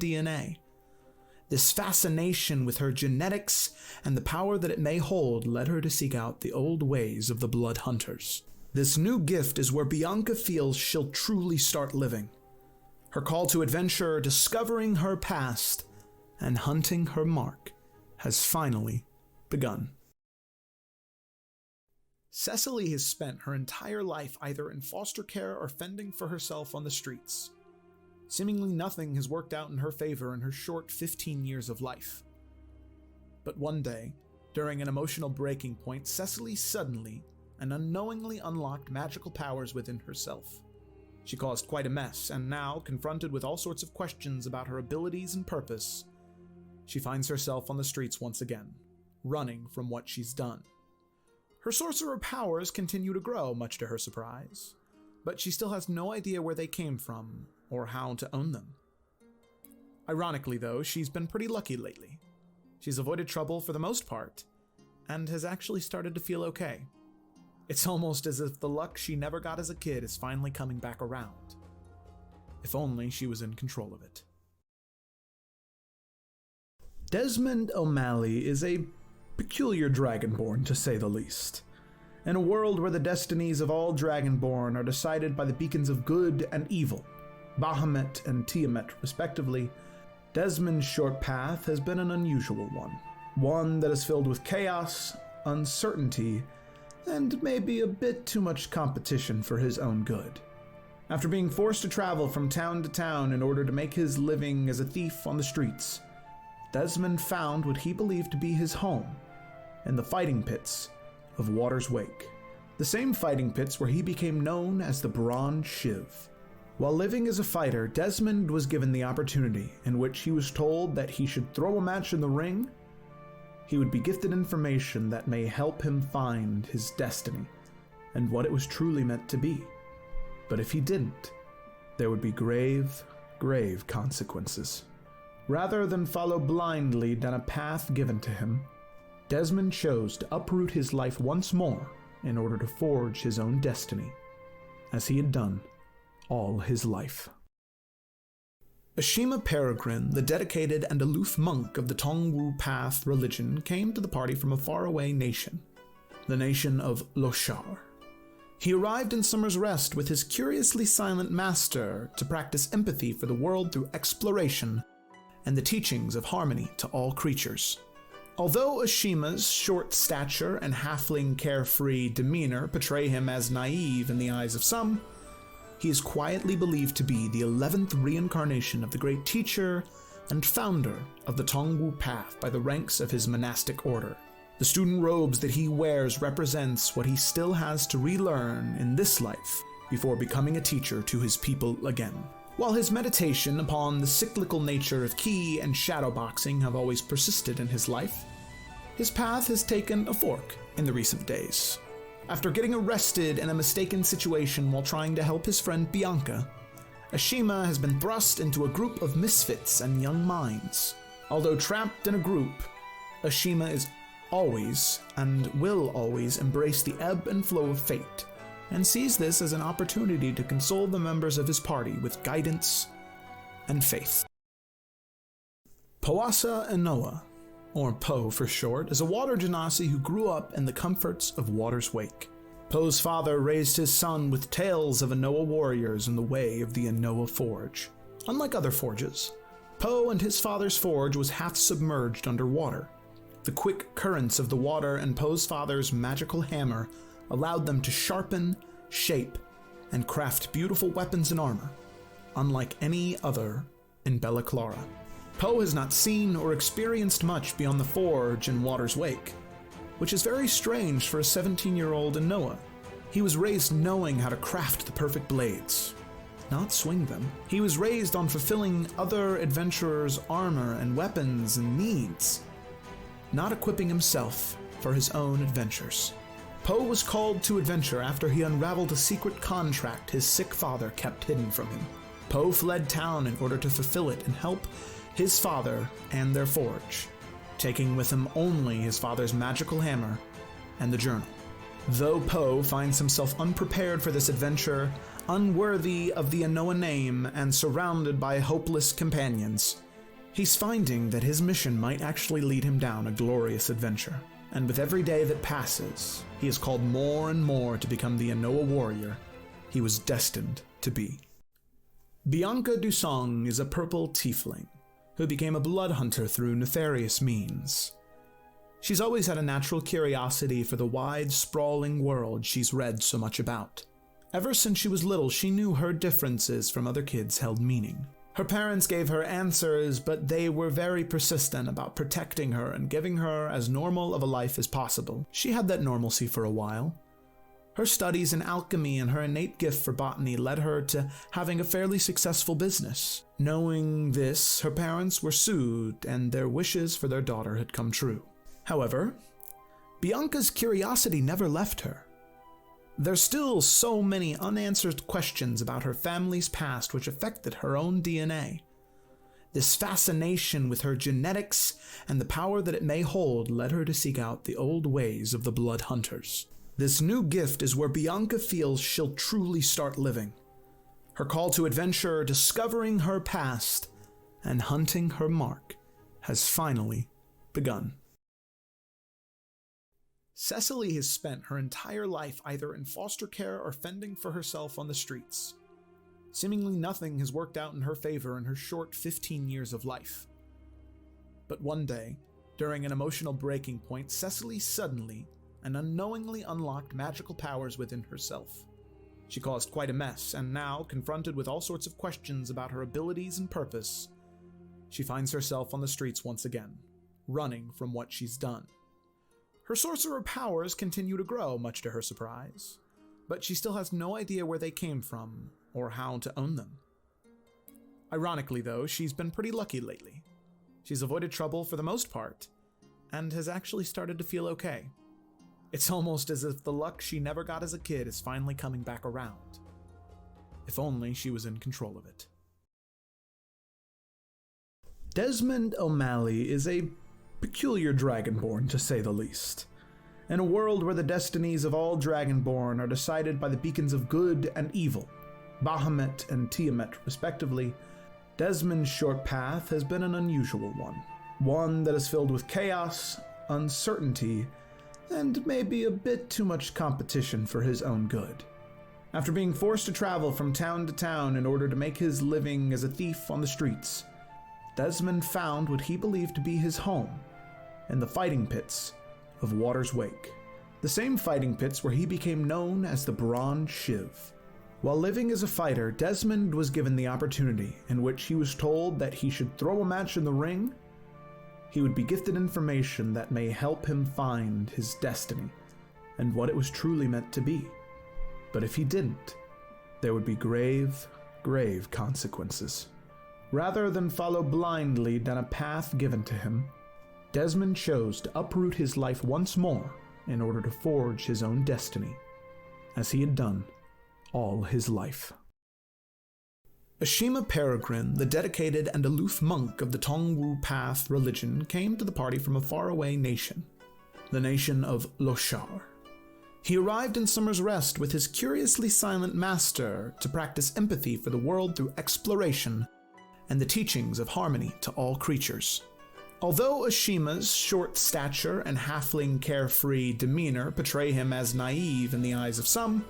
DNA. This fascination with her genetics and the power that it may hold led her to seek out the old ways of the Blood Hunters. This new gift is where Bianca feels she'll truly start living. Her call to adventure, discovering her past, and hunting her mark has finally begun. Cecily has spent her entire life either in foster care or fending for herself on the streets. Seemingly nothing has worked out in her favor in her short 15 years of life. But one day, during an emotional breaking point, Cecily suddenly and unknowingly unlocked magical powers within herself. She caused quite a mess, and now, confronted with all sorts of questions about her abilities and purpose, she finds herself on the streets once again, running from what she's done. Her sorcerer powers continue to grow, much to her surprise, but she still has no idea where they came from or how to own them. Ironically, though, she's been pretty lucky lately. She's avoided trouble for the most part, and has actually started to feel okay. It's almost as if the luck she never got as a kid is finally coming back around. If only she was in control of it. Desmond O'Malley is a peculiar Dragonborn, to say the least. In a world where the destinies of all Dragonborn are decided by the beacons of good and evil, Bahamut and Tiamat respectively, Desmond's short path has been an unusual one. One that is filled with chaos, uncertainty, and maybe a bit too much competition for his own good. After being forced to travel from town to town in order to make his living as a thief on the streets, Desmond found what he believed to be his home in the fighting pits of Water's Wake. The same fighting pits where he became known as the Bronze Shiv. While living as a fighter, Desmond was given the opportunity in which he was told that he should throw a match in the ring. He would be gifted information that may help him find his destiny and what it was truly meant to be. But if he didn't, there would be grave, grave consequences. Rather than follow blindly down a path given to him, Desmond chose to uproot his life once more in order to forge his own destiny, as he had done all his life. Ashima Peregrine, the dedicated and aloof monk of the Tongwu Path religion, came to the party from a faraway nation, the nation of Loshar. He arrived in Summer's Rest with his curiously silent master to practice empathy for the world through exploration and the teachings of harmony to all creatures. Although Ashima's short stature and halfling carefree demeanor portray him as naive in the eyes of some, he is quietly believed to be the 11th reincarnation of the great teacher and founder of the Tongwu Path by the ranks of his monastic order. The student robes that he wears represents what he still has to relearn in this life before becoming a teacher to his people again. While his meditation upon the cyclical nature of ki and shadowboxing have always persisted in his life, his path has taken a fork in the recent days. After getting arrested in a mistaken situation while trying to help his friend Bianca, Ashima has been thrust into a group of misfits and young minds. Although trapped in a group, Ashima is always and will always embrace the ebb and flow of fate, and sees this as an opportunity to console the members of his party with guidance and faith. Powasa Inoa, or Po for short, is a water genasi who grew up in the comforts of Water's Wake. Po's father raised his son with tales of Inoa warriors in the way of the Inoa Forge. Unlike other forges, Po and his father's forge was half submerged underwater. The quick currents of the water and Po's father's magical hammer allowed them to sharpen, shape, and craft beautiful weapons and armor, unlike any other in Bella Clara. Po has not seen or experienced much beyond the forge in Water's Wake, which is very strange for a 17-year-old in Noah. He was raised knowing how to craft the perfect blades, not swing them. He was raised on fulfilling other adventurers' armor and weapons and needs, not equipping himself for his own adventures. Po was called to adventure after he unraveled a secret contract his sick father kept hidden from him. Po fled town in order to fulfill it and help his father and their forge, taking with him only his father's magical hammer and the journal. Though Po finds himself unprepared for this adventure, unworthy of the Inoa name, and surrounded by hopeless companions, He's finding that his mission might actually lead him down a glorious adventure, and with every day that passes, he is called more and more to become the Anoa warrior he was destined to be. Bianca Dusong is a purple tiefling who became a blood hunter through nefarious means. She's always had a natural curiosity for the wide, sprawling world she's read so much about. Ever since she was little, she knew her differences from other kids held meaning. Her parents gave her answers, but they were very persistent about protecting her and giving her as normal of a life as possible. She had that normalcy for a while. Her studies in alchemy and her innate gift for botany led her to having a fairly successful business. Knowing this, her parents were soothed and their wishes for their daughter had come true. However, Bianca's curiosity never left her. There's still so many unanswered questions about her family's past which affected her own DNA. This fascination with her genetics and the power that it may hold led her to seek out the old ways of the blood hunters. This new gift is where Bianca feels she'll truly start living. Her call to adventure, discovering her past, and hunting her mark has finally begun. Cecily has spent her entire life either in foster care or fending for herself on the streets. Seemingly nothing has worked out in her favor in her short 15 years of life. But one day, during an emotional breaking point, Cecily suddenly and unknowingly unlocked magical powers within herself. She caused quite a mess, and now, confronted with all sorts of questions about her abilities and purpose, she finds herself on the streets once again, running from what she's done. Her sorcerer powers continue to grow, much to her surprise, but she still has no idea where they came from or how to own them. Ironically, though, she's been pretty lucky lately. She's avoided trouble for the most part, and has actually started to feel okay. It's almost as if the luck she never got as a kid is finally coming back around. If only she was in control of it. Desmond O'Malley is a peculiar dragonborn, to say the least. In a world where the destinies of all dragonborn are decided by the beacons of good and evil, Bahamut and Tiamat respectively, Desmond's short path has been an unusual one that is filled with chaos, uncertainty, and maybe a bit too much competition for his own good. After being forced to travel from town to town in order to make his living as a thief on the streets, Desmond found what he believed to be his home in the fighting pits of Water's Wake, the same fighting pits where he became known as the Bronze Shiv. While living as a fighter, Desmond was given the opportunity in which he was told that he should throw a match in the ring. He would be gifted information that may help him find his destiny and what it was truly meant to be. But if he didn't, there would be grave, grave consequences. Rather than follow blindly down a path given to him, Desmond chose to uproot his life once more in order to forge his own destiny, as he had done all his life. Ashima Peregrine, the dedicated and aloof monk of the Tongwu Path religion, came to the party from a faraway nation, the nation of Loshar. He arrived in Summer's Rest with his curiously silent master to practice empathy for the world through exploration and the teachings of harmony to all creatures. Although Ashima's short stature and halfling carefree demeanor portray him as naive in the eyes of some,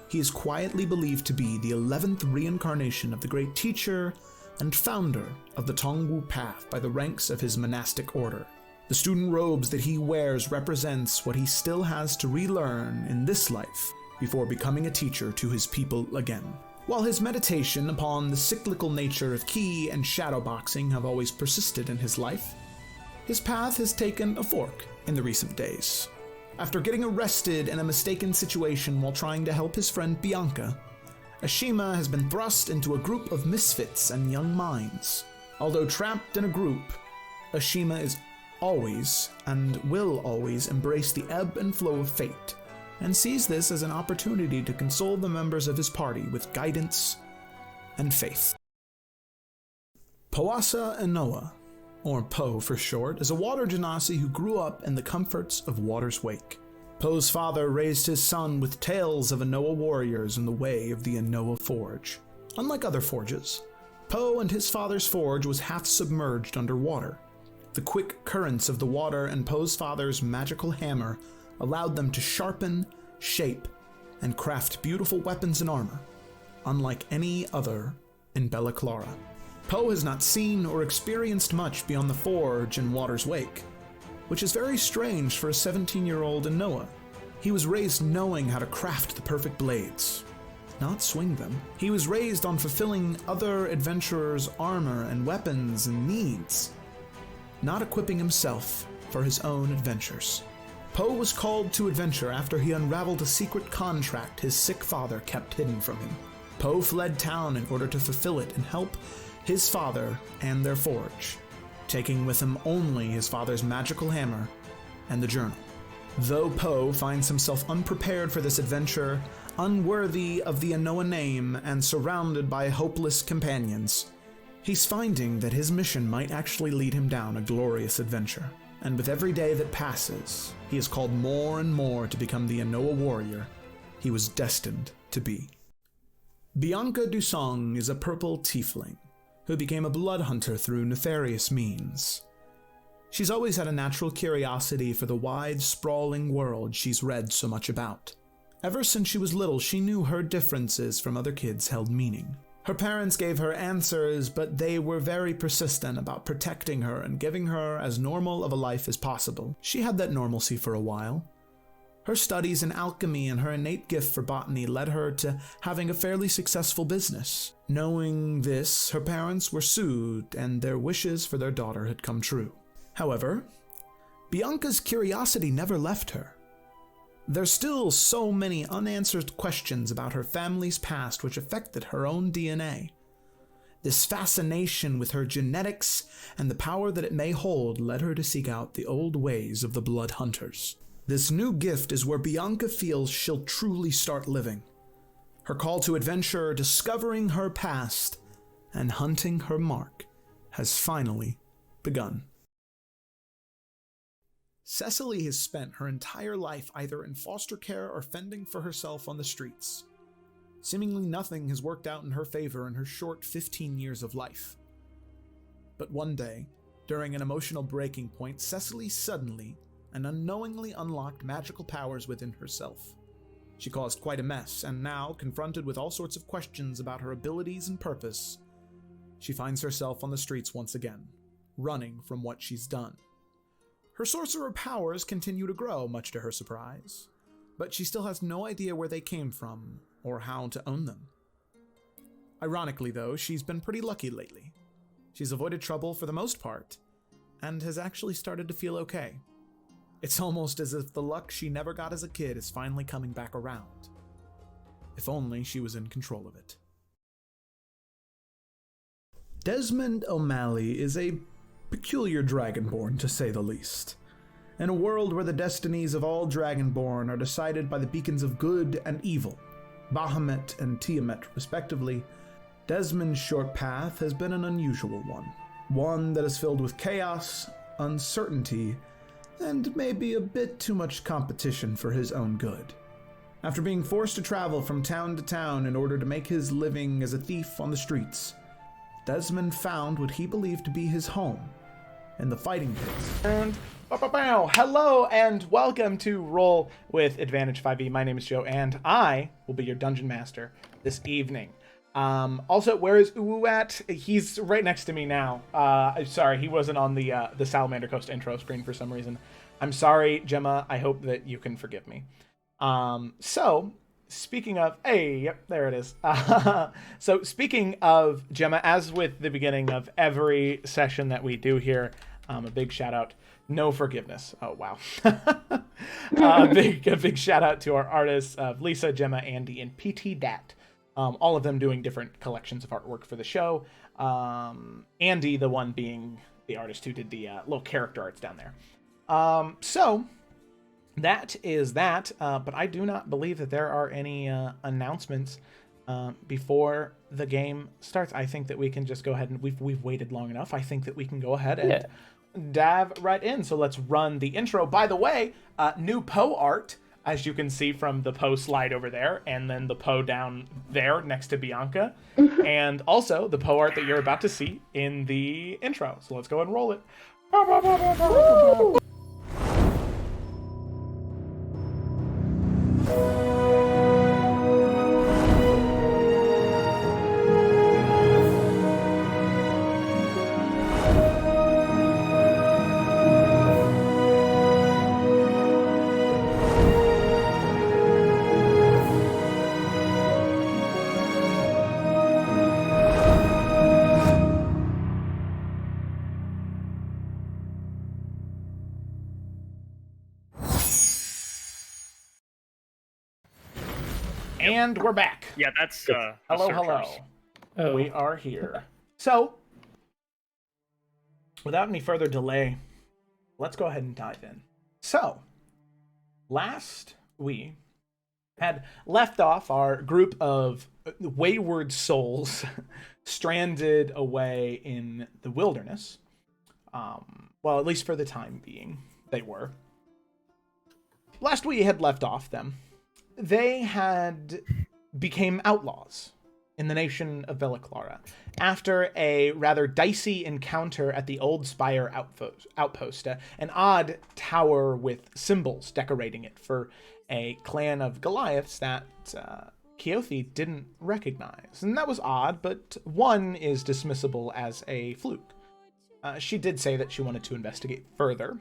he is quietly believed to be the 11th reincarnation of the great teacher and founder of the Tongwu Path by the ranks of his monastic order. The student robes that he wears represents what he still has to relearn in this life before becoming a teacher to his people again. While his meditation upon the cyclical nature of ki and shadowboxing have always persisted in his life, his path has taken a fork in the recent days. After getting arrested in a mistaken situation while trying to help his friend Bianca, Ashima has been thrust into a group of misfits and young minds. Although trapped in a group, Ashima is always and will always embrace the ebb and flow of fate, and sees this as an opportunity to console the members of his party with guidance and faith. Powasa Enoa, or Po for short, is a water genasi who grew up in the comforts of Water's Wake. Po's father raised his son with tales of Enoa warriors in the way of the Enoa Forge. Unlike other forges, Poe and his father's forge was half submerged underwater. The quick currents of the water and Poe's father's magical hammer allowed them to sharpen, shape, and craft beautiful weapons and armor, unlike any other in Bella Clara. Poe has not seen or experienced much beyond the forge in Water's Wake, which is very strange for a 17-year-old in Noah. He was raised knowing how to craft the perfect blades, not swing them. He was raised on fulfilling other adventurers' armor and weapons and needs, not equipping himself for his own adventures. Poe was called to adventure after he unraveled a secret contract his sick father kept hidden from him. Poe fled town in order to fulfill it and help his father and their forge, taking with him only his father's magical hammer and the journal. Though Poe finds himself unprepared for this adventure, unworthy of the Anoa name and surrounded by hopeless companions, he's finding that his mission might actually lead him down a glorious adventure. And with every day that passes, he is called more and more to become the Anoa warrior he was destined to be. Bianca Dusong is a purple tiefling who became a blood hunter through nefarious means. She's always had a natural curiosity for the wide, sprawling world she's read so much about. Ever since she was little, she knew her differences from other kids held meaning. Her parents gave her answers, but they were very persistent about protecting her and giving her as normal of a life as possible. She had that normalcy for a while. Her studies in alchemy and her innate gift for botany led her to having a fairly successful business. Knowing this, her parents were soothed and their wishes for their daughter had come true. However, Bianca's curiosity never left her. There's still so many unanswered questions about her family's past which affected her own DNA. This fascination with her genetics and the power that it may hold led her to seek out the old ways of the Blood Hunters. This new gift is where Bianca feels she'll truly start living. Her call to adventure, discovering her past, and hunting her mark has finally begun. Cecily has spent her entire life either in foster care or fending for herself on the streets. Seemingly nothing has worked out in her favor in her short 15 years of life. But one day, during an emotional breaking point, Cecily suddenly and unknowingly unlocked magical powers within herself. She caused quite a mess, and now, confronted with all sorts of questions about her abilities and purpose, she finds herself on the streets once again, running from what she's done. Her sorcerer powers continue to grow, much to her surprise, but she still has no idea where they came from or how to own them. Ironically, though, she's been pretty lucky lately. She's avoided trouble for the most part, and has actually started to feel okay. It's almost as if the luck she never got as a kid is finally coming back around. If only she was in control of it. Desmond O'Malley is a peculiar Dragonborn, to say the least. In a world where the destinies of all Dragonborn are decided by the beacons of good and evil, Bahamut and Tiamat respectively, Desmond's short path has been an unusual one. One that is filled with chaos, uncertainty, and maybe a bit too much competition for his own good. After being forced to travel from town to town in order to make his living as a thief on the streets, Desmond found what he believed to be his home in the fighting pits. And hello and welcome to Roll with Advantage 5e. My name is Joe and I will be your dungeon master this evening. Also, where is Uwu at? He's right next to me now. Sorry, he wasn't on the Salamander Coast intro screen for some reason. I'm sorry, Gemma. I hope that you can forgive me. So, speaking of... Hey, yep, there it is. So, speaking of Gemma, as with the beginning of every session that we do here, a big shout out. No forgiveness. Oh, wow. A big shout out to our artists of Lisa, Gemma, Andy, and PT Dat. All of them doing different collections of artwork for the show. Andy, the one being the artist who did the little character arts down there. So that is that. But I do not believe that there are any announcements before the game starts. I think that we can just go ahead and we've waited long enough. I think that we can go ahead and dive right in. So let's run the intro. By the way, new Poe art. as you can see from the Poe slide over there, and then the Poe down there next to Bianca, and also the Poe art that you're about to see in the intro. So let's go and roll it. And we're back. Yeah, that's Hello. Oh. We are here. So, without any further delay, let's go ahead and dive in. So, last we had left off our group of wayward souls stranded away in the wilderness. Well, at least for the time being, they were. Last we had left off them. They had became outlaws in the nation of Velaclara after a rather dicey encounter at the Old Spire outpost, an odd tower with symbols decorating it for a clan of Goliaths that Keothi didn't recognize. And that was odd, but one is dismissible as a fluke. She did say that she wanted to investigate further,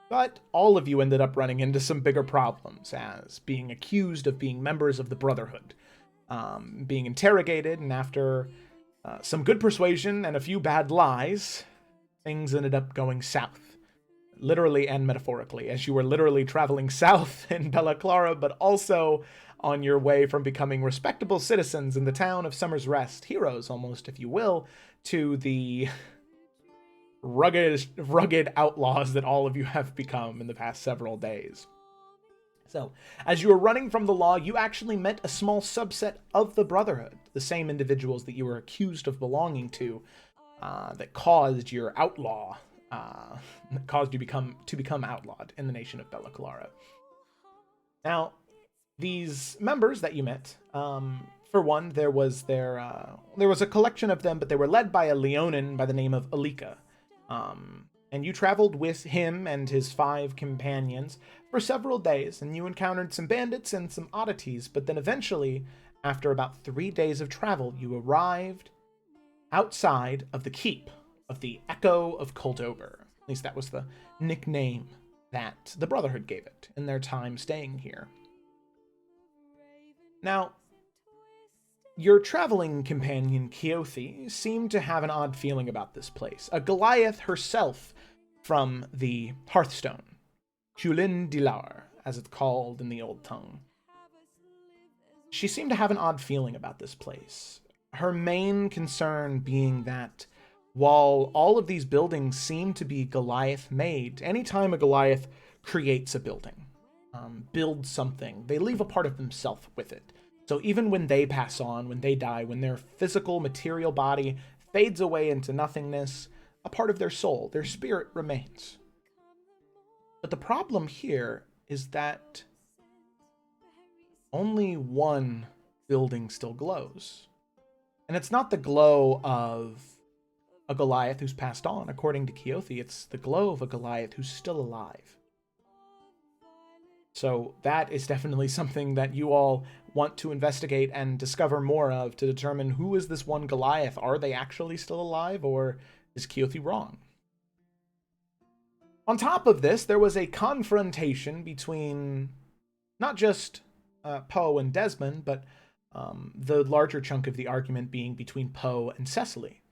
but all of you ended up running into some bigger problems, as being accused of being members of the Brotherhood, being interrogated, and after some good persuasion and a few bad lies, things ended up going south, literally and metaphorically, as you were literally traveling south in Velaclara, but also on your way from becoming respectable citizens in the town of Summer's Rest, heroes almost, if you will, to the rugged outlaws that all of you have become in the past several days. So, as you were running from the law, you actually met a small subset of the Brotherhood, the same individuals that you were accused of belonging to, that caused your outlaw, that caused you to become outlawed in the nation of Velaclara. Now, these members that you met, for one, there was a collection of them, but they were led by a Leonin by the name of Alika. And you traveled with him and his 5 companions for several days, and you encountered some bandits and some oddities, but then eventually, after about 3 days of travel, you arrived outside of the keep of the Echo of Coldober. At least that was the nickname that the Brotherhood gave it in their time staying here. Now, your traveling companion, Keothi, seemed to have an odd feeling about this place. A Goliath herself from the Hearthstone. Culin Dilar, as it's called in the old tongue. She seemed to have an odd feeling about this place. Her main concern being that while all of these buildings seem to be Goliath-made, anytime a Goliath creates a building, builds something, they leave a part of themselves with it. So even when they pass on, when they die, when their physical, material body fades away into nothingness, a part of their soul, their spirit remains. But the problem here is that only one building still glows. And it's not the glow of a Goliath who's passed on. According to Keothi, it's the glow of a Goliath who's still alive. So that is definitely something that you all want to investigate and discover more of to determine who is this one Goliath. Are they actually still alive, or is Keothi wrong? On top of this, there was a confrontation between not just Poe and Desmond, but the larger chunk of the argument being between Poe and Cecily.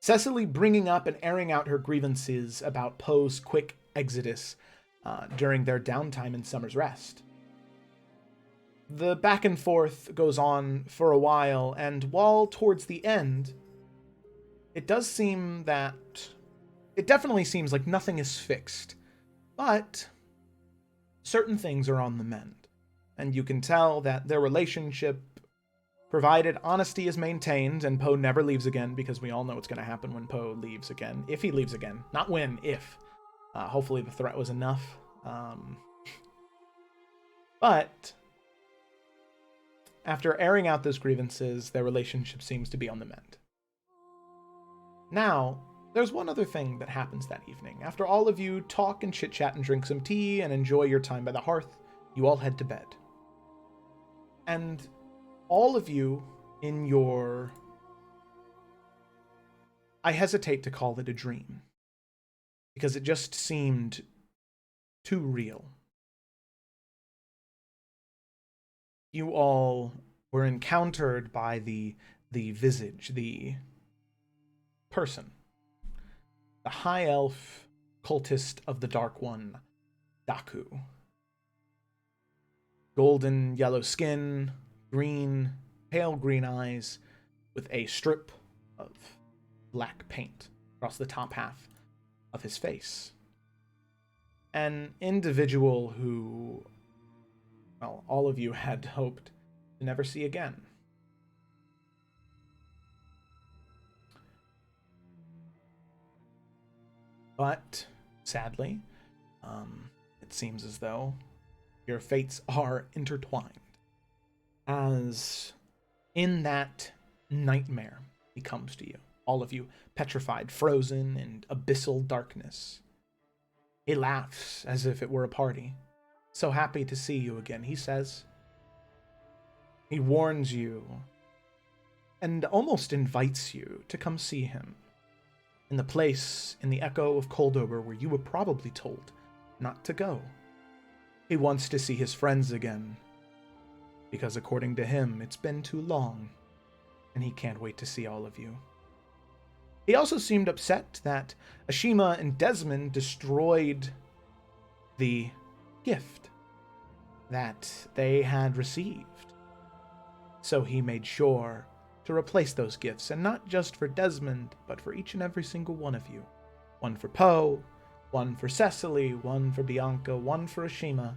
Cecily bringing up and airing out her grievances about Poe's quick exodus during their downtime in Summer's Rest. The back and forth goes on for a while, and while towards the end, it definitely seems like nothing is fixed, but certain things are on the mend, and you can tell that their relationship, provided honesty is maintained and Poe never leaves again, because we all know what's going to happen when Poe leaves again, if he leaves again, not when, if. Hopefully the threat was enough. But after airing out those grievances, their relationship seems to be on the mend. Now, there's one other thing that happens that evening. After all of you talk and chit-chat and drink some tea and enjoy your time by the hearth, you all head to bed. And all of you in your... I hesitate to call it a dream, because it just seemed too real. You all were encountered by the visage, the person, the high elf cultist of the Dark One, Daku. Golden yellow skin, pale green eyes, with a strip of black paint across the top half of his face. An individual who, well, all of you had hoped to never see again. But, sadly, it seems as though your fates are intertwined. As in that nightmare he comes to you, all of you petrified, frozen in abyssal darkness. He laughs as if it were a party. So happy to see you again, he says. He warns you and almost invites you to come see him in the place in the echo of Coldober where you were probably told not to go. He wants to see his friends again, because according to him, it's been too long, and he can't wait to see all of you. He also seemed upset that Ashima and Desmond destroyed the gift that they had received. So he made sure to replace those gifts, and not just for Desmond, but for each and every single one of you. One for Poe, one for Cecily, one for Bianca, one for Ashima,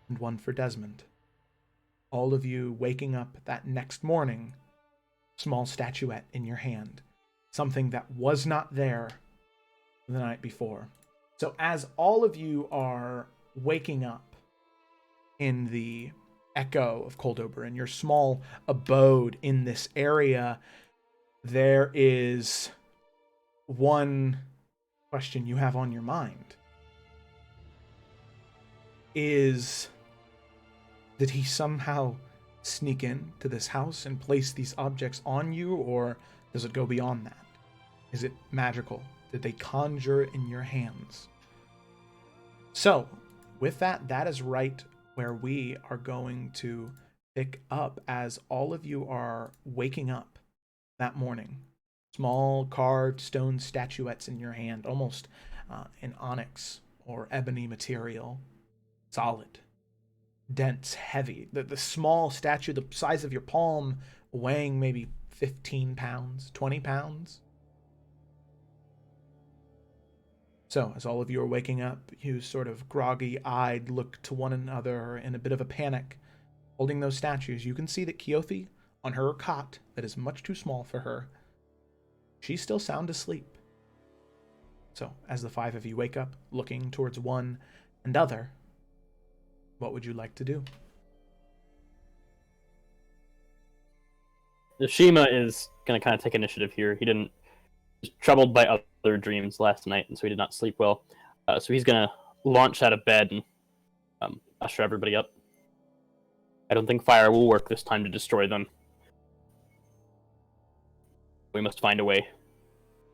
and one for Desmond. All of you waking up that next morning, small statuette in your hand, something that was not there the night before. So as all of you are waking up in the echo of Coldober, in your small abode in this area, there is one question you have on your mind. Did he somehow sneak into this house and place these objects on you, or does it go beyond that? Is it magical? Did they conjure in your hands? So, with that, that is right where we are going to pick up as all of you are waking up that morning. Small carved stone statuettes in your hand, almost in onyx or ebony material. Solid, dense, heavy. The small statue, the size of your palm, weighing maybe 15 pounds, 20 pounds. So, as all of you are waking up, you sort of groggy-eyed look to one another in a bit of a panic, holding those statues. You can see that Keothi, on her cot that is much too small for her, she's still sound asleep. So, as the five of you wake up, looking towards one and other, what would you like to do? Shima is going to kind of take initiative here. He was troubled by other dreams last night, and so he did not sleep well. So he's going to launch out of bed and usher everybody up. I don't think fire will work this time to destroy them. We must find a way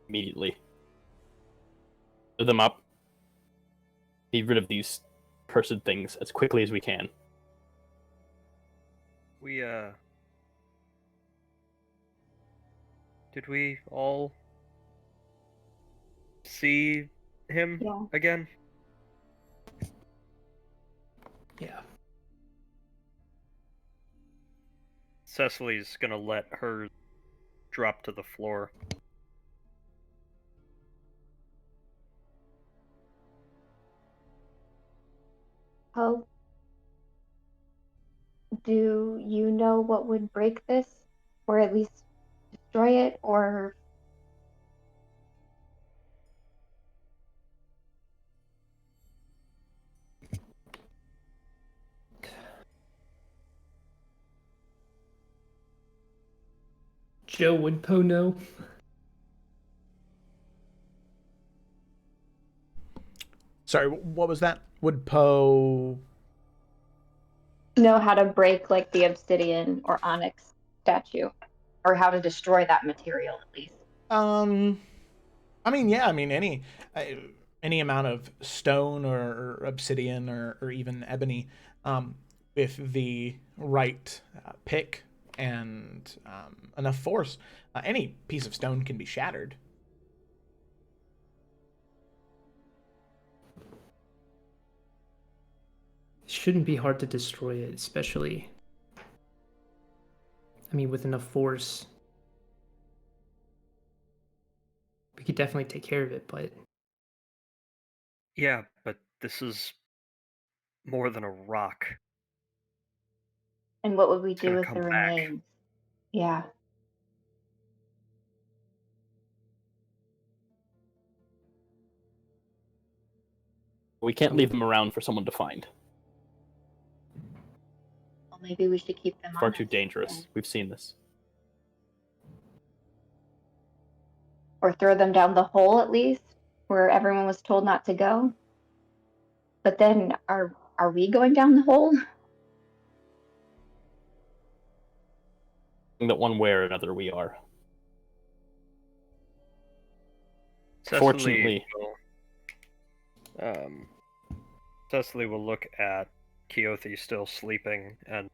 immediately. Get them up. Be rid of these cursed things as quickly as we can. Did we all see him again? Yeah. Cecily's gonna let her drop to the floor. Oh, do you know what would break this? Or at least destroy it? Or... Joe would Poe know? Sorry, what was that? Would Poe know how to break like the obsidian or onyx statue, or how to destroy that material at least? I mean, yeah, I mean any amount of stone or obsidian or even ebony, with the right pick and enough force, any piece of stone can be shattered. It shouldn't be hard to destroy it, especially, I mean, with enough force. We could definitely take care of it, but Yeah, but this is more than a rock. And what would we It's do gonna with come the back. remains? Yeah. We can't leave them around for someone to find. Well, maybe we should keep them Far on too us, dangerous. We've seen this. or throw them down the hole at least, where everyone was told not to go. But then, are we going down the hole? That one way or another we are. Cecily Fortunately, will, Cecily will look at Keothi still sleeping, and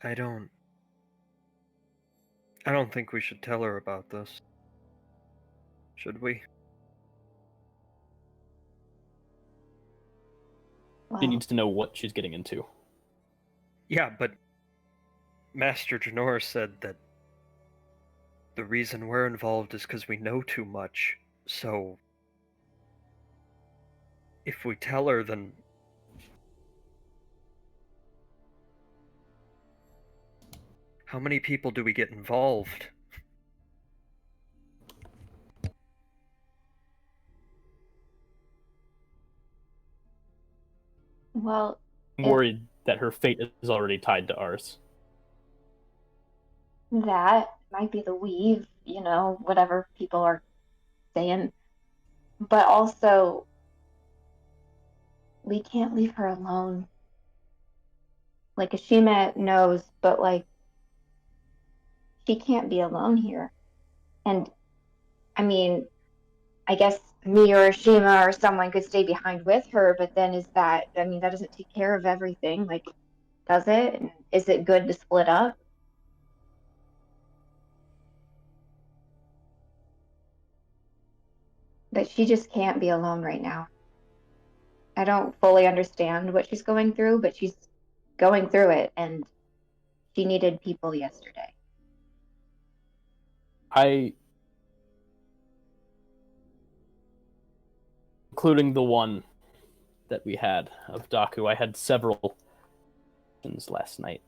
I don't think we should tell her about this. Should we? she Well, needs to know what she's getting into. Yeah, but Master Janor said that the reason we're involved is because we know too much. So if we tell her, then how many people do we get involved? well, I'm if worried that her fate is already tied to ours. that might be the weave, whatever people are saying. But also, we can't leave her alone. Like, Ashima knows, but like, she can't be alone here. And I mean, I guess me or Ashima or someone could stay behind with her, but then that doesn't take care of everything. Like, does it? And is it good to split up? But she just can't be alone right now. I don't fully understand what she's going through, but she's going through it, and she needed people yesterday. Including the one that we had of Daku, I had several last night.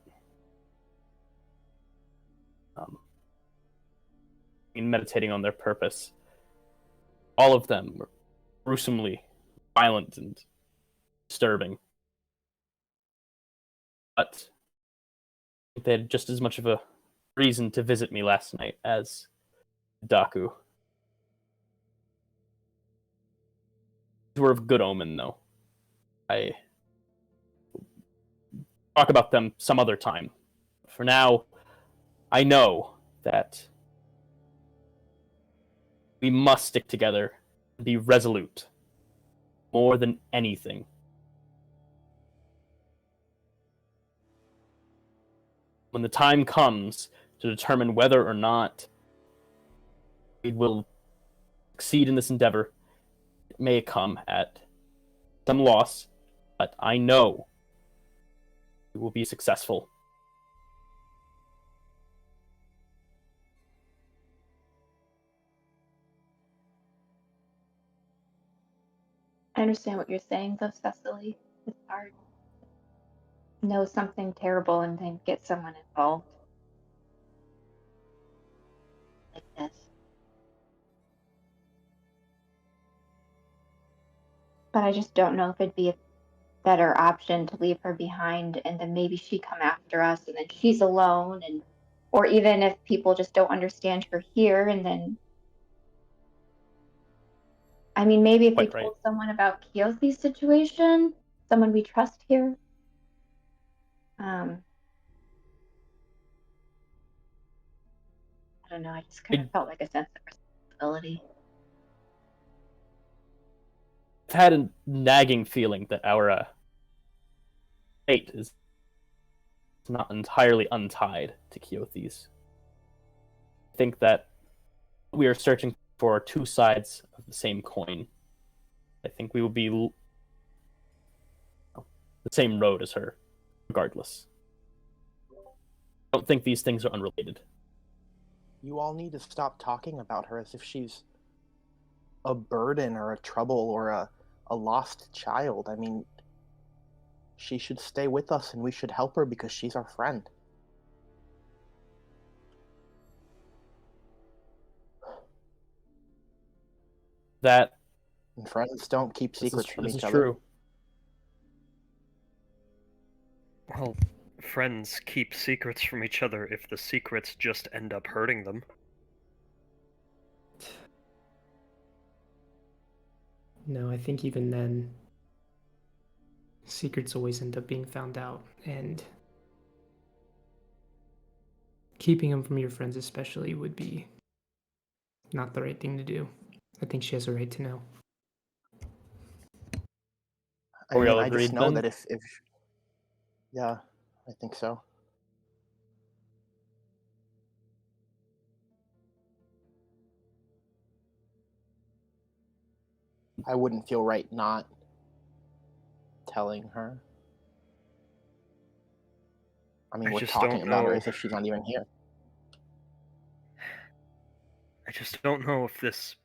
In meditating on their purpose, all of them were gruesomely violent and disturbing. But they had just as much of a reason to visit me last night as Daku. These were of good omen, though. I talk about them some other time. For now, I know that we must stick together and be resolute more than anything. When the time comes to determine whether or not we will succeed in this endeavor, it may come at some loss, but I know we will be successful. I understand what you're saying, though, Cecily. It's hard to know something terrible and then get someone involved like this. But I just don't know if it'd be better option to leave her behind, and then maybe she come after us, and then she's alone, and or even if people just don't understand her here, and then I mean, maybe if we Quite right. told someone about Keothi's situation, someone we trust here. I don't know. I just kind of felt like a sense of responsibility. I've had a nagging feeling that our fate is not entirely untied to Keothi's. I think that we are searching for two sides of the same coin. I think we will be the same road as her, regardless. I don't think these things are unrelated. You all need to stop talking about her as if she's a burden or a trouble or a lost child. I mean, she should stay with us and we should help her because she's our friend. That And friends don't keep secrets from this each is other. true. Well, friends keep secrets from each other if the secrets just end up hurting them. No, I think even then, secrets always end up being found out, and keeping them from your friends especially would be not the right thing to do. I think she has a right to know. I Are we mean, all I just agreed know then? that if yeah, I think so. I wouldn't feel right not telling her. I mean, I we're just talking don't about her know. as if she's not even here. I just don't know if this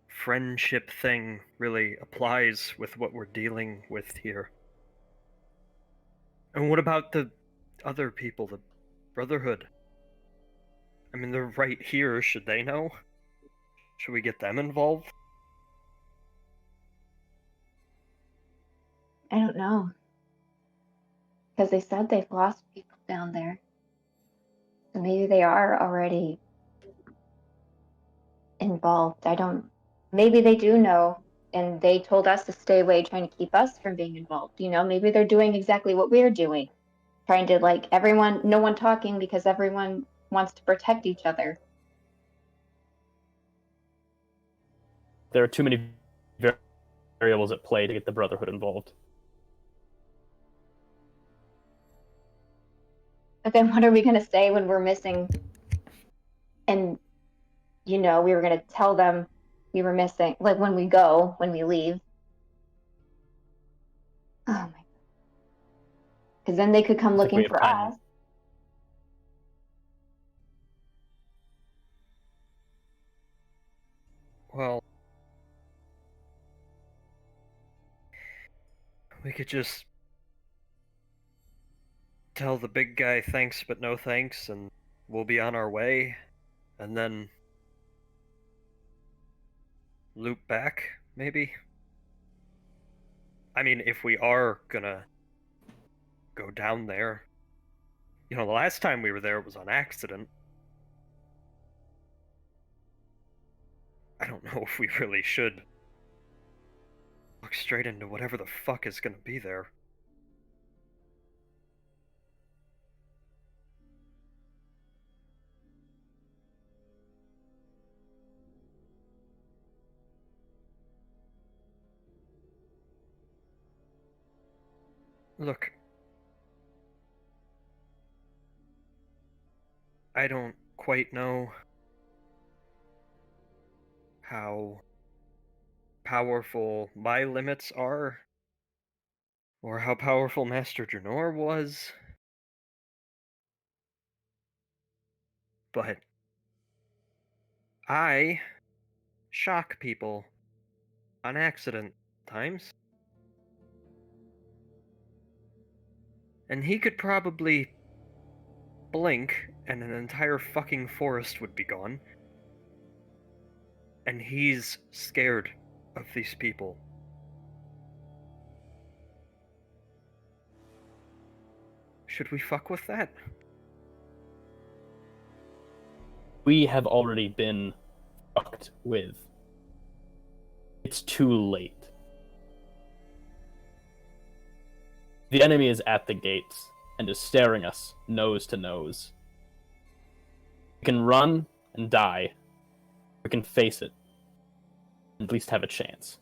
friendship thing really applies with what we're dealing with here. And what about the other people, the Brotherhood? I mean, they're right here. Should they know? Should we get them involved? I don't know. Because they said they've lost people down there. So maybe they are already involved. I don't, maybe they do know and they told us to stay away, trying to keep us from being involved. You know, maybe they're doing exactly what we're doing, trying to like everyone, no one talking because everyone wants to protect each other. There are too many variables at play to get the Brotherhood involved. But then what are we going to say when we're missing? And, you know, we were going to tell them we were missing, like when we leave. Oh my God. Because then they could come I think we looking have for time. us. Well, we could just tell the big guy thanks but no thanks, and we'll be on our way, and then loop back, maybe? I mean, if we are gonna go down there. You know, the last time we were there, it was on accident. I don't know if we really should look straight into whatever the fuck is gonna be there. Look, I don't quite know how powerful my limits are, or how powerful Master Janor was, but I shock people on accident times. And he could probably blink and an entire fucking forest would be gone. And he's scared of these people. Should we fuck with that? We have already been fucked with. It's too late. The enemy is at the gates and is staring us nose to nose. We can run and die. We can face it. And at least have a chance.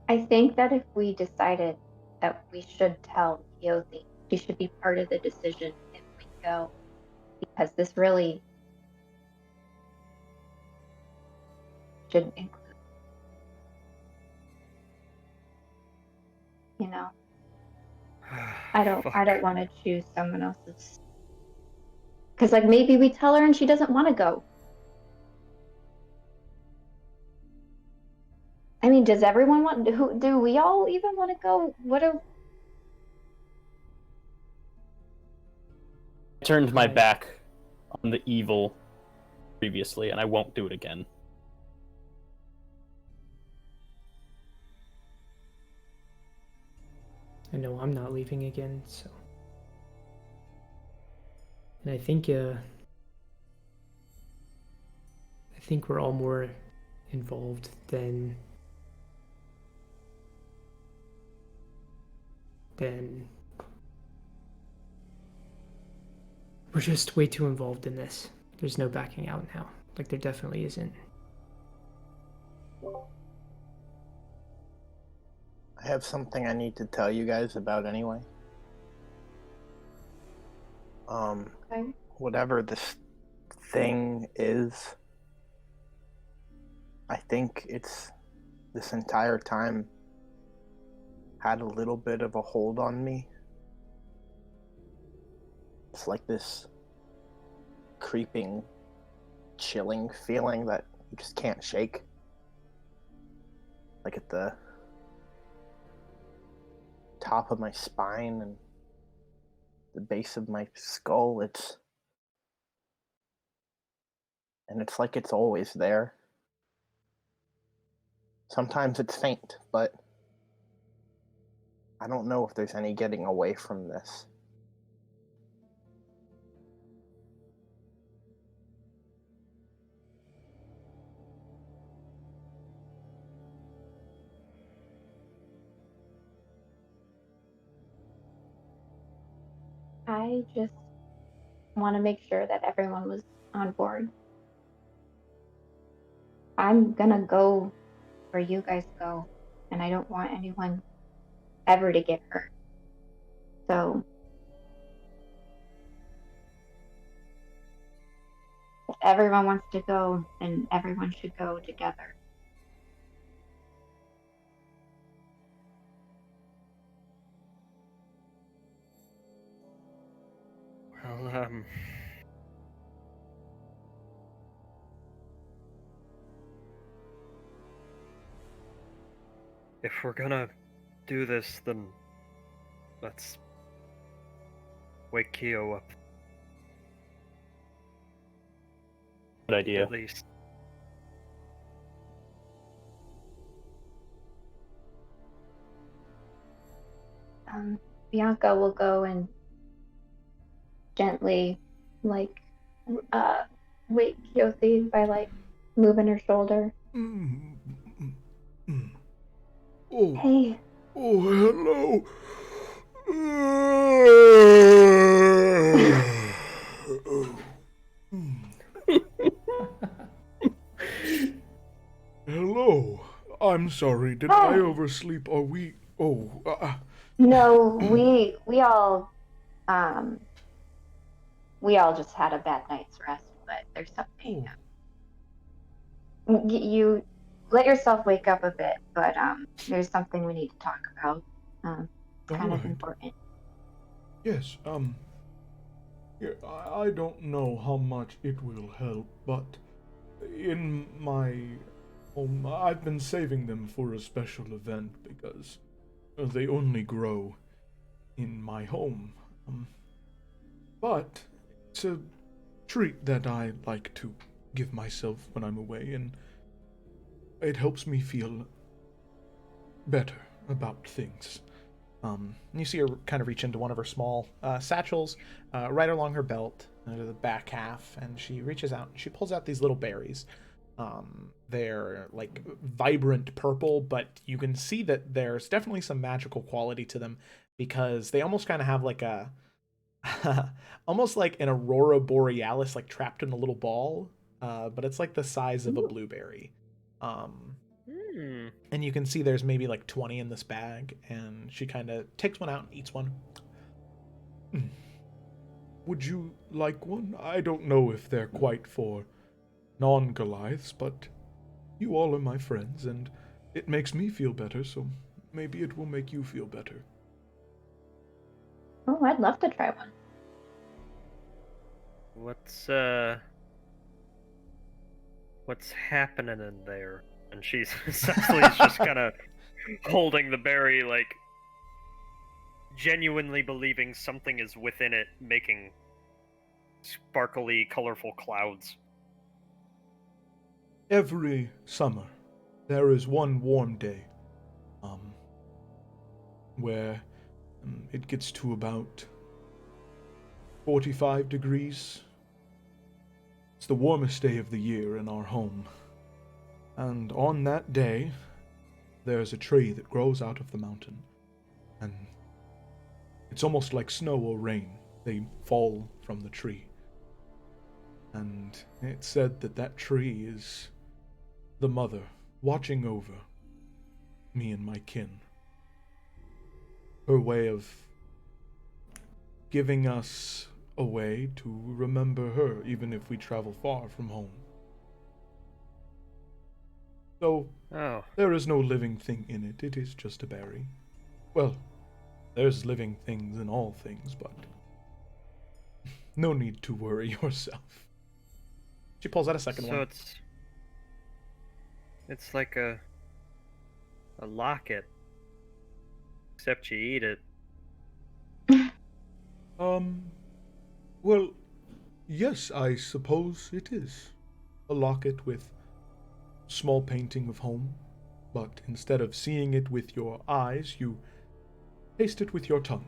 I think that if we decided that we should tell Keothi, she should be part of the decision if we go, because this really should include, you know. I don't Fuck. want to choose someone else's, because like maybe we tell her and she doesn't want to go. I mean, does everyone want? Do we all even want to go? I turned my Right. back on the evil previously, and I won't do it again. I know I'm not leaving again, so. And I think we're all more involved than we're just way too involved in this. There's no backing out now. Like, there definitely isn't. I have something I need to tell you guys about anyway. Okay. Whatever this thing is, I think it's this entire time had a little bit of a hold on me. It's like this creeping, chilling feeling that you just can't shake. Like at the top of my spine and the base of my skull. It's like it's always there. Sometimes it's faint, but I don't know if there's any getting away from this. I just want to make sure that everyone was on board. I'm gonna go where you guys go, and I don't want anyone ever to get hurt. So if everyone wants to go, then everyone should go together. Well, if we're gonna do this, then let's wake Keo up, Good idea. at least. Bianca will go and gently, like, wake Keothi by like moving her shoulder. Oh, Hey, hello. Hello. I'm sorry. Did I oversleep? Are we? no, we all just had a bad night's rest, but there's something. You let yourself wake up a bit, but there's something we need to talk about. Kind of important. Yes. Yeah, I don't know how much it will help, but in my home, I've been saving them for a special event because they only grow in my home. But it's a treat that I like to give myself when I'm away, and it helps me feel better about things. And you see her kind of reach into one of her small satchels right along her belt, under the back half, and she reaches out and she pulls out these little berries. They're like vibrant purple, but you can see that there's definitely some magical quality to them because they almost kind of have like a almost like an aurora borealis, like trapped in a little ball, but it's like the size of a blueberry. And you can see there's maybe like 20 in this bag, and she kind of takes one out and eats one. Would you like one? I don't know if they're quite for non-Goliaths, but you all are my friends, and it makes me feel better, so maybe it will make you feel better. Oh, I'd love to try one. What's happening in there? And she's Cecily's just kind of holding the berry, like genuinely believing something is within it, making sparkly, colorful clouds. Every summer, there is one warm day, where it gets to about 45 degrees. It's the warmest day of the year in our home. And on that day, there's a tree that grows out of the mountain. And it's almost like snow or rain. They fall from the tree. And it's said that that tree is the mother watching over me and my kin. Her way of giving us a way to remember her, even if we travel far from home. So, there is no living thing in it. It is just a berry. Well, there's living things in all things, but no need to worry yourself. She pulls out a second one. So it's like a locket, except you eat it. Well, yes, I suppose it is. A locket with small painting of home, but instead of seeing it with your eyes, you taste it with your tongue.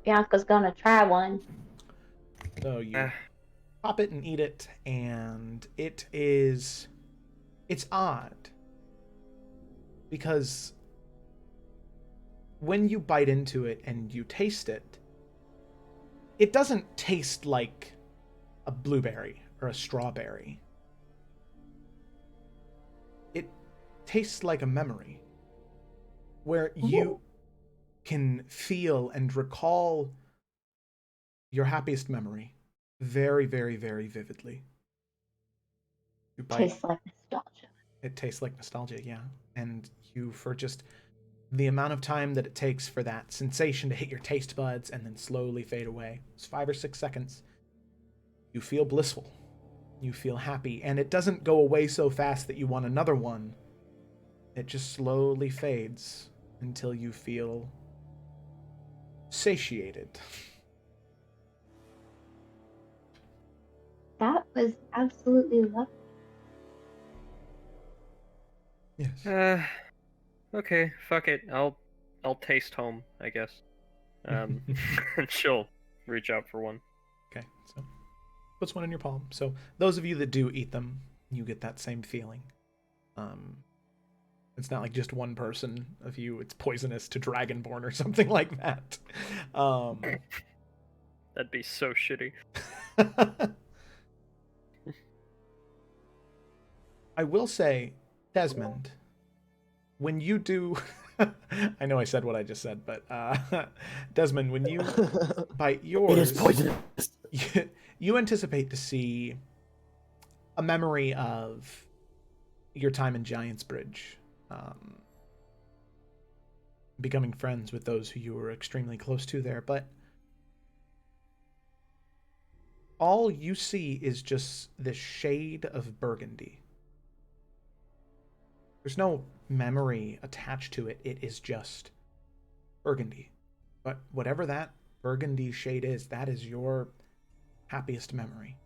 Bianca's gonna try one. So you pop it and eat it, and it's odd. Because when you bite into it and you taste it, it doesn't taste like a blueberry or a strawberry. It tastes like a memory where you can feel and recall your happiest memory very, very, very vividly. You bite. Tastes like nostalgia. It tastes like nostalgia, yeah. And you, for just the amount of time that it takes for that sensation to hit your taste buds and then slowly fade away, it's 5 or 6 seconds, you feel blissful. You feel happy. And it doesn't go away so fast that you want another one. It just slowly fades until you feel satiated. That was absolutely lovely. Yes. Okay, fuck it. I'll taste home, I guess. And she'll reach out for one. Okay, so puts one in your palm. So those of you that do eat them, you get that same feeling. It's not like just one person of you. It's poisonous to Dragonborn or something like that. That'd be so shitty. I will say, Desmond, when you do... I know I said what I just said, but Desmond, when you bite yours... It is poisonous. You anticipate to see a memory of your time in Giant's Bridge. Becoming friends with those who you were extremely close to there, but all you see is just this shade of burgundy. There's no memory attached to it. It is just burgundy. But whatever that burgundy shade is, that is your happiest memory.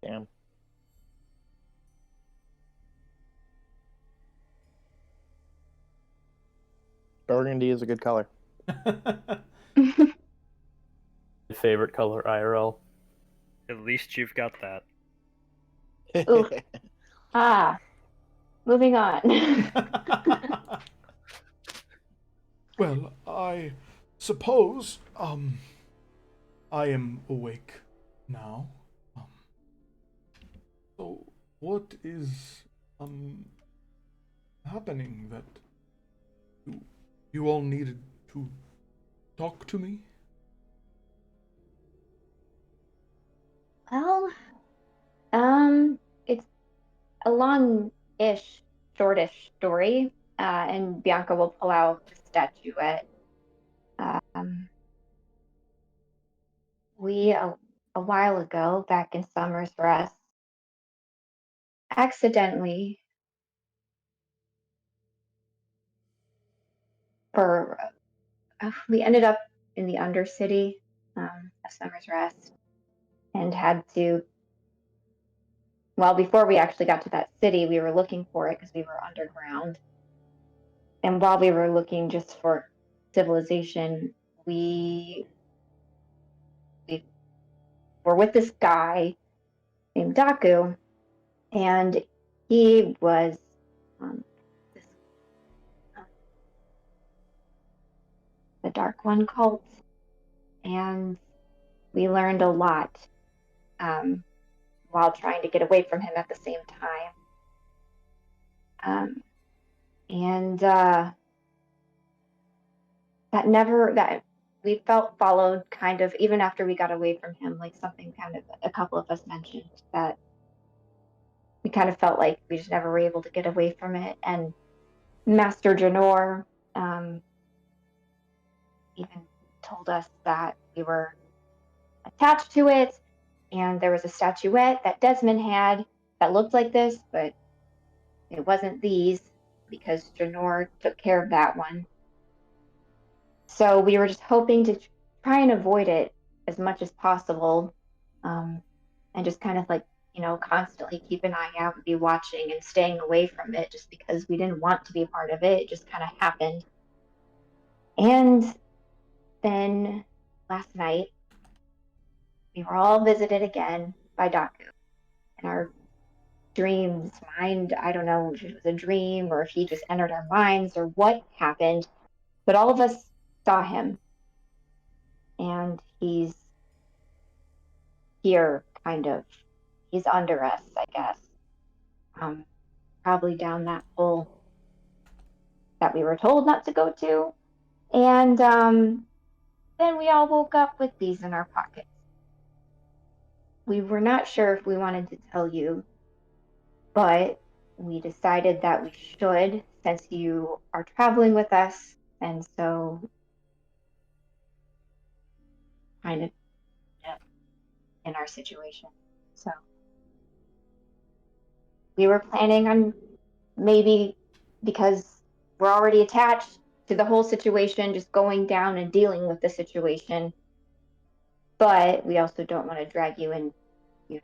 Damn. Burgundy is a good color. Favorite color IRL. At least you've got that. Ooh. Moving on. Well, I suppose, I am awake now. So what is, happening that you all needed to talk to me? Well, it's a long-ish, shortish story, and Bianca will pull out the statuette. We, a while ago, back in Summer's Rest, accidentally, for we ended up in the Undercity of Summer's Rest, and had to. Well, before we actually got to that city, we were looking for it because we were underground. And while we were looking just for civilization, we were with this guy named Daku, and he was this, the Dark One cult, and we learned a lot while trying to get away from him at the same time. And that we felt followed kind of even after we got away from him, like something kind of a couple of us mentioned that we kind of felt like we just never were able to get away from it. And Master Janor even told us that we were attached to it, and there was a statuette that Desmond had that looked like this, but it wasn't these because Janor took care of that one. So we were just hoping to try and avoid it as much as possible, and just kind of like, constantly keep an eye out and be watching and staying away from it just because we didn't want to be part of it. It just kind of happened. And then last night, we were all visited again by Daku. And our dreams, I don't know if it was a dream or if he just entered our minds or what happened, but all of us saw him. And he's here, kind of. He's under us, I guess. Probably down that hole that we were told not to go to. And then we all woke up with these in our pockets. We were not sure if we wanted to tell you, but we decided that we should since you are traveling with us, and so kind of in our situation. So we were planning on maybe, because we're already attached to the whole situation, just going down and dealing with the situation. But we also don't want to drag you in, we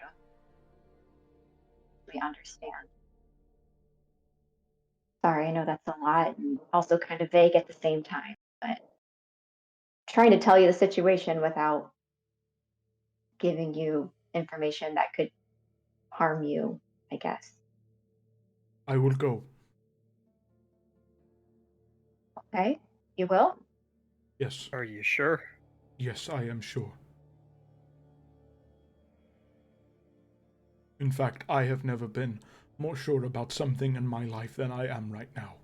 understand. Sorry, I know that's a lot and also kind of vague at the same time, but trying to tell you the situation without giving you information that could harm you, I guess. I will go. Okay, you will? Yes. Are you sure? Yes, I am sure. In fact, I have never been more sure about something in my life than I am right now.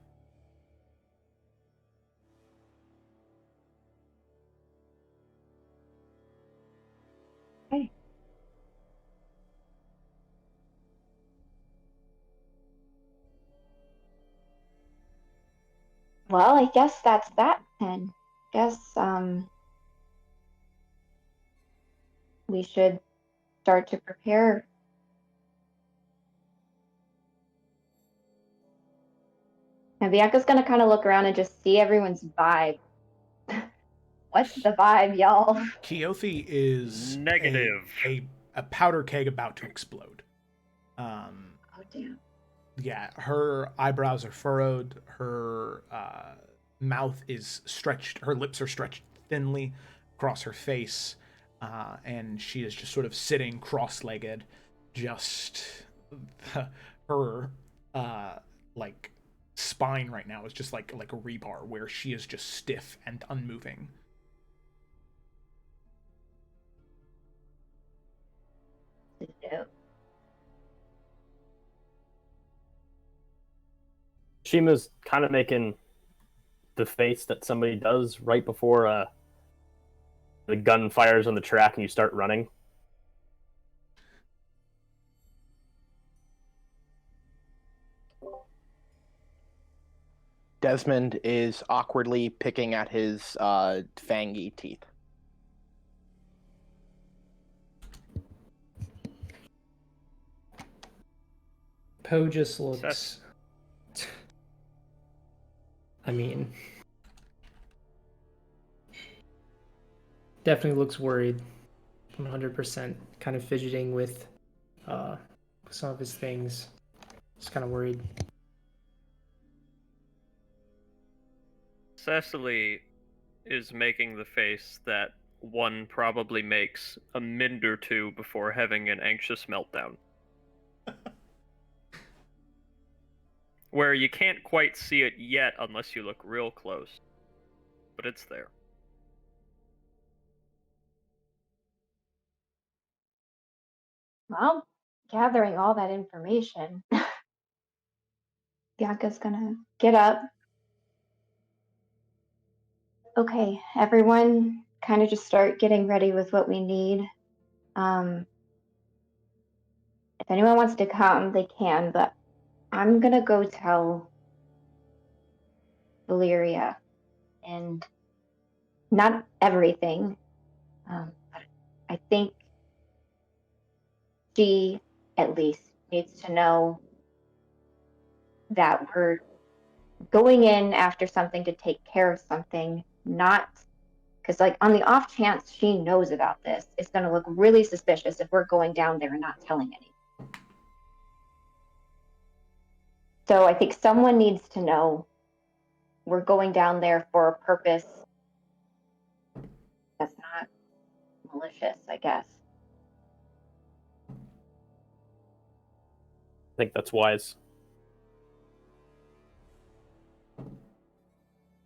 Okay. Well, I guess that's that then. Guess we should start to prepare. And Bianca's gonna kind of look around and just see everyone's vibe. What's the vibe, y'all? Keothi is Negative. a powder keg about to explode. Oh damn. Yeah, her eyebrows are furrowed. Her mouth is stretched, her lips are stretched thinly across her face, and she is just sort of sitting cross-legged, just her like spine right now is just like a rebar where she is just stiff and unmoving. Shima's kind of making the face that somebody does right before the gun fires on the track and you start running. Desmond is awkwardly picking at his fangy teeth. Poe just looks. I mean, definitely looks worried. 100%. Kind of fidgeting with some of his things. Just kind of worried. Cecily is making the face that one probably makes a minute or two before having an anxious meltdown. Where you can't quite see it yet unless you look real close. But it's there. Well, gathering all that information, Bianca's gonna get up. Okay, everyone kind of just start getting ready with what we need. If anyone wants to come, they can, but I'm gonna go tell Valeria, and not everything, but I think she at least needs to know that we're going in after something to take care of something, not because, like, on the off chance she knows about this, it's going to look really suspicious if we're going down there and not telling anyone. So I think someone needs to know we're going down there for a purpose that's not malicious, I guess. I think that's wise.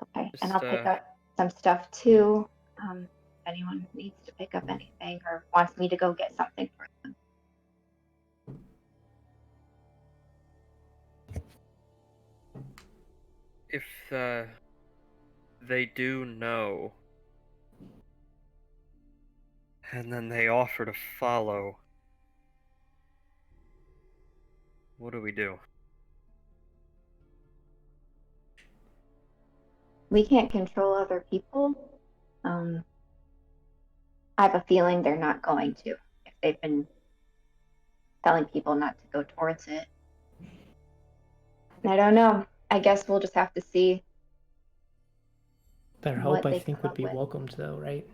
Okay, and I'll pick up some stuff too. If anyone needs to pick up anything or wants me to go get something for them. If they do know, and then they offer to follow, what do we do? We can't control other people. I have a feeling they're not going to if they've been telling people not to go towards it. I don't know. I guess we'll just have to see. Their help, I think, would be welcomed, though, right?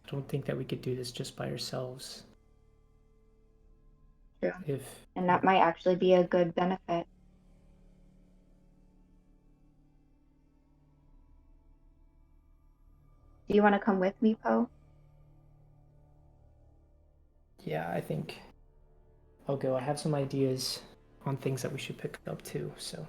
I don't think that we could do this just by ourselves. True. And that might actually be a good benefit. Do you want to come with me, Poe? Yeah, I think I'll go. I have some ideas on things that we should pick up too, so.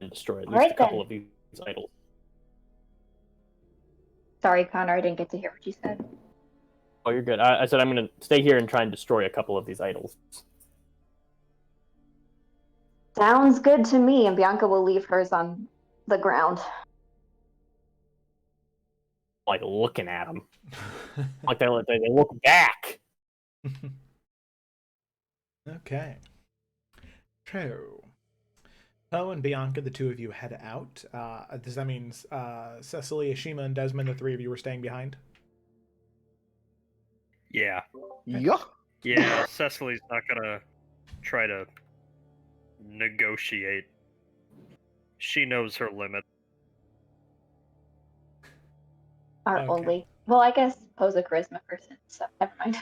And destroy at least a couple of these idols. Sorry, Connor, I didn't get to hear what you said. Oh, you're good. I said I'm going to stay here and try and destroy a couple of these idols. Sounds good to me, and Bianca will leave hers on the ground. Like looking at them. Like they look back. Okay. True. Poe and Bianca, the two of you head out. Does that mean Cecily, Ashima, and Desmond, the three of you, were staying behind? Yeah. Yeah. Yeah, Cecily's not gonna try to negotiate. She knows her limit. Our Okay. only Well, I guess Poe's a charisma person, so never mind.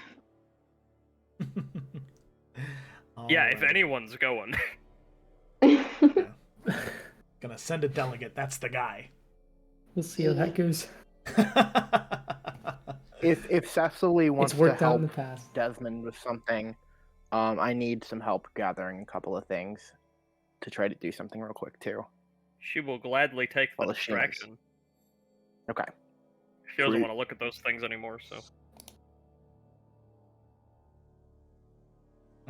Yeah, if Alright. anyone's going. Yeah. Gonna send a delegate. That's the guy. We'll see how that goes. If Cecily wants It's to worked out in help the past. Desmond with something, I need some help gathering a couple of things to try to do something real quick too. She will gladly take the Well, if she knows. distraction. Okay. She doesn't Sweet. want to look at those things anymore, so.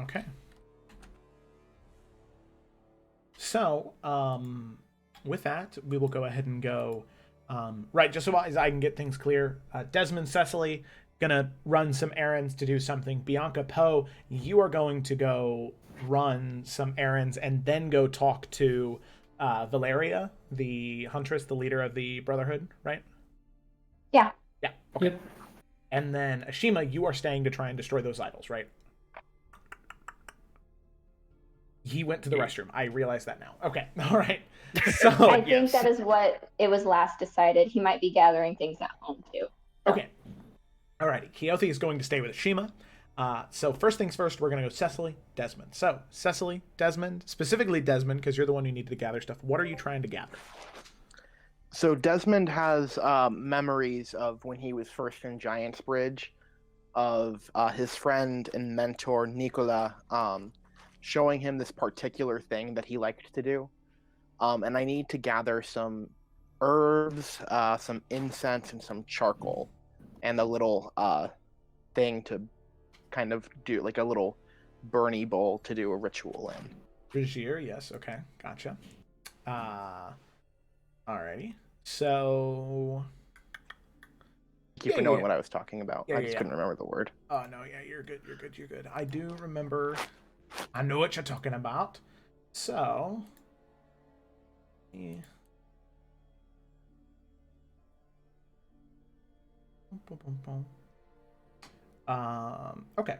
Okay. So, with that, we will go ahead and go. Right, just so as I can get things clear, Desmond, Cecily, gonna run some errands to do something. Bianca, Poe, you are going to go run some errands and then go talk to Valeria, the huntress, the leader of the Brotherhood, right? Yeah. Yeah. Okay. Yep. And then Ashima, you are staying to try and destroy those idols, right? He went to the restroom. I realize that now. Okay. All right. So I think that is what it was last decided. He might be gathering things at home too. Okay. Alrighty. Keothi is going to stay with Ashima. So first things first, we're going to go Cecily, Desmond. So Cecily, Desmond, specifically Desmond, because you're the one who needed to gather stuff. What are you trying to gather? So Desmond has memories of when he was first in Giant's Bridge, of his friend and mentor Nicola showing him this particular thing that he liked to do. And I need to gather some herbs, some incense, and some charcoal, and a little thing to kind of do, like a little Bernie bowl to do a ritual in. Vizier, yes. Okay. Gotcha. Alrighty. So... Thank you for knowing what I was talking about. I just couldn't remember the word. Oh, no, yeah, you're good, you're good. I do remember... I know what you're talking about. So... Yeah. Okay.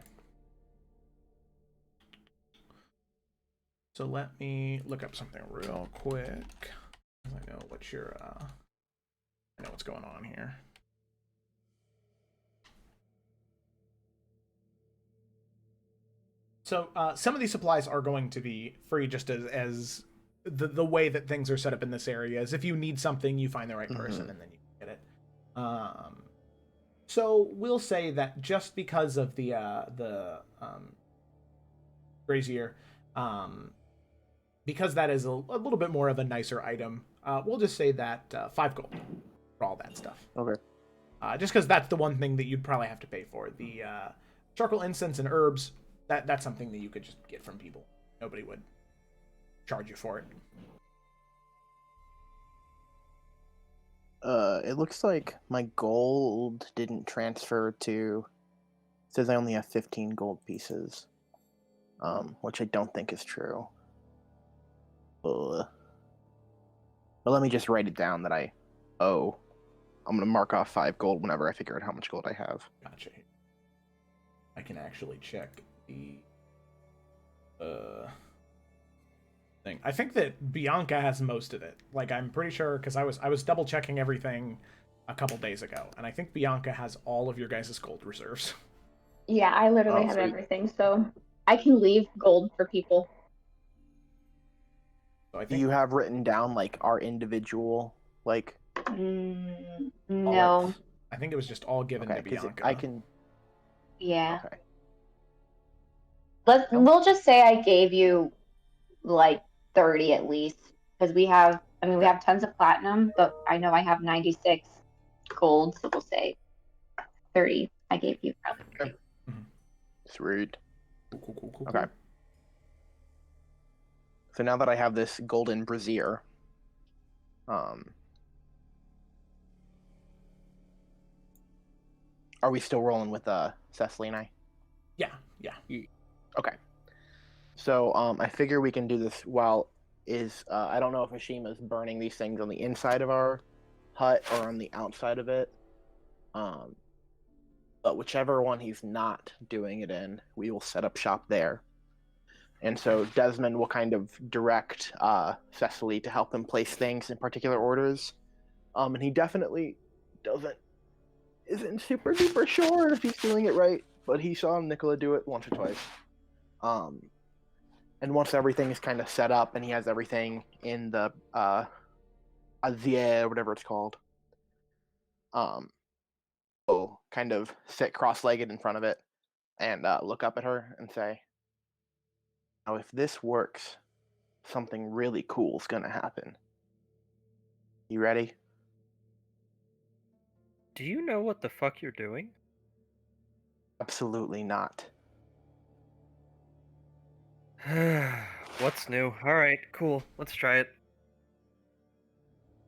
So let me look up something real quick. I know what your I know what's going on here. So some of these supplies are going to be free, just as the way that things are set up in this area is if you need something, you find the right person and then you get it. So we'll say that just because of the brazier, because that is a little bit more of a nicer item, we'll just say that 5 gold for all that stuff. Okay. Just because that's the one thing that you'd probably have to pay for. The charcoal, incense, and herbs, that's something that you could just get from people. Nobody would charge you for it. It looks like my gold didn't transfer to... It says I only have 15 gold pieces, which I don't think is true. But let me just write it down that I owe. I'm going to mark off 5 gold whenever I figure out how much gold I have. Gotcha. I can actually check the thing. I think that Bianca has most of it. Like, I'm pretty sure, because I was double checking everything a couple days ago, and I think Bianca has all of your guys' gold reserves. Yeah, I literally have everything, so I can leave gold for people. So I think Do you have written down, like, our individual, like... No. I think it was just all given to 'cause Bianca. I can... Yeah. Okay. We'll just say I gave you like 30 at least, because we have tons of platinum, but I know I have 96 gold, so we'll say 30. I gave you probably 30. Mm-hmm. Sweet. Cool. Okay. So now that I have this golden brazier, are we still rolling with Cecily and I? Yeah. Okay. So I figure we can do this while I don't know if Ashima's burning these things on the inside of our hut or on the outside of it. But whichever one he's not doing it in, we will set up shop there. And so Desmond will kind of direct Cecily to help him place things in particular orders. And he definitely doesn't isn't super duper sure if he's doing it right, but he saw Nicola do it once or twice. And once everything is kind of set up and he has everything in the azier, whatever it's called, he'll kind of sit cross-legged in front of it and look up at her and say, "Now, if this works, something really cool is gonna happen. You ready?" Do you know what the fuck you're doing? Absolutely not. What's new? Alright, cool. Let's try it.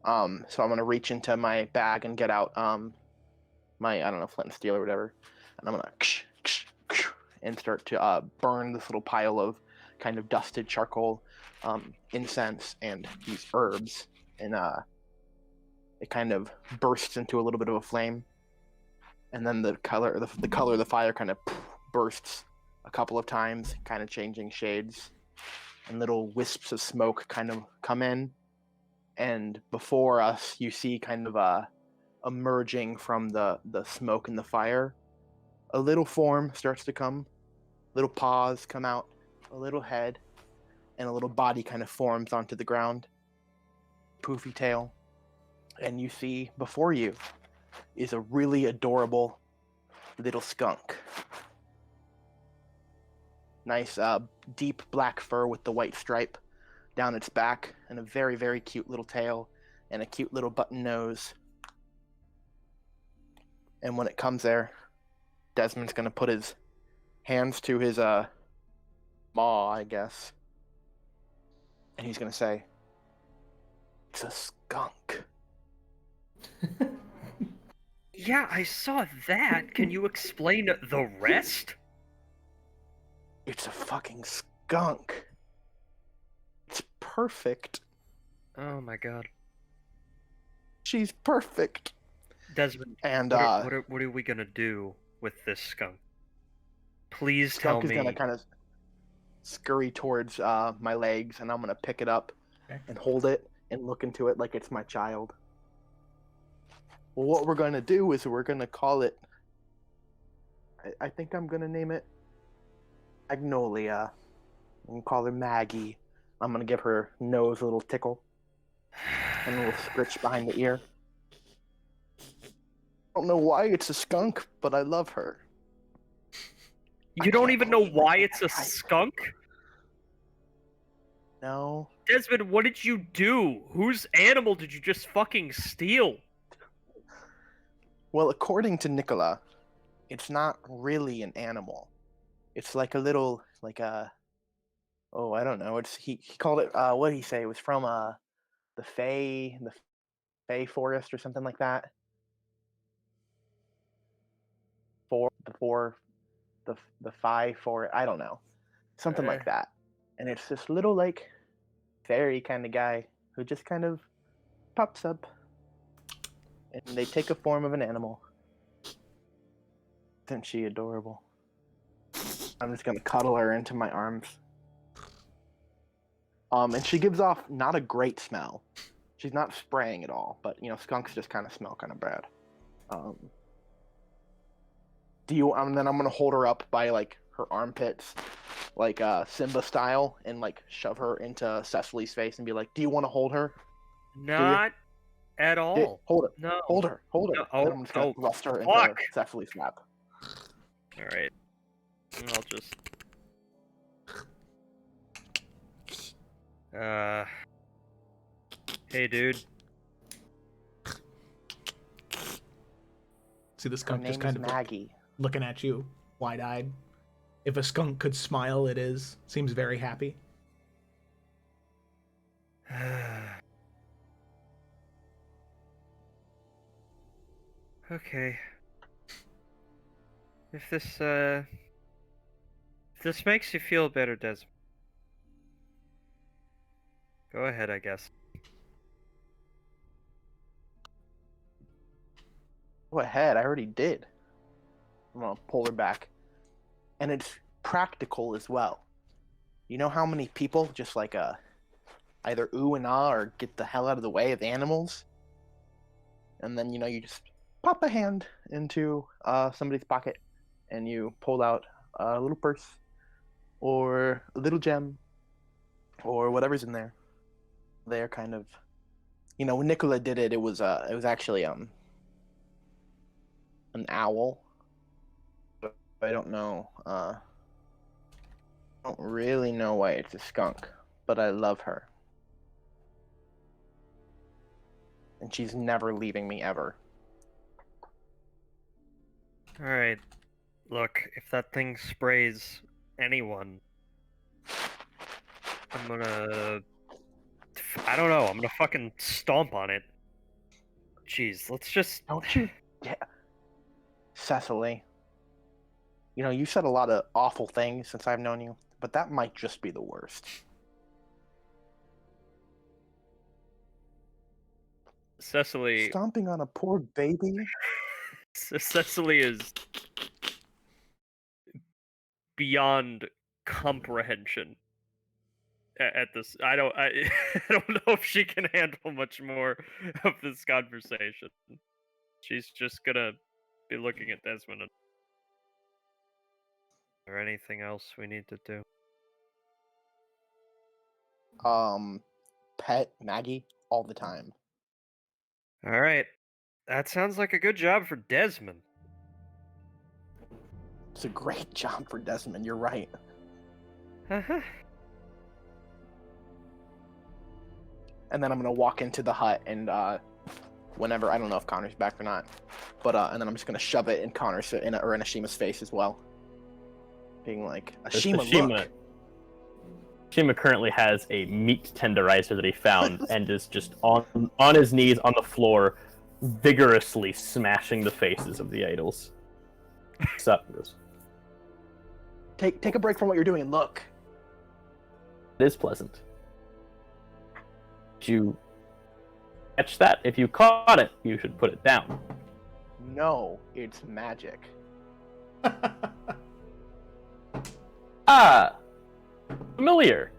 So I'm gonna reach into my bag and get out my, I don't know, flint and steel or whatever, and I'm gonna and start to burn this little pile of kind of dusted charcoal, incense, and these herbs, and it kind of bursts into a little bit of a flame, and then the color of the fire kind of bursts a couple of times, kind of changing shades, and little wisps of smoke kind of come in, and before us you see kind of emerging from the smoke and the fire, a little form starts to come, little paws come out, a little head, and a little body kind of forms onto the ground, poofy tail, and you see before you is a really adorable little skunk. Nice deep black fur with the white stripe down its back, and a very, very cute little tail, and a cute little button nose. And when it comes there, Desmond's gonna put his hands to his maw, I guess, and he's gonna say, "It's a skunk." Yeah, I saw that. Can you explain the rest? It's a fucking skunk. It's perfect. Oh my god. She's perfect. Desmond, And what are we gonna do with this skunk? Please tell skunk is me. gonna kind of scurry towards my legs, and I'm gonna pick it up and hold it and look into it like it's my child. Well, what we're gonna do is we're gonna call it. I think I'm gonna name it Magnolia. I'm gonna call her Maggie. I'm gonna give her nose a little tickle and a little scritch behind the ear. I don't know why it's a skunk, but I love her. You don't even know why it's a skunk? No. Desmond, what did you do? Whose animal did you just fucking steal? Well, according to Nicola, it's not really an animal. It's like a little, like a, oh, I don't know. It's he called it. What did he say? It was from the Fey forest or something like that. The Phi forest. I don't know, something like that. And it's this little like fairy kind of guy who just kind of pops up, and they take a form of an animal. Isn't she adorable? I'm just gonna cuddle her into my arms. And she gives off not a great smell. She's not spraying at all, but you know, skunks just kind of smell kind of bad. Then I'm gonna hold her up by like her armpits, like Simba style, and like shove her into Cecily's face and be like, "Do you want to hold her?" Not at all. Hold it. No. Hold her. Hold her. No, And I'm just gonna thrust her into fuck. Cecily's lap. Alright. I'll just... Hey, dude. See the Her skunk name just kind is of Maggie. looking at you, wide-eyed. If a skunk could smile, it is. Seems very happy. Okay. If this makes you feel better, Desmond. Go ahead, I guess. Go ahead, I already did. I'm gonna pull her back. And it's practical as well. You know how many people just like either ooh and ah or get the hell out of the way of animals? And then, you know, you just pop a hand into somebody's pocket and you pull out a little purse or a little gem or whatever's in there. They're kind of, when Nicola did it, it was actually an owl. But I don't know. I don't really know why it's a skunk, but I love her. And she's never leaving me ever. Alright. Look, if that thing sprays anyone, I'm gonna... I don't know, I'm gonna fucking stomp on it. Jeez, let's just... Don't you? Yeah. Cecily. You said a lot of awful things since I've known you, but that might just be the worst. Cecily... Stomping on a poor baby? Cecily is beyond comprehension at this. I don't know if she can handle much more of this conversation. She's just gonna be looking at Desmond. Is there anything else we need to do? Pet Maggie all the time. All right, that sounds like a good job for Desmond. It's a great job for Desmond, you're right. Uh-huh. And then I'm gonna walk into the hut and whenever, I don't know if Connor's back or not, but and then I'm just gonna shove it in Connor's or in Ashima's face as well. Being like, Ashima, look. Ashima currently has a meat tenderizer that he found and is just on his knees on the floor, vigorously smashing the faces of the idols. What's up, Bruce? Take a break from what you're doing and look. It is pleasant. Did you catch that? If you caught it, you should put it down. No, it's magic. Ah, familiar.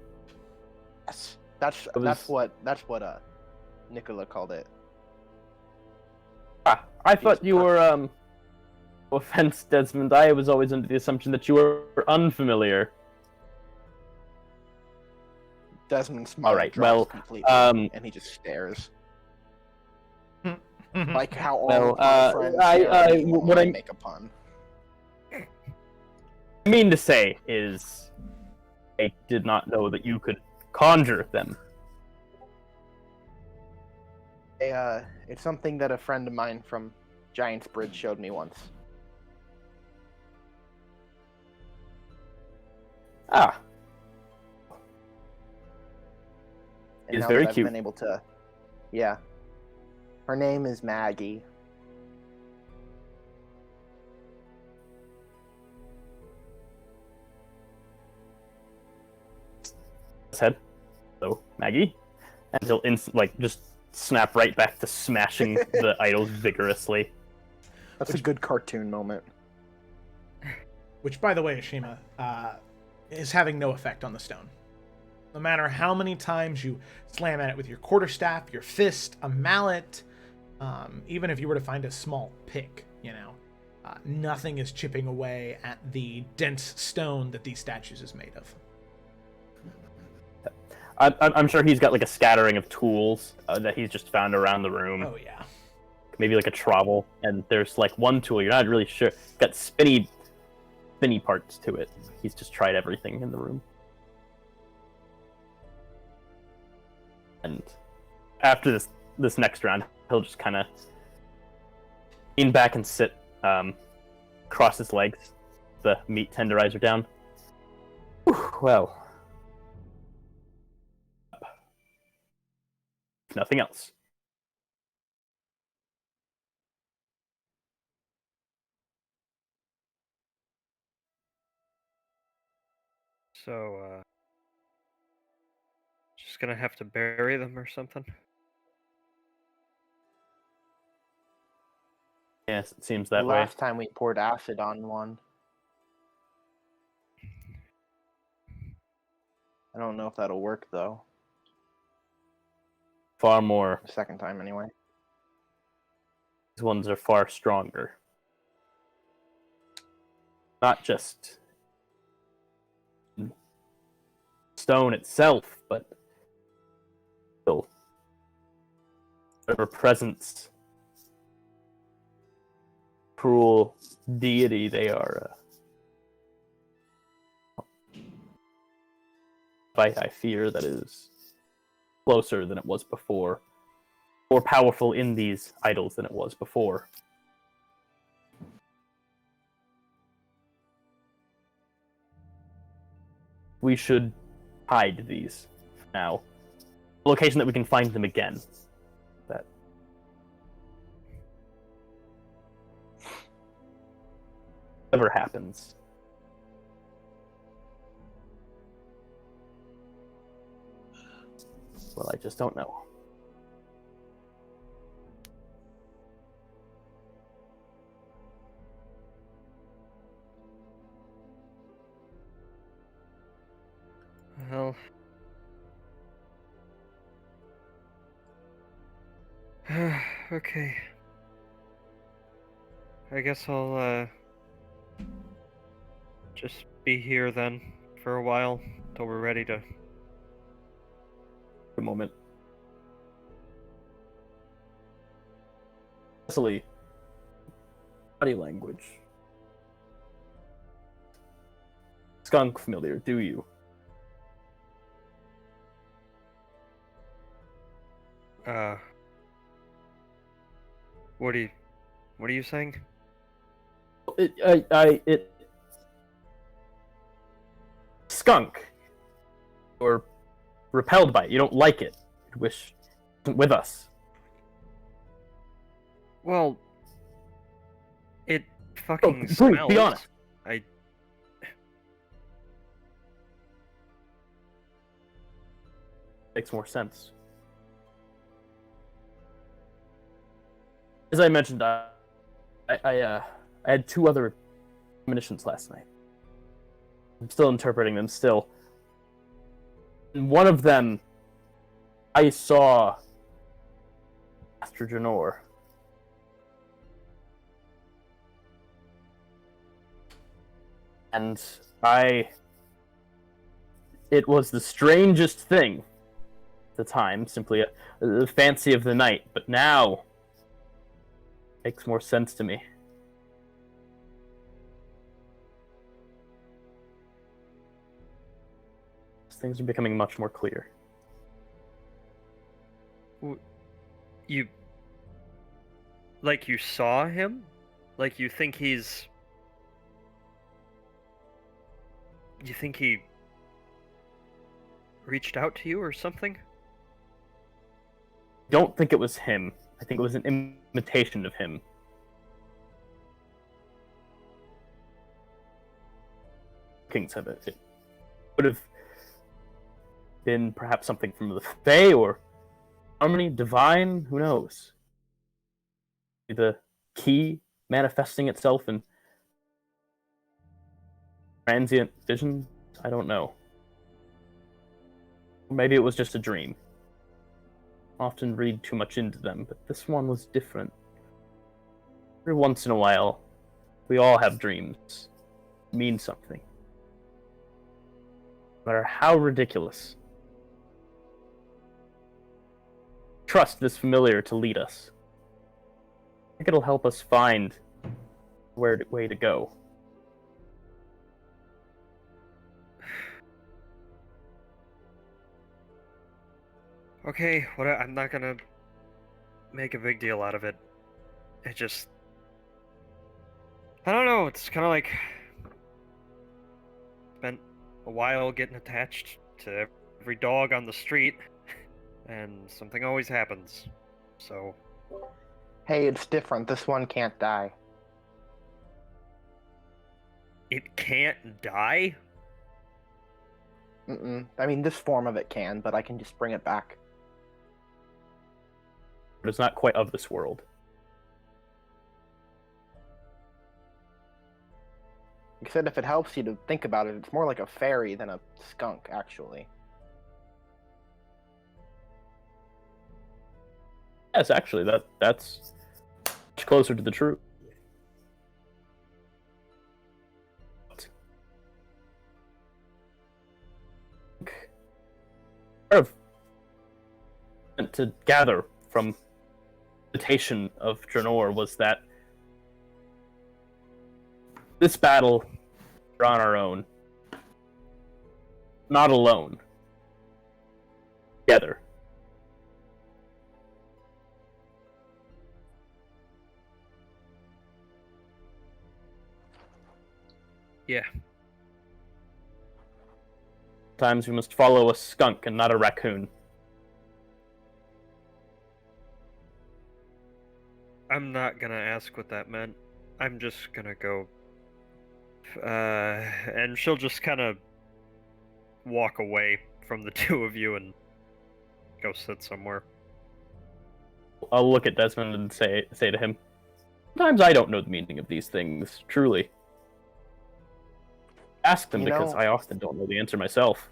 Yes, that's what Nicola called it. Ah, I thought you were no offense, Desmond. I was always under the assumption that you were unfamiliar. Desmond's smile Alright, drops well, completely, and he just stares. Mm-hmm. Like how all Well, of my friends what I make a pun. mean to say is, I did not know that you could conjure them. It's something that a friend of mine from Giant's Bridge showed me once. Ah, And It's now very that I've cute. been able to, yeah. Her name is Maggie. his head. So, Maggie, and he'll just snap right back to smashing the idols vigorously. That's a good cartoon moment. Which, by the way, Ashima, is having no effect on the stone. No matter how many times you slam at it with your quarterstaff, your fist, a mallet, even if you were to find a small pick, nothing is chipping away at the dense stone that these statues is made of. I'm sure he's got like a scattering of tools that he's just found around the room. Oh, yeah. Maybe like a trowel, and there's like one tool you're not really sure. It's got spinny parts to it. He's just tried everything in the room. And after this next round, he'll just kind of lean back and sit, cross his legs, the meat tenderizer down. Whew, well, if nothing else. So, just gonna have to bury them or something? Yes, it seems The that way. last time we poured acid on one. I don't know if that'll work, though. Far more The second time, anyway. These ones are far stronger. Not just stone itself, but still whatever presence, cruel deity they are. Fight, I fear, that is closer than it was before, more powerful in these idols than it was before. We should hide these now. A location that we can find them again. That whatever happens. Well, I just don't know. Well, okay. I guess I'll just be here then for a while till we're ready to. A moment. Especially body language. Skunk familiar, do you? What are you saying? It skunk. Or repelled by it. You don't like it. You wish it wasn't with us. Well, it fucking Please, smells. be honest. Makes more sense. As I mentioned, I had 2 other premonitions last night. I'm still interpreting them still. In one of them, I saw Master Janor. And it was the strangest thing at the time, simply a fancy of the night, but now it makes more sense to me. Things are becoming much more clear. You saw him? Like you think he's... You think he reached out to you or something? Don't think it was him. I think it was an imitation of him. Kings have it. It would have been perhaps something from the Fae or Harmony, Divine, who knows? The key manifesting itself in transient vision? I don't know. Maybe it was just a dream. I often read too much into them, but this one was different. Every once in a while, we all have dreams. Mean something. No matter how ridiculous. Trust this familiar to lead us. I think it'll help us find where way to go. Okay, I'm not gonna make a big deal out of it. It just... I don't know, it's kind of like... Spent a while getting attached to every dog on the street, and something always happens, so... Hey, it's different. This one can't die. It can't die? I mean, this form of it can, but I can just bring it back. But it's not quite of this world. Like I said, if it helps you to think about it, it's more like a fairy than a skunk, actually. Yes, actually, that's closer to the truth. Part of to gather from the invitation of Draenor was that this battle, we're on our own, not alone, together. Yeah. Sometimes we must follow a skunk and not a raccoon. I'm not gonna ask what that meant. I'm just gonna go. And she'll just kind of walk away from the two of you and go sit somewhere. I'll look at Desmond and say to him, sometimes I don't know the meaning of these things, truly. Ask them because I often don't know the answer myself.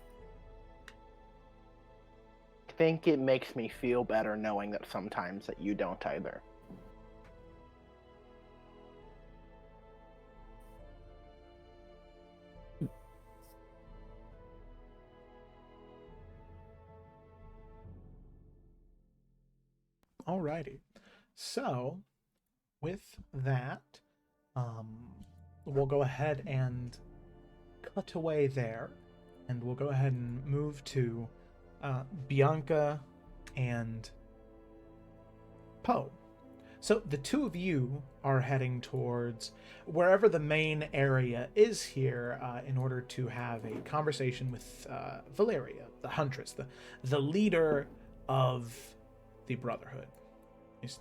I think it makes me feel better knowing that sometimes that you don't either. Alrighty. So, with that, we'll go ahead and cut away there, and we'll go ahead and move to Bianca and Poe. So the two of you are heading towards wherever the main area is here in order to have a conversation with Valeria, the huntress, the leader of the Brotherhood.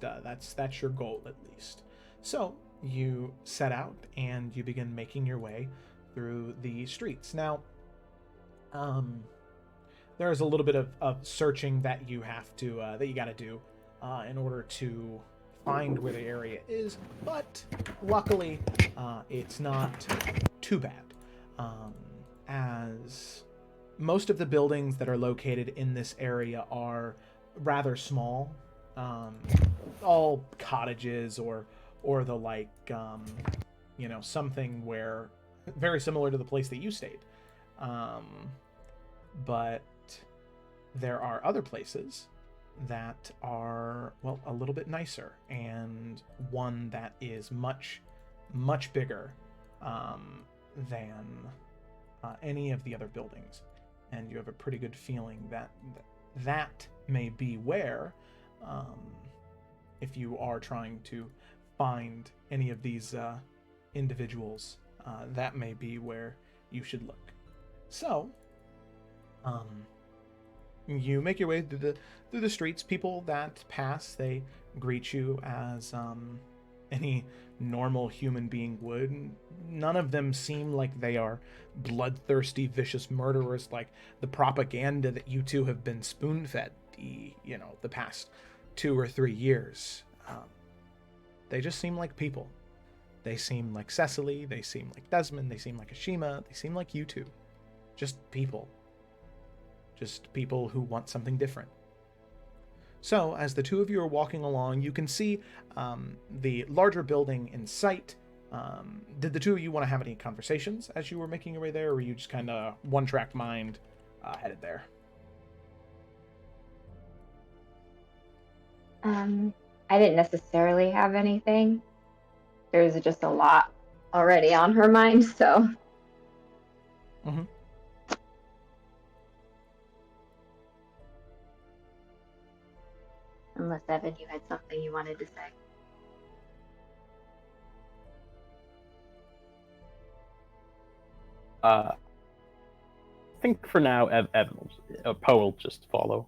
That's your goal, at least. So you set out and you begin making your way through the streets. Now, there's a little bit of searching that you have to that you got to do in order to find where the area is, but luckily it's not too bad, as most of the buildings that are located in this area are rather small, all cottages or the like, something where very similar to the place that you stayed, but there are other places that are, well, a little bit nicer, and one that is much bigger than any of the other buildings, and you have a pretty good feeling that may be where, if you are trying to find any of these individuals, that may be where you should look. So you make your way through the streets. People that pass, they greet you as any normal human being would. None of them seem like they are bloodthirsty, vicious murderers like the propaganda that you two have been spoon-fed the past 2 or 3 years. They just seem like people. They seem like Cecily, they seem like Desmond, they seem like Ashima, they seem like you two. Just people. Just people who want something different. So, as the two of you are walking along, you can see the larger building in sight. Did the two of you want to have any conversations as you were making your way there, or were you just kind of one-track mind headed there? I didn't necessarily have anything. There's just a lot already on her mind, so. Mm-hmm. Unless, Evan, you had something you wanted to say. I think for now, Poe will just follow.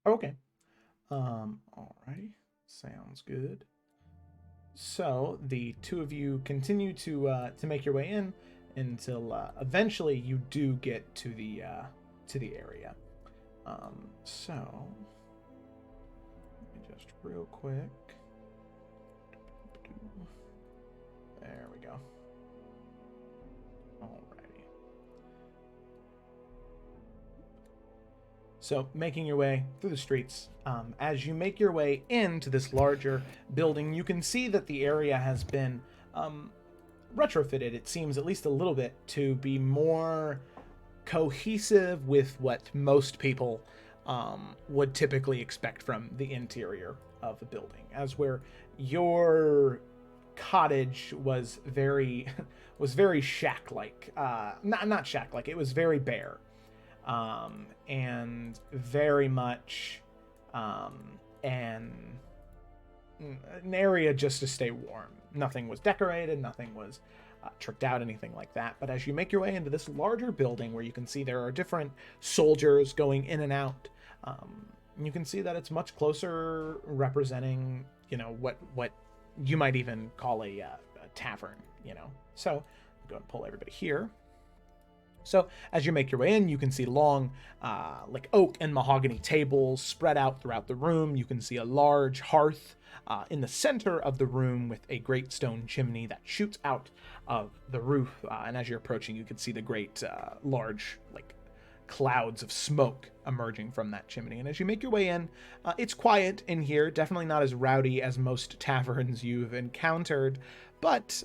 Okay. Alrighty. Sounds good. So the two of you continue to make your way in until eventually you do get to the area. So let me just real quick. There we go. Alrighty. So, making your way through the streets, as you make your way into this larger building, you can see that the area has been retrofitted, it seems, at least a little bit, to be more cohesive with what most people would typically expect from the interior of a building. As where your cottage was very shack-like, not shack-like, it was very bare. And very much an area just to stay warm. Nothing was decorated, nothing was tricked out, anything like that. But as you make your way into this larger building where you can see there are different soldiers going in and out, you can see that it's much closer representing, what you might even call a tavern, So, go and pull everybody here. So as you make your way in, you can see long, oak and mahogany tables spread out throughout the room. You can see a large hearth in the center of the room with a great stone chimney that shoots out of the roof. And as you're approaching, you can see the great, large, clouds of smoke emerging from that chimney. And as you make your way in, it's quiet in here. Definitely not as rowdy as most taverns you've encountered. But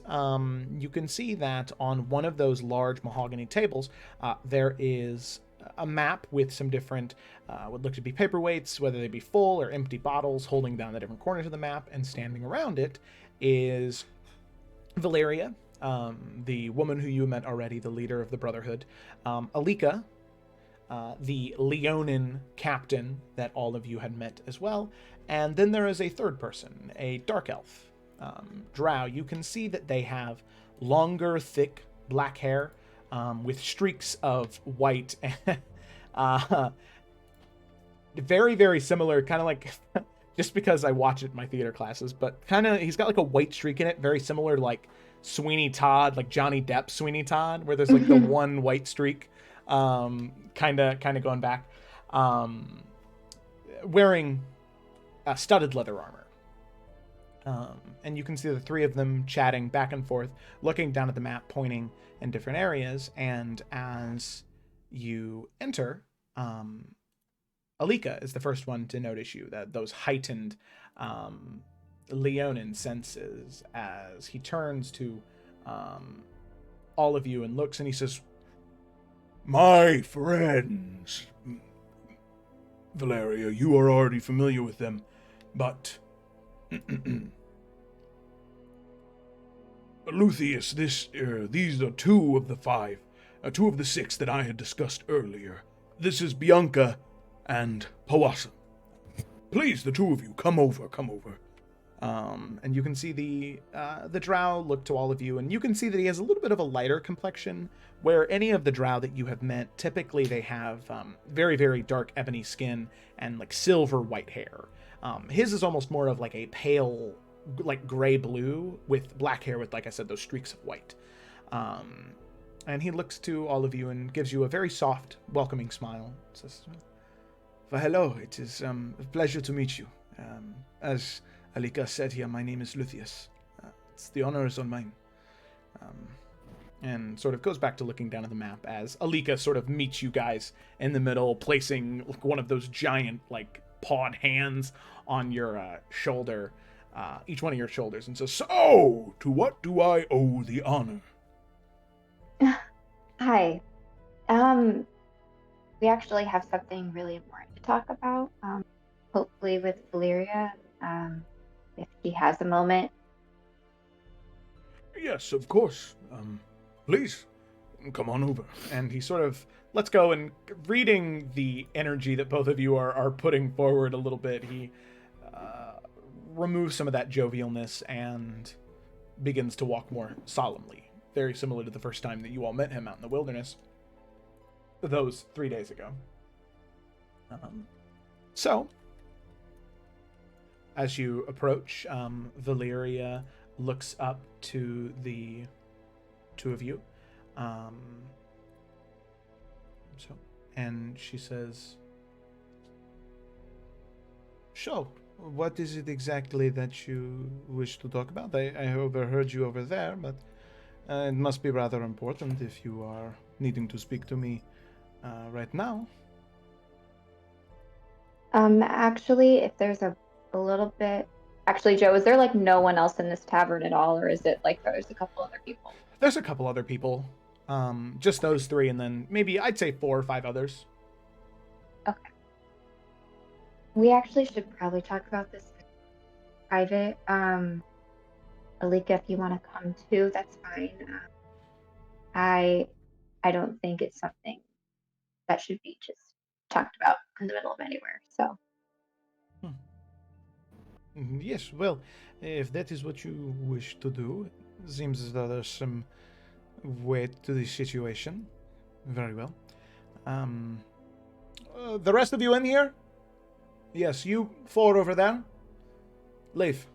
you can see that on one of those large mahogany tables, there is a map with some different, what look to be paperweights, whether they be full or empty bottles, holding down the different corners of the map, and standing around it is Valeria, the woman who you met already, the leader of the Brotherhood, Alika, the Leonin captain that all of you had met as well, and then there is a third person, a dark elf. Drow. You can see that they have longer, thick black hair with streaks of white. Very, very similar, kind of like, just because I watch it in my theater classes, but kind of, he's got a white streak in it, very similar to Sweeney Todd, Johnny Depp Sweeney Todd, where there's the one white streak, kind of going back, wearing studded leather armor. And you can see the three of them chatting back and forth, looking down at the map, pointing in different areas. And as you enter, Alika is the first one to notice you, that those heightened Leonin senses, as he turns to all of you and looks, and he says, "My friends, Valeria, you are already familiar with them, but Luthien, these are two of the five, two of the six that I had discussed earlier. This is Bianca and Pawasa. Please, the two of you, come over. And you can see the drow look to all of you, and you can see that he has a little bit of a lighter complexion, where any of the drow that you have met, typically they have very, very dark ebony skin and silver white hair. His is almost more of a pale, gray blue with black hair with, like I said, those streaks of white. And he looks to all of you and gives you a very soft, welcoming smile. Says, "Well, hello, it is a pleasure to meet you. As Alika said here, my name is Luthien. The honor is all mine." And sort of goes back to looking down at the map as Alika sort of meets you guys in the middle, placing one of those giant, pawed hands on your shoulder, each one of your shoulders, and says, "So, to what do I owe the honor?" Hi. We actually have something really important to talk about. Hopefully with Valeria, if she has a moment. Yes, of course. Please, come on over. And he sort of lets go, and reading the energy that both of you are putting forward a little bit, he removes some of that jovialness and begins to walk more solemnly. Very similar to the first time that you all met him out in the wilderness, those 3 days ago. So, as you approach, Valeria looks up to the two of you. And she says, "So, what is it exactly that you wish to talk about? I overheard you over there, but it must be rather important if you are needing to speak to me right now." Actually, if there's a little bit. Actually, Joe, is there like no one else in this tavern at all, or is it like there's a couple other people? There's a couple other people. Just those three, and then maybe I'd say 4 or 5 others. Okay. We actually should probably talk about this in private. Alika, if you want to come too, that's fine. I don't think it's something that should be just talked about in the middle of anywhere. So Yes, well, if that is what you wish to do, seems as though there's some weight to this situation. Very well. The rest of you in here? Yes, you 4 over there. Leave.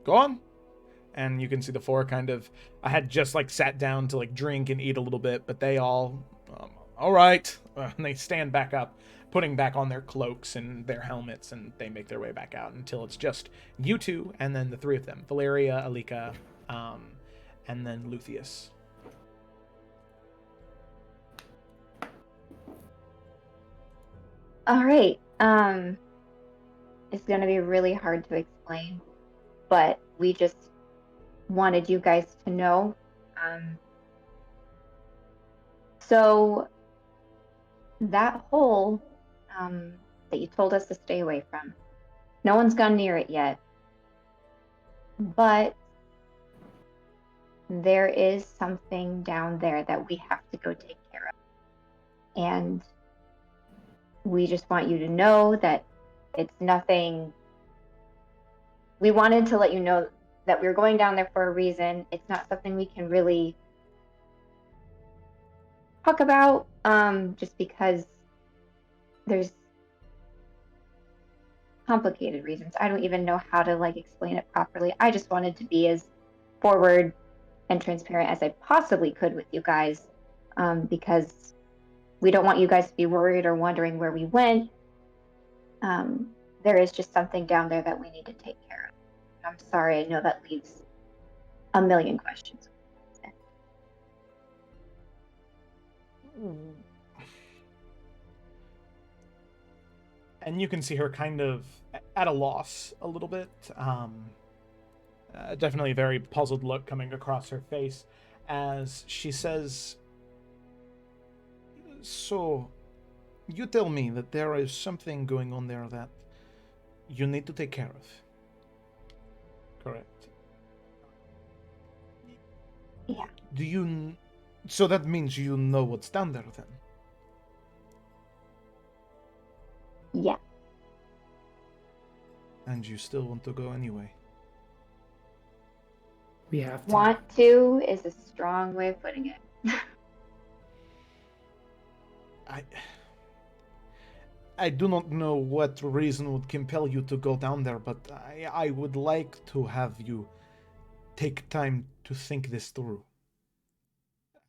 Go on. And you can see the 4 kind of. I had just like sat down to like drink and eat a little bit, but they all. All right. And they stand back up, putting back on their cloaks and their helmets, and they make their way back out until it's just you 2 and then the 3 of them: Valeria, Alika, and then Luthien. all right. It's gonna be really hard to explain, but we just wanted you guys to know. So that hole that you told us to stay away from, no one's gone near it yet, but there is something down there that we have to go take care of. And we just want you to know that it's nothing. We wanted to let you know that we were going down there for a reason. It's not something we can really talk about, just because there's complicated reasons. I don't even know how to like explain it properly. I just wanted to be as forward and transparent as I possibly could with you guys, because we don't want you guys to be worried or wondering where we went. There is just something down there that we need to take care of. I'm sorry, I know that leaves a million questions. And you can see her kind of at a loss a little bit. Definitely a very puzzled look coming across her face as she says, So, you tell me that there is something going on there that you need to take care of. correct. Yeah. Do you... So that means you know what's down there then? Yeah. And you still want to go anyway? We have to. Want to is a strong way of putting it. I do not know what reason would compel you to go down there, but I would like to have you take time to think this through.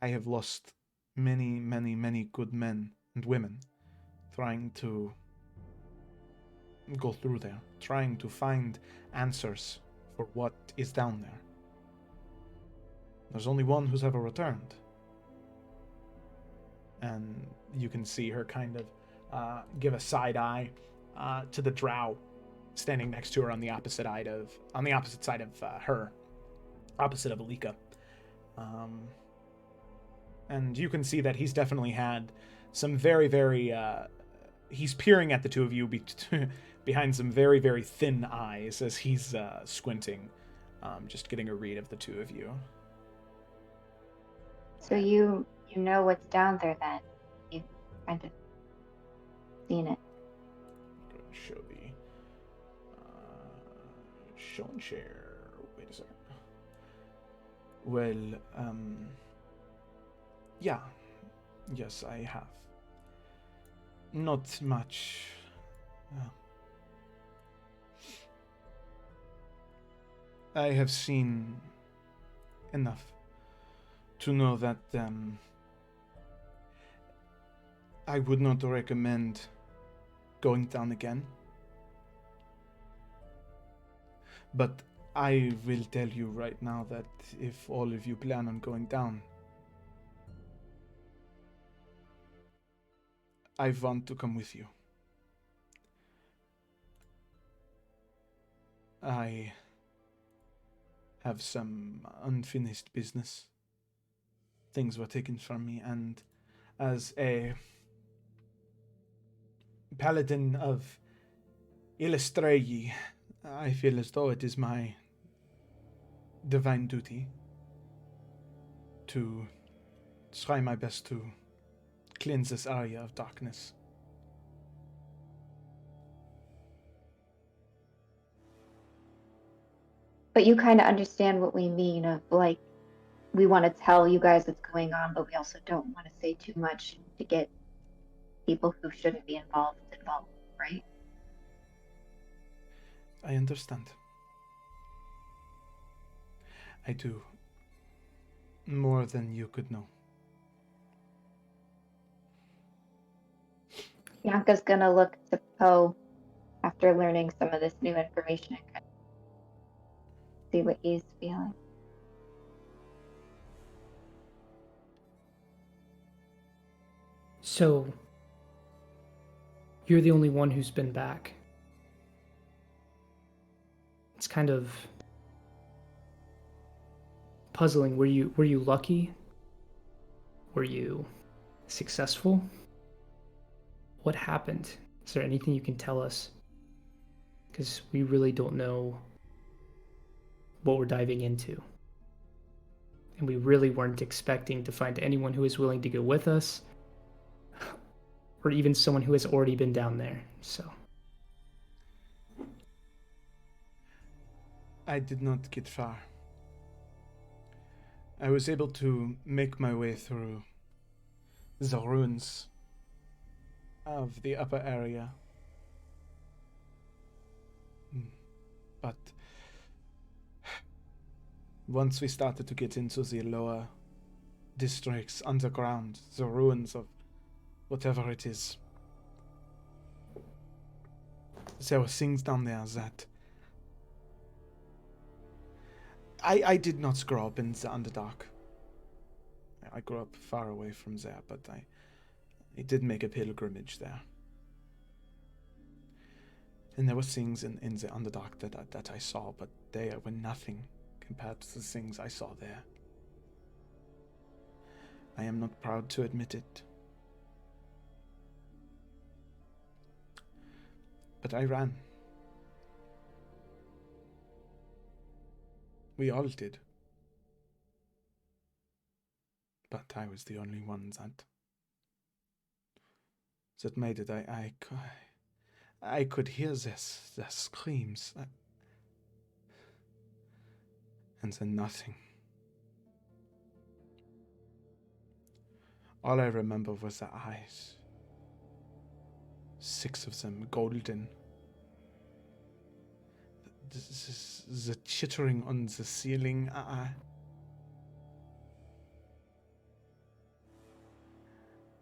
I have lost many, many, many good men and women trying to go through there, trying to find answers for what is down there. There's only one who's ever returned. And you can see her kind of give a side eye to the drow standing next to her on the opposite side of her, opposite of Alika. And you can see that he's definitely had some very, very. He's peering at the two of you behind some very, very thin eyes as he's squinting, just getting a read of the two of you. So you know what's down there then. You've kind of seen it. I'm going to show the show and share. Wait a second. Well, yeah. Yes, I have. Not much. I have seen enough to know that I would not recommend going down again. But I will tell you right now that if all of you plan on going down, I want to come with you. I have some unfinished business. Things were taken from me, and as a paladin of Illustrayi, I feel as though it is my divine duty to try my best to cleanse this area of darkness. But you kind of understand what we mean of like, we want to tell you guys what's going on, but we also don't want to say too much to get people who shouldn't be involved, right? I understand. I do. More than you could know. Bianca's gonna look to Poe after learning some of this new information and kind of see what he's feeling. So, you're the only one who's been back. It's kind of puzzling. Were you lucky? Were you successful? What happened? Is there anything you can tell us? Because we really don't know what we're diving into. And we really weren't expecting to find anyone who is willing to go with us, or even someone who has already been down there, so. I did not get far. I was able to make my way through the ruins of the upper area. But once we started to get into the lower districts underground, the ruins of whatever it is, there were things down there that I did not grow up in the Underdark. I grew up far away from there, but I did make a pilgrimage there. And there were things in the Underdark that I saw, but they were nothing compared to the things I saw there. I am not proud to admit it. But I ran. We all did. But I was the only one that made it. I could hear their screams. And then nothing. All I remember was the eyes. 6 of them, golden. The chittering on the ceiling. And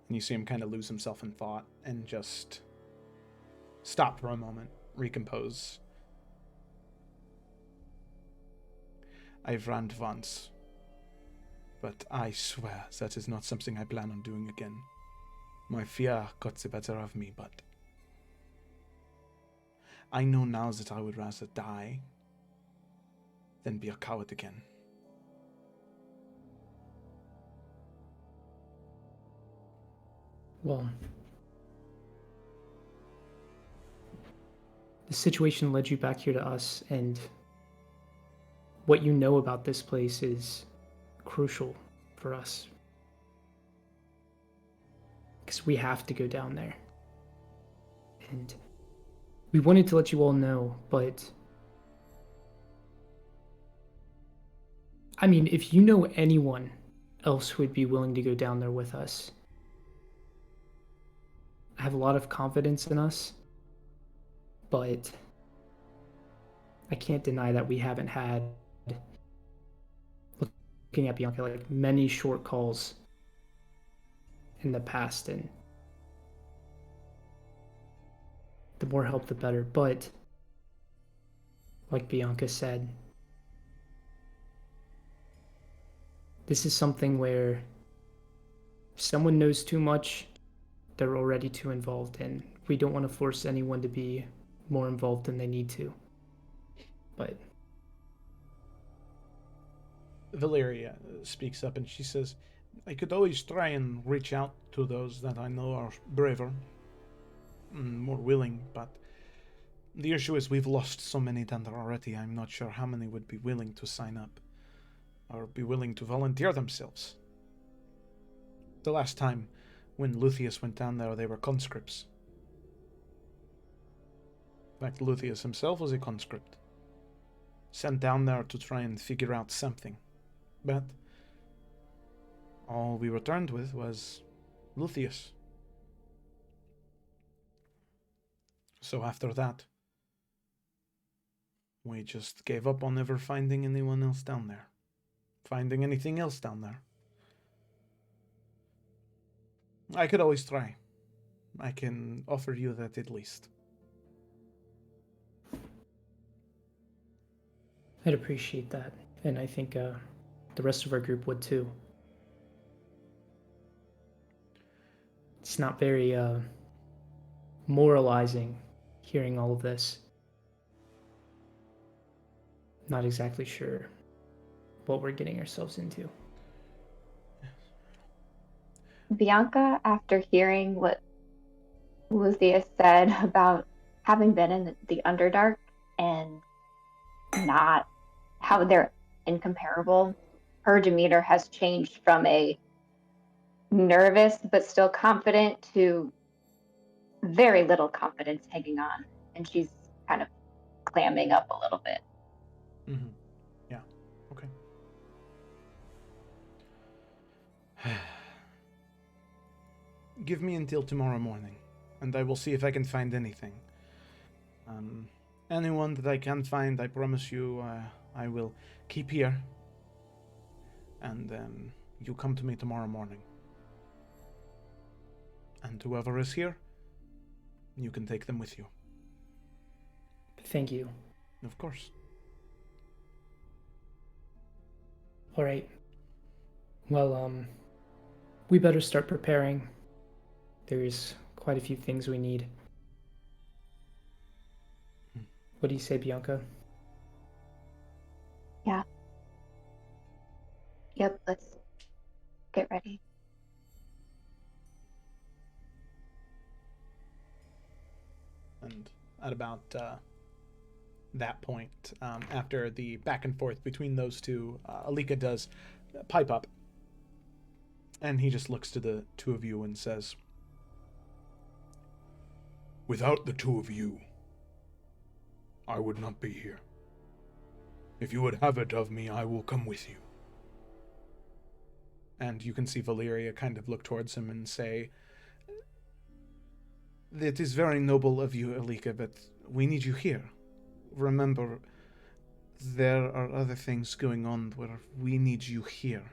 you see him kind of lose himself in thought and just stop for a moment, recompose. I've run once, but I swear that is not something I plan on doing again. My fear got the better of me, but I know now that I would rather die than be a coward again. Well, the situation led you back here to us, and what you know about this place is crucial for us. Because we have to go down there. And we wanted to let you all know, but I mean, if you know anyone else who would be willing to go down there with us, I have a lot of confidence in us, but I can't deny that we haven't had, looking at Bianca, like many short calls in the past, and the more help the better. But like Bianca said, this is something where if someone knows too much, they're already too involved, and we don't want to force anyone to be more involved than they need to. But Valeria speaks up and she says, I could always try and reach out to those that I know are braver, more willing, but the issue is we've lost so many down there already. I'm not sure how many would be willing to sign up or be willing to volunteer themselves. The last time when Luthien went down there, they were conscripts. In fact, Luthien himself was a conscript, sent down there to try and figure out something. But all we returned with was Luthien. So after that, we just gave up on ever finding anyone else down there. Finding anything else down there. I could always try. I can offer you that at least. I'd appreciate that, and I think the rest of our group would too. It's not very moralizing hearing all of this. Not exactly sure what we're getting ourselves into. Bianca, after hearing what Luthien said about having been in the Underdark and not how they're incomparable, her demeanor has changed from a nervous but still confident to very little confidence hanging on. And she's kind of clamming up a little bit. Mm-hmm. Yeah. Okay. Give me until tomorrow morning, and I will see if I can find anything. Anyone that I can find, I promise you, I will keep here. And you come to me tomorrow morning. And whoever is here, you can take them with you. Thank you. Of course. All right. Well, we better start preparing. There's quite a few things we need. What do you say, Bianca? Yeah. Yep, let's get ready. And at about that point, after the back and forth between those two, Alika does pipe up. And he just looks to the two of you and says, Without the two of you, I would not be here. If you would have it of me, I will come with you. and you can see Valeria kind of look towards him and say, it is very noble of you, Alika, but we need you here. Remember, there are other things going on where we need you here.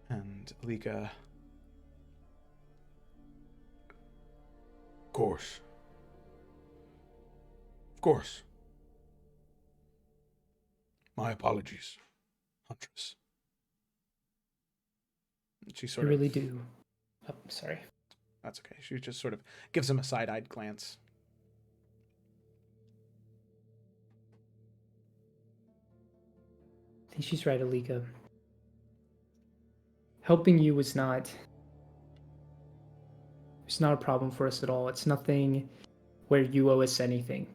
And Alika, Of course. Of course. My apologies, Huntress. she I sort really of... do. Oh, sorry. That's okay. She just sort of gives him a side-eyed glance. I think she's right, Alika. Helping you was not... It's not a problem for us at all. It's nothing where you owe us anything.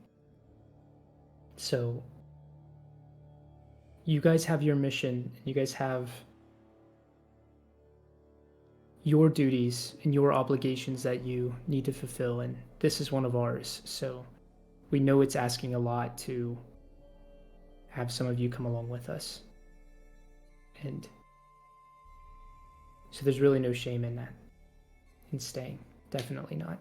So, you guys have your mission. You guys have your duties and your obligations that you need to fulfill, and this is one of ours. So, we know it's asking a lot to have some of you come along with us. And so there's really no shame in that, in staying. Definitely not.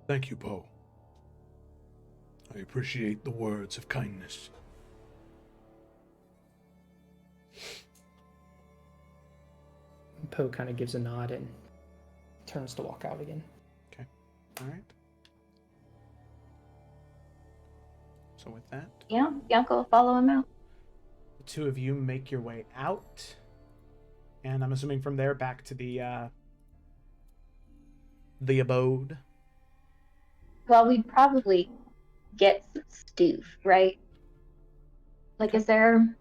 Thank you, Poe. I appreciate the words of kindness. Poe kind of gives a nod and turns to walk out again. All right. So with that, Yeah, Bianca will follow him out. the two of you make your way out, and I'm assuming from there back to the abode. Well, we'd probably get some stew, right? Like, is there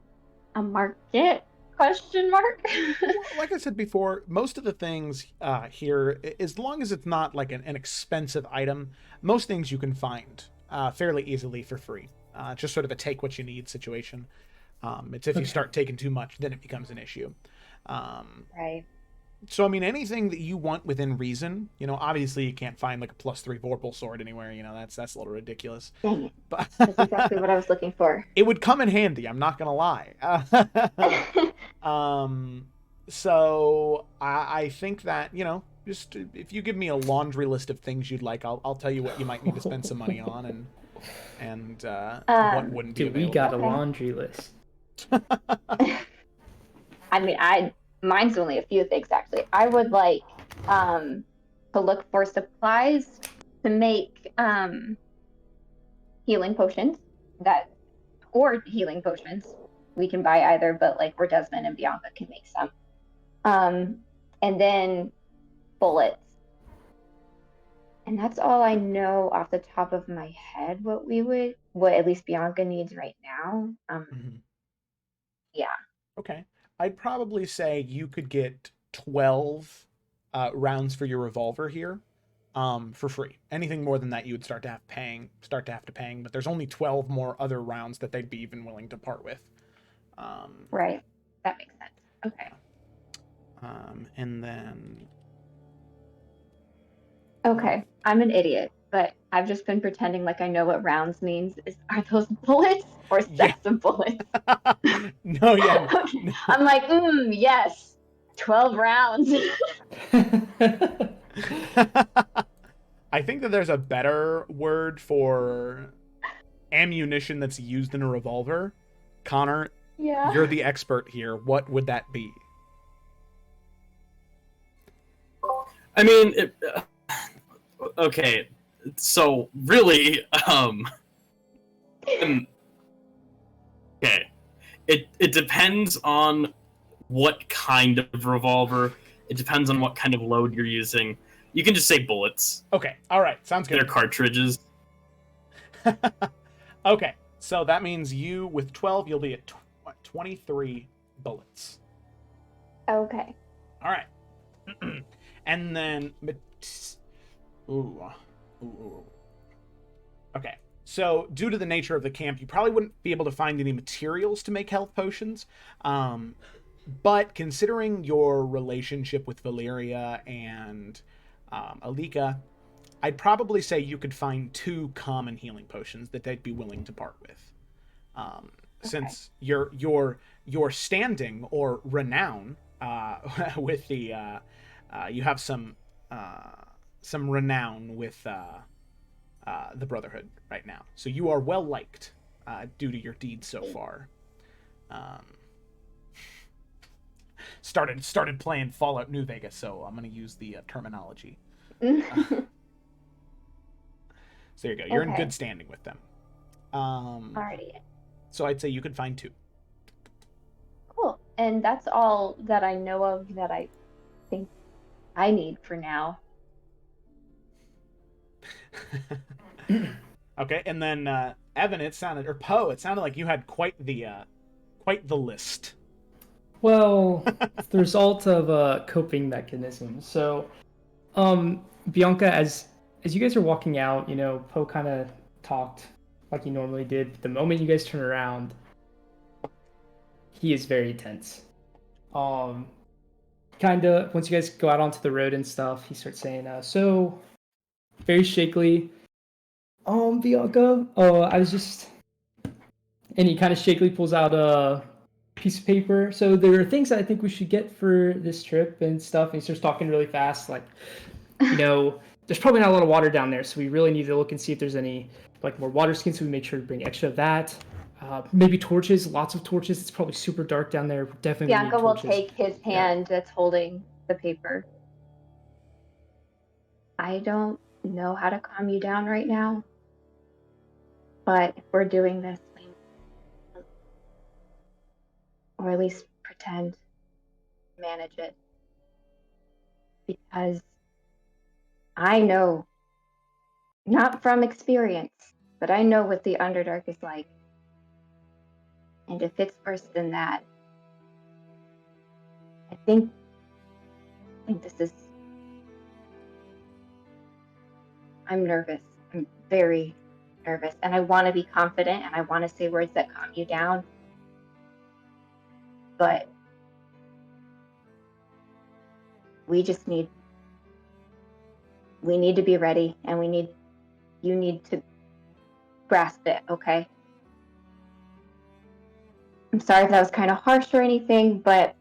a market? Question mark. Well, like I said before, most of the things here, as long as it's not like an expensive item, most things you can find fairly easily for free. Just sort of a take what you need situation. It's if you start taking too much, then it becomes an issue. Right. So, I mean, anything that you want within reason, obviously you can't find like a +3 Vorpal sword anywhere, that's a little ridiculous. Dang it. But That's exactly what I was looking for. it would come in handy, I'm not going to lie. So I think that, just if you give me a laundry list of things you'd like, I'll tell you what you might need to spend some money on and what wouldn't be Dude, available. we got a Okay. laundry list. I mean, mine's only a few things actually. I would like to look for supplies to make healing potions or healing potions. We can buy either, but like where Desmond and Bianca can make some. And then bullets. And that's all I know off the top of my head what at least Bianca needs right now. Mhm. Yeah. Okay. I'd probably say you could get 12 rounds for your revolver here for free. Anything more than that, you would start to have to paying. But there's only 12 more other rounds that they'd be even willing to part with. Right. That makes sense. Okay. And then Okay. I'm an idiot, but I've just been pretending like I know what rounds means. Are those bullets or sets of bullets? no, yeah. No. I'm like, yes. 12 rounds. I think that there's a better word for ammunition that's used in a revolver. Connor, Yeah. you're the expert here. What would that be? I mean, okay, so really, okay, it depends on what kind of revolver. It depends on what kind of load you're using. You can just say bullets. Okay, all right, sounds good. They're cartridges. Okay, so that means you, with 12, you'll be at 23 bullets. Okay. All right. And then... Ooh. Okay, so due to the nature of the camp, you probably wouldn't be able to find any materials to make health potions. But considering your relationship with Valeria and Alika, I'd probably say you could find 2 common healing potions that they'd be willing to part with. Since your standing or renown with the you have some renown with the Brotherhood right now, so you are well liked due to your deeds so far. Started playing Fallout New Vegas, so I'm going to use the terminology. So there you go. You're in good standing with them. Alrighty. So I'd say you could find 2. Cool. And that's all that I know of that I think I need for now. Okay, and then Evan, it sounded like you had quite the list. Well, the result of a coping mechanism. So, Bianca, as you guys are walking out, Poe kind of talked like he normally did. The moment you guys turn around, he is very tense. Kind of once you guys go out onto the road and stuff, he starts saying, "So, very shakily, Bianca, I was just," and he kind of shakily pulls out a piece of paper. "So there are things that I think we should get for this trip and stuff." And he starts talking really fast, like, there's probably not a lot of water down there, so we really need to look and see if there's any like more water skins, so we make sure to bring extra of that. Maybe torches, lots of torches. It's probably super dark down there. Definitely Bianca need will torches. take his hand that's holding the paper. I don't know how to calm you down right now. But if we're doing this, or at least pretend to manage it, because I know, not from experience, but I know what the Underdark is like. And if it's worse than that, I think this is. I'm nervous. I'm very nervous. And I want to be confident and I want to say words that calm you down. But we need to be ready, and you need to grasp it, okay? I'm sorry if that was kind of harsh or anything, but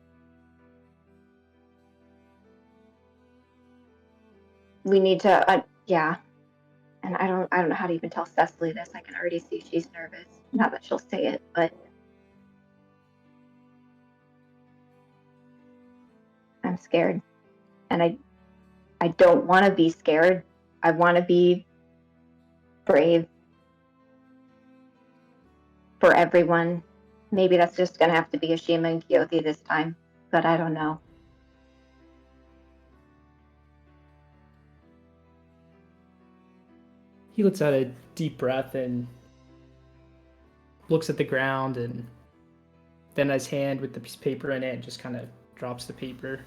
we need to, yeah. And I don't know how to even tell Cecily this. I can already see she's nervous. Not that she'll say it, but I'm scared. And I don't want to be scared. I want to be brave for everyone. Maybe that's just going to have to be Ashima and Kyothi this time, but I don't know. He lets out a deep breath and looks at the ground, and then his hand with the piece of paper in it and just kind of drops the paper.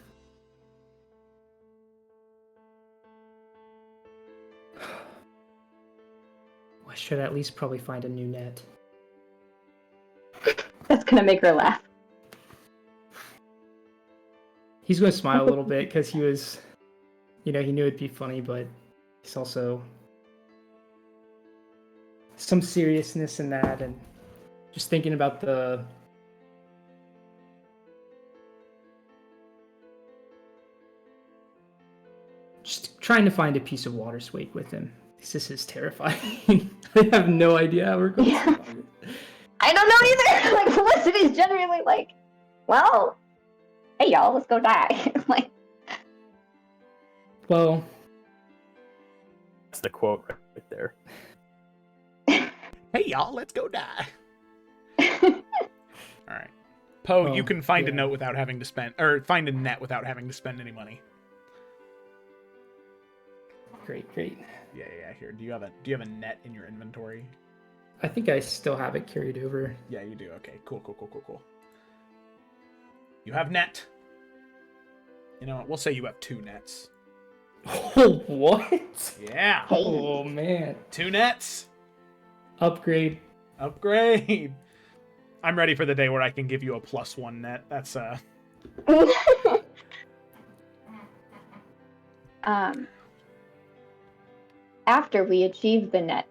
I should at least probably find a new net. That's going to make her laugh. He's going to smile a little bit because he was, he knew it'd be funny, but he's also some seriousness in that, and just thinking about just trying to find a piece of water swake with him. This is terrifying. I have no idea how we're going to find it. I don't know either. Like, Felicity's genuinely like, well, hey y'all, let's go die. Like, well, That's the quote right there. Hey y'all, let's go die. All right, Poe, you can find a note without having to spend, or find a net without having to spend any money. Great. Yeah. Here, do you have a net in your inventory? I think I still have it carried over. Yeah, you do. Okay, cool. You have net. You know what? We'll say you have 2 nets. Oh, what? Yeah. hey. Oh, man. 2 nets. Upgrade. I'm ready for the day where I can give you a +1 net. That's After we achieve the net,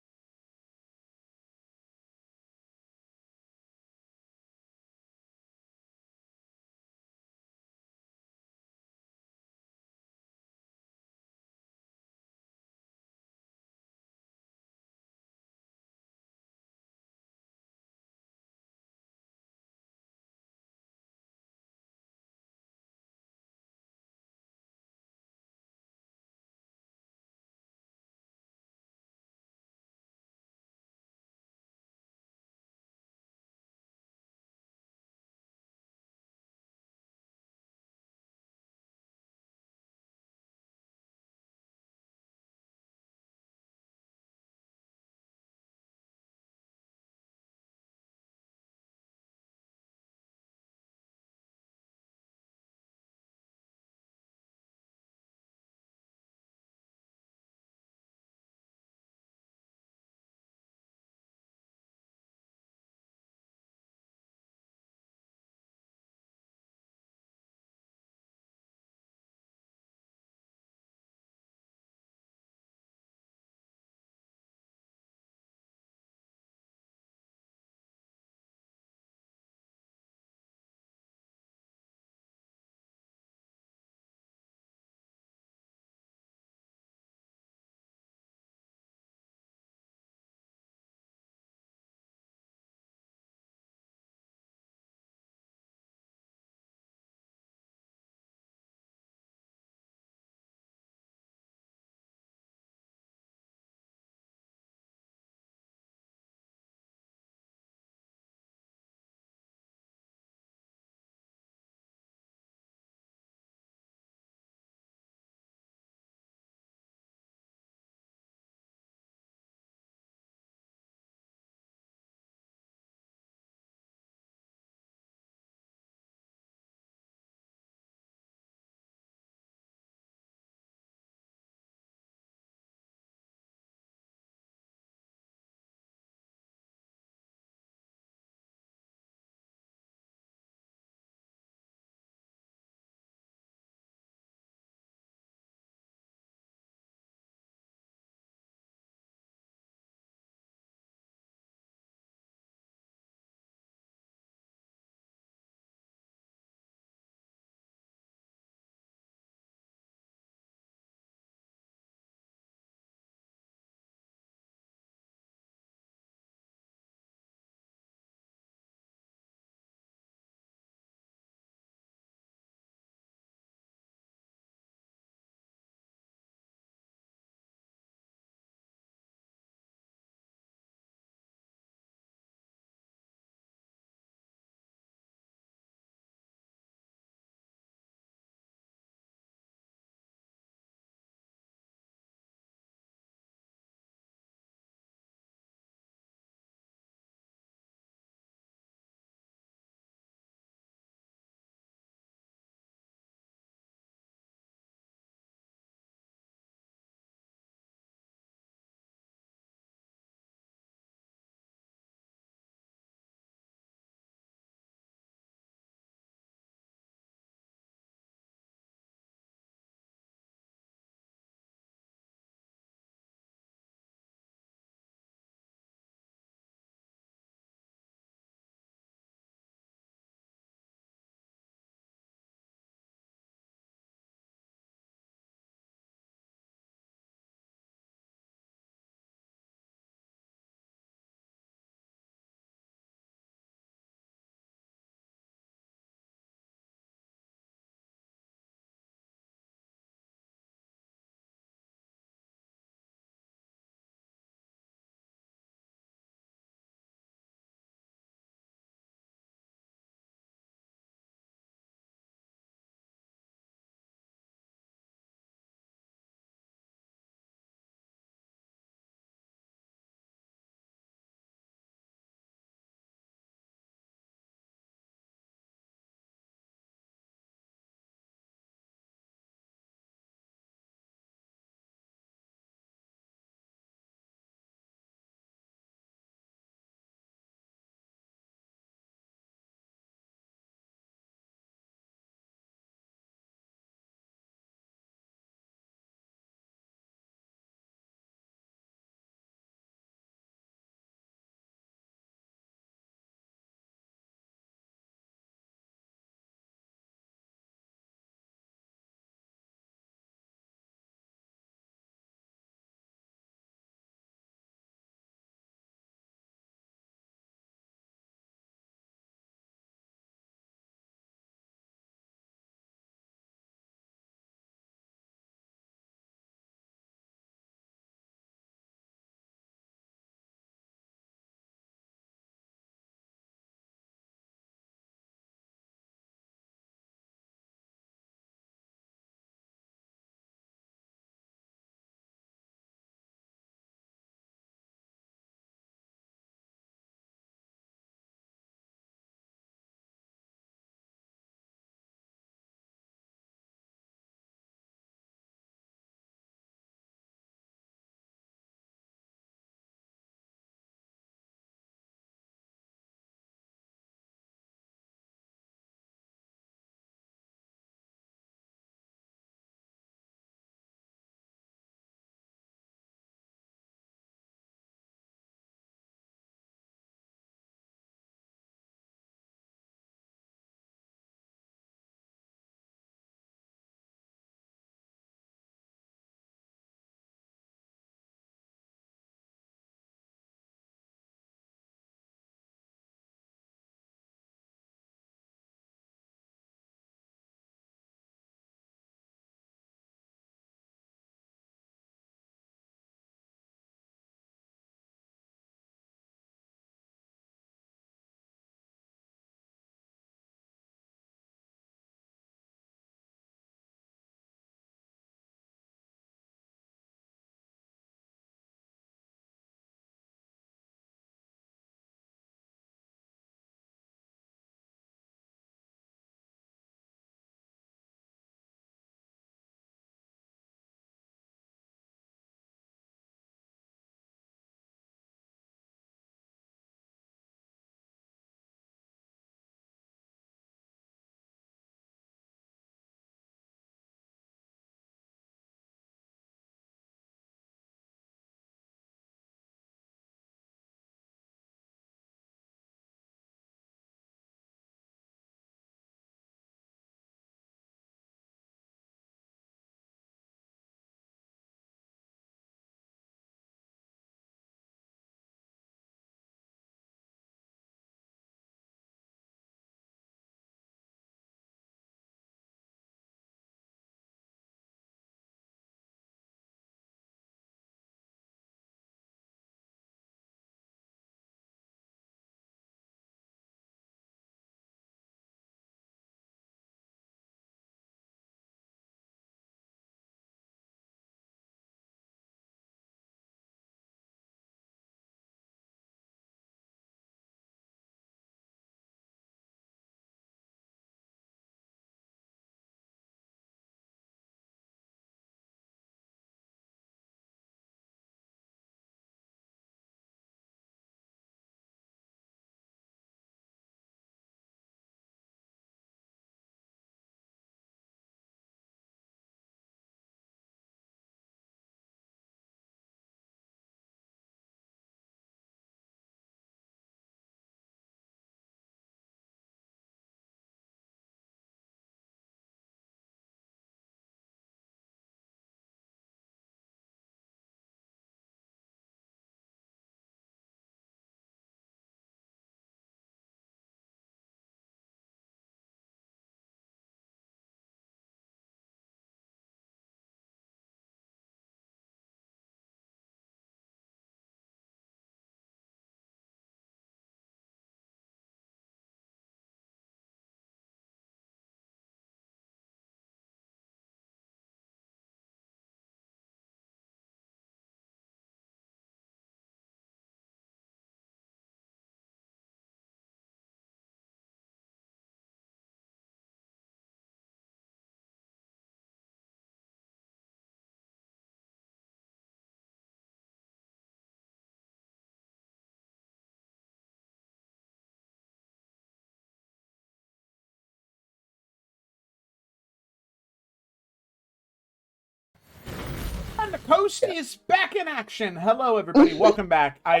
Salamander Coast is back in action. Hello, everybody. Welcome back. I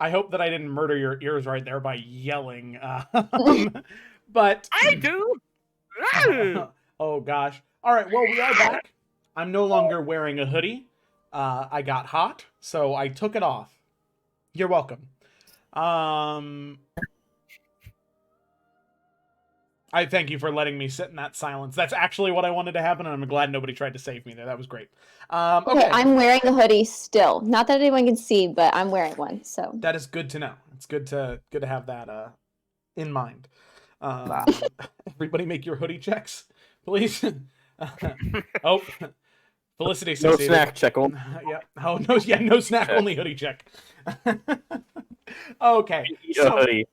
hope that I didn't murder your ears right there by yelling. But I do. oh gosh. All right. Well, we are back. I'm no longer wearing a hoodie. I got hot, so I took it off. You're welcome. I thank you for letting me sit in that silence. That's actually what I wanted to happen, and I'm glad nobody tried to save me there. That was great. Okay. I'm wearing a hoodie still. Not that anyone can see, but I'm wearing one. So That is good to know. It's good to have that in mind. Everybody make your hoodie checks, please. Oh, Felicity No succeeded. snack check. Only. Yeah. Oh no. Yeah. No snack. Only hoodie check. Okay. Eat a hoodie.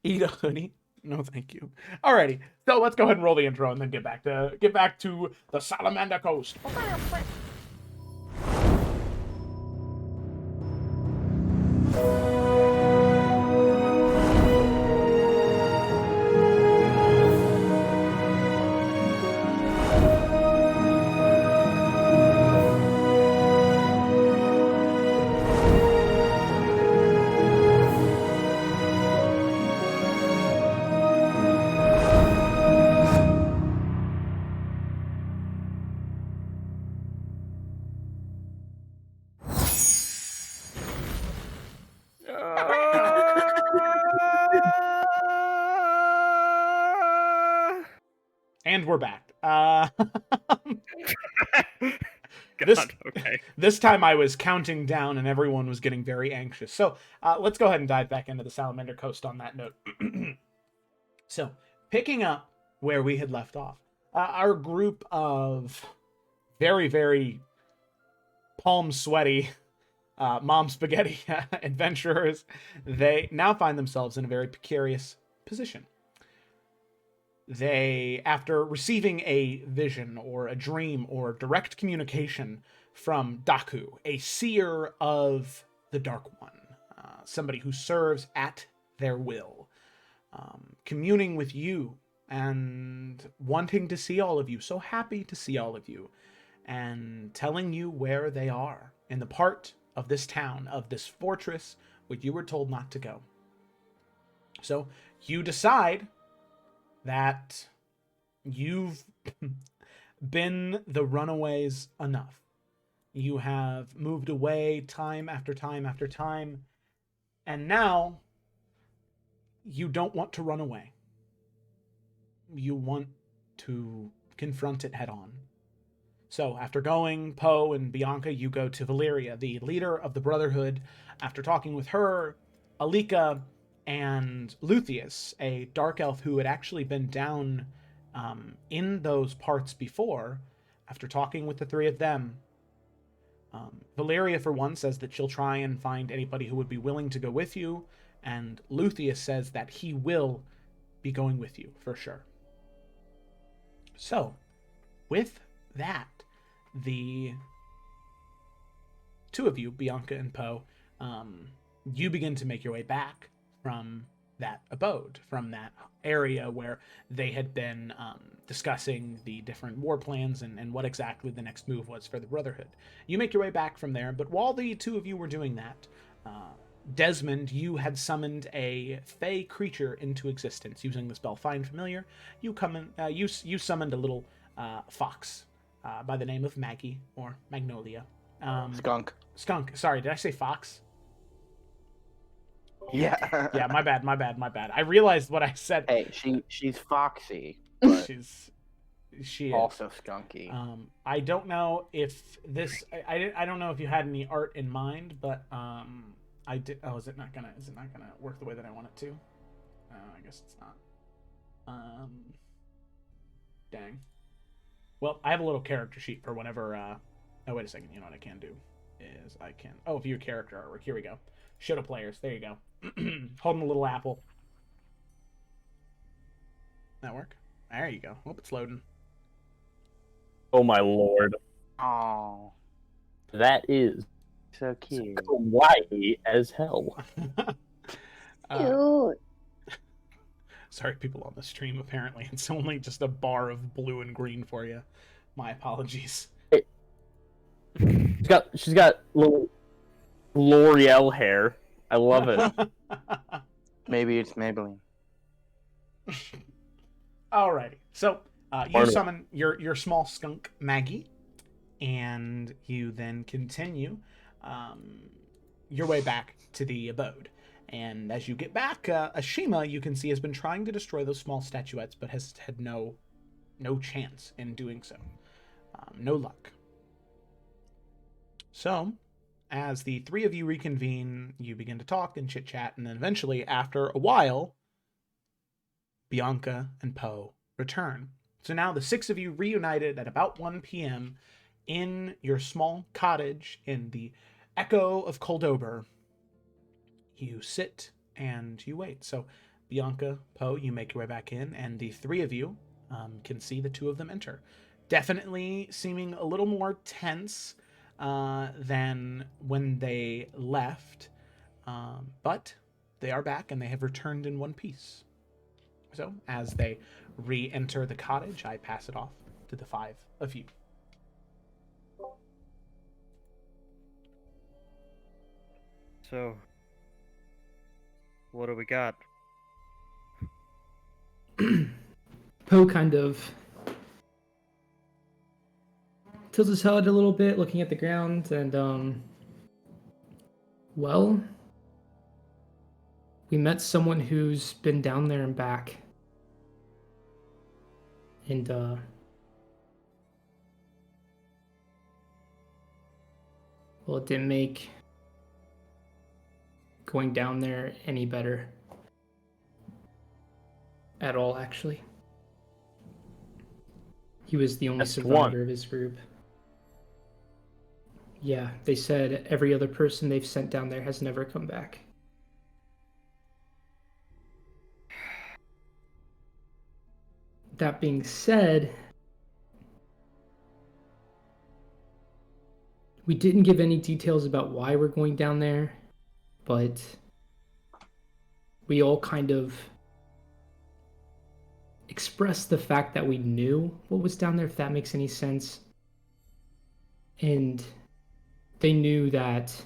Eat a hoodie. No, thank you. Alrighty. So let's go ahead and roll the intro and then get back to the Salamander Coast. And we're back. Okay. This time I was counting down and everyone was getting very anxious. So let's go ahead and dive back into the Salamander Coast on that note. So, picking up where we had left off, our group of very, very palm sweaty mom spaghetti adventurers, they now find themselves in a very precarious position. They, after receiving a vision or a dream or direct communication from Daku, a seer of the Dark One, somebody who serves at their will, communing with you and wanting to see all of you, so happy to see all of you, and telling you where they are in the part of this town, of this fortress, where you were told not to go. So you decide that you've been the runaways enough. You have moved away time after time after time, and now you don't want to run away. You want to confront it head on. So after going, Poe and Bianca, you go to Valeria, the leader of the Brotherhood. After talking with her, Alika and Luthien, a dark elf who had actually been down in those parts before, after talking with the three of them, Valeria, for one, says that she'll try and find anybody who would be willing to go with you, and Luthien says that he will be going with you, for sure. So, with that, the two of you, Bianca and Poe, you begin to make your way back from that abode, from that area where they had been discussing the different war plans and what exactly the next move was for the Brotherhood. You make your way back from there, but while the two of you were doing that, Desmond, you had summoned a fey creature into existence using the spell Find Familiar. You summoned a little fox by the name of Maggie, or Magnolia. Skunk. Skunk. Sorry, did I say fox? Yeah. Yeah, my bad. I realized what I said. Hey, she's foxy, but She is also skunky. I don't know if this. I don't know if you had any art in mind, but I did. Oh, is it not gonna work the way that I want it to? I guess it's not. Dang. Well, I have a little character sheet for whenever. Oh, wait a second. You know what I can do is I can. Oh, view character artwork. Here we go. Show to players. There you go. Holding a little apple. That work? There you go. Hope it's loading. Oh my lord. Oh, That is so cute. kawaii as hell. cute. Sorry, people on the stream, apparently. It's only just a bar of blue and green for you. My apologies. She's got little L'Oreal hair. I love it. Maybe it's Maybelline. Alrighty. So you Arnold. summon your small skunk Maggie, and you then continue your way back to the abode. And as you get back, Ashima, you can see, has been trying to destroy those small statuettes, but has had no chance in doing so. No luck. So, as the three of you reconvene, you begin to talk and chit-chat, and then eventually, after a while, Bianca and Poe return. So now the six of you reunited at about 1 p.m. in your small cottage in the echo of Coldober. You sit and you wait. So Bianca, Poe, you make your way back in, and the three of you can see the two of them enter. Definitely seeming a little more tense than when they left, but they are back and they have returned in one piece. So as they re-enter the cottage, I pass it off to the five of you. So, what do we got? Poe kind of tilts his head a little bit, looking at the ground, and well, we met someone who's been down there and back. And well, it didn't make going down there any better at all, actually. He was the only That's survivor one. of his group. Yeah, they said every other person they've sent down there has never come back. That being said, we didn't give any details about why we're going down there, but we all kind of expressed the fact that we knew what was down there, if that makes any sense. And they knew that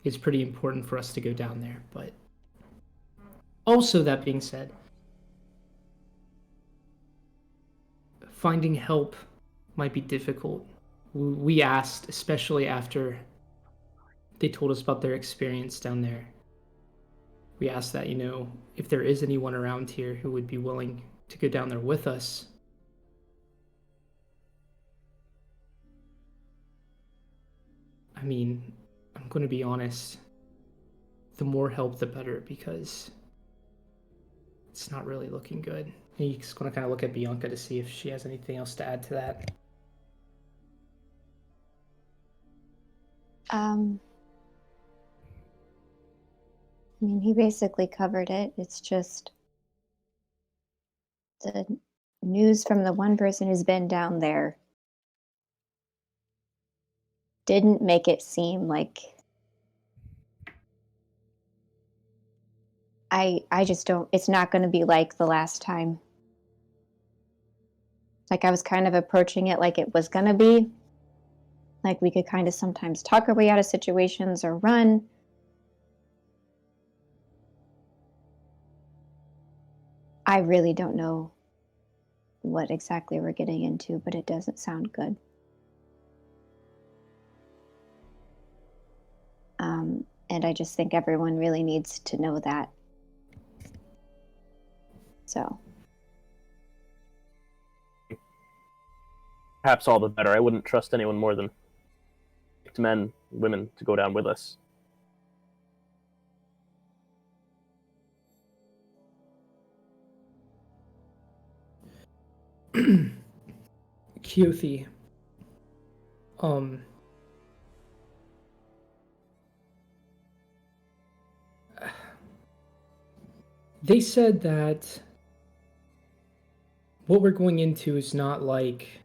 it's pretty important for us to go down there, but also, that being said, finding help might be difficult. We asked, especially after they told us about their experience down there. We asked that, if there is anyone around here who would be willing to go down there with us. I mean, I'm going to be honest. The more help, the better, because it's not really looking good. And he's going to kind of look at Bianca to see if she has anything else to add to that. I mean, he basically covered it. It's just the news from the one person who's been down there didn't make it seem like I just don't, it's not going to be like the last time. Like, I was kind of approaching it like it was going to be. Like, we could kind of sometimes talk our way out of situations or run. I really don't know what exactly we're getting into, but it doesn't sound good. And I just think everyone really needs to know that. So. Perhaps all the better. I wouldn't trust anyone more than men, women to go down with us. Keothi, they said that what we're going into is not like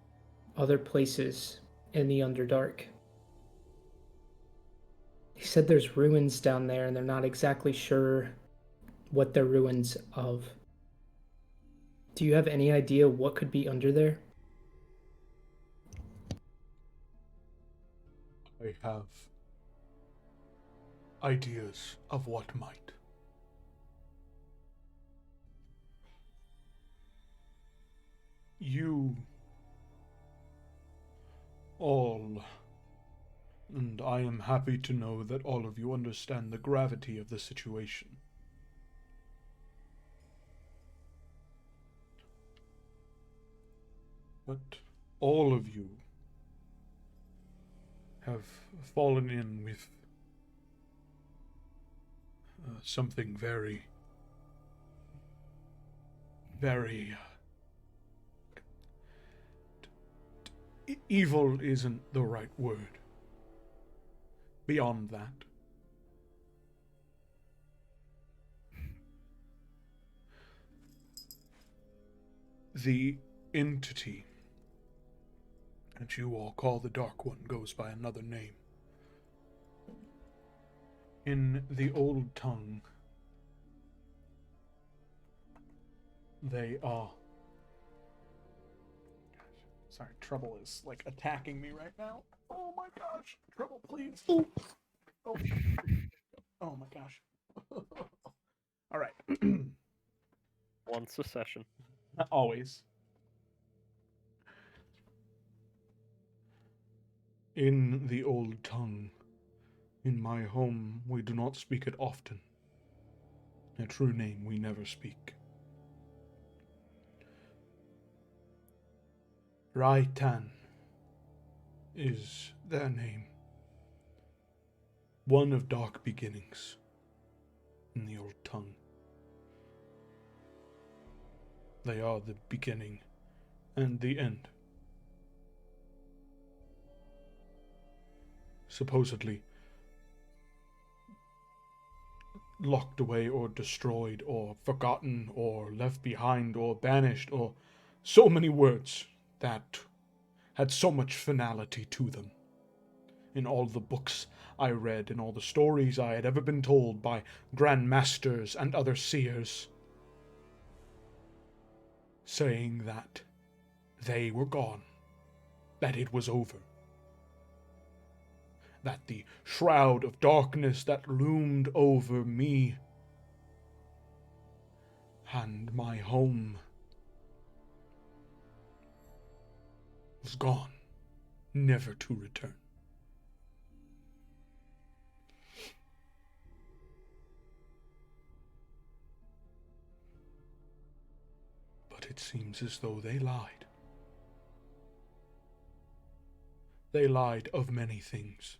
other places in the Underdark. He said there's ruins down there and they're not exactly sure what they're ruins of. Do you have any idea what could be under there? have ideas of what might. You all, and I am happy to know that all of you understand the gravity of the situation. But all of you have fallen in with something very, very evil isn't the right word. Beyond that, the entity that you all call the Dark One goes by another name. In the old tongue, they are... Sorry, Trouble is like attacking me right now. Oh my gosh, Trouble, please. Oh, oh my gosh. All right. Once a session. Always. In the old tongue, in my home, we do not speak it often. A true name we never speak. Raitan is their name. One of dark beginnings in the old tongue. They are the beginning and the end. Supposedly locked away or destroyed or forgotten or left behind or banished, or so many words that had so much finality to them. In all the books I read, in all the stories I had ever been told by Grand Masters and other seers, saying that they were gone, that it was over, that the shroud of darkness that loomed over me and my home was gone, never to return. But it seems as though they lied. They lied of many things.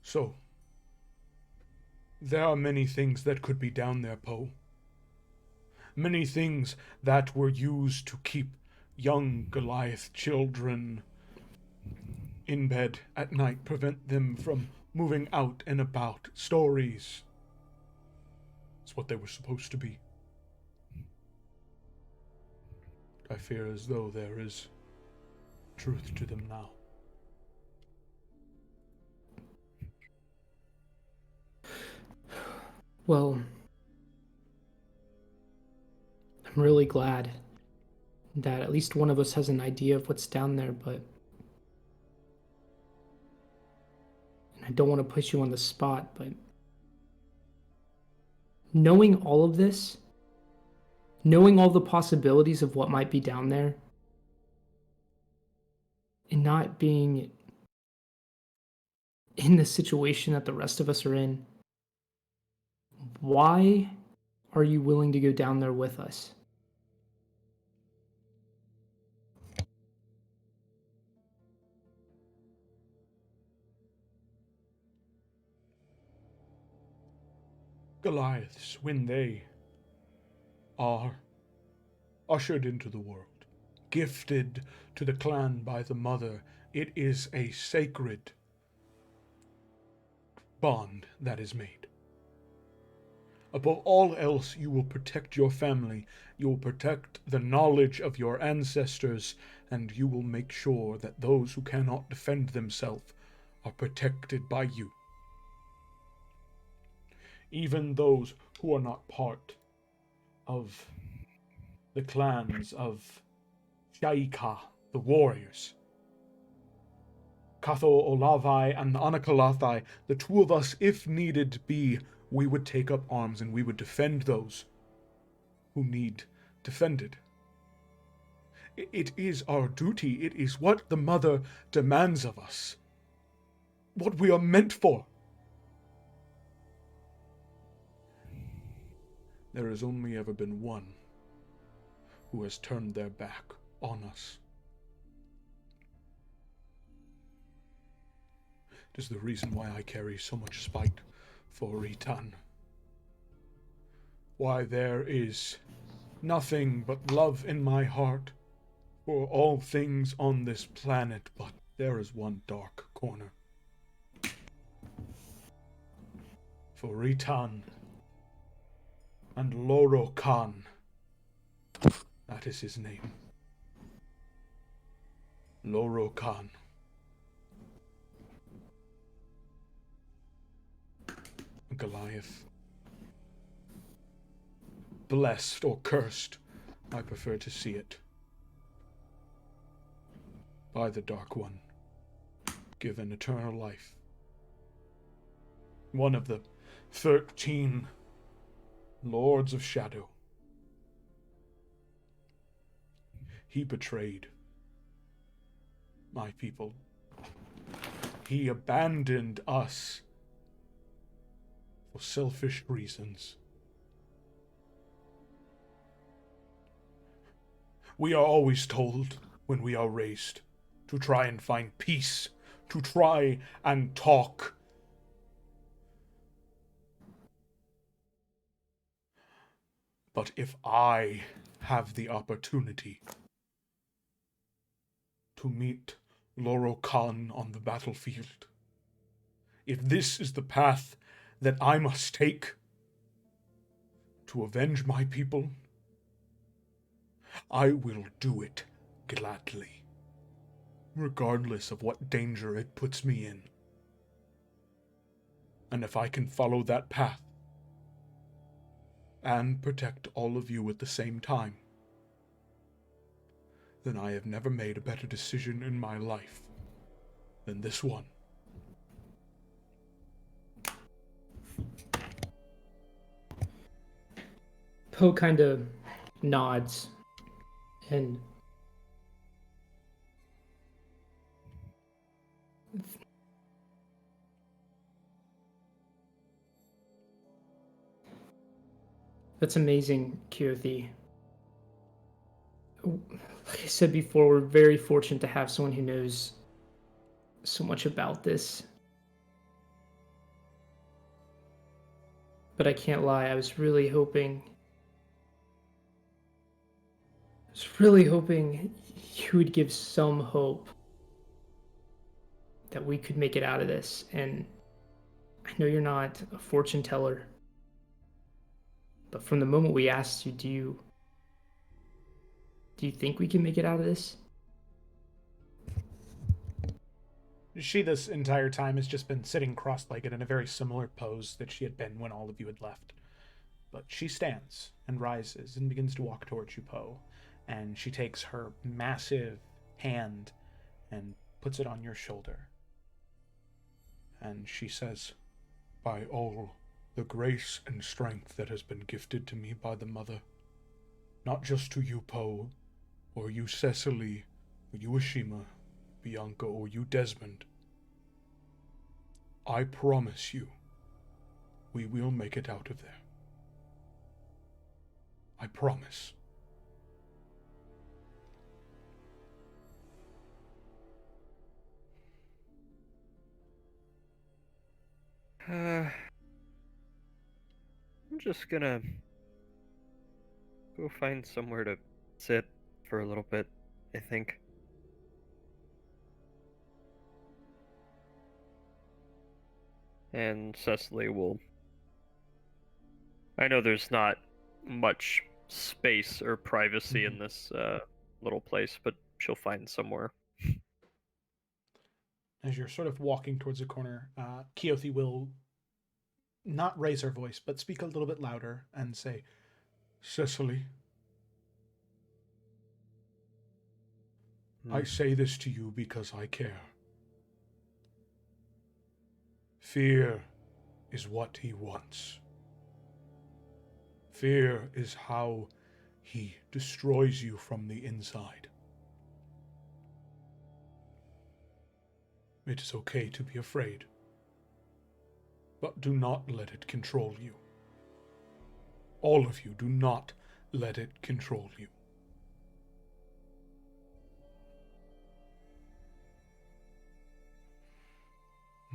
So, there are many things that could be down there, Poe. Many things that were used to keep young Goliath children in bed at night, prevent them from moving out and about. Stories. It's what they were supposed to be. I fear as though there is truth to them now. Well, I'm really glad that at least one of us has an idea of what's down there, but and I don't want to put you on the spot, but knowing all of this, knowing all the possibilities of what might be down there, and not being in the situation that the rest of us are in, why are you willing to go down there with us? Goliaths, when they are ushered into the world, gifted to the clan by the mother, it is a sacred bond that is made. Above all else, you will protect your family, you will protect the knowledge of your ancestors, and you will make sure that those who cannot defend themselves are protected by you. Even those who are not part of the clans of Shaika, the warriors. Katho Olavai and Anakalathai, the two of us, if needed be, we would take up arms and we would defend those who need defended. It is our duty. It is what the Mother demands of us. What we are meant for. There has only ever been one who has turned their back on us. It is the reason why I carry so much spite for Ritan. Why there is nothing but love in my heart for all things on this planet, but there is one dark corner. For Ritan and Loro Khan. That is his name. Loro Khan. Goliath. Blessed or cursed, I prefer to see it. By the Dark One, given eternal life. One of the 13 Lords of Shadow. He betrayed my people. He abandoned us for selfish reasons. We are always told when we are raised to try and find peace, to try and talk. But if I have the opportunity to meet Loro Khan on the battlefield, if this is the path that I must take to avenge my people, I will do it gladly, regardless of what danger it puts me in. And if I can follow that path and protect all of you at the same time, then I have never made a better decision in my life than this one. Poe kind of nods and that's amazing, Kyothi. Like I said before, we're very fortunate to have someone who knows so much about this. But I can't lie, I was really hoping you would give some hope that we could make it out of this. And I know you're not a fortune teller, but from the moment we asked you, do you think we can make it out of this? She, this entire time, has just been sitting cross-legged in a very similar pose that she had been when all of you had left. But she stands and rises and begins to walk towards you, Poe. And she takes her massive hand and puts it on your shoulder. And she says, "By all the grace and strength that has been gifted to me by the Mother, not just to you, Poe, or you, Cecily, or you, Ashima, Bianca, or you, Desmond, I promise you, we will make it out of there. I promise." I'm just gonna go find somewhere to sit for a little bit, I think. And Cecily will... I know there's not much space or privacy in this little place, but she'll find somewhere. As you're sort of walking towards the corner, Keothi will not raise her voice, but speak a little bit louder and say, Cecily, I say this to you because I care. Fear is what he wants. Fear is how he destroys you from the inside. It is okay to be afraid, but do not let it control you. All of you, do not let it control you.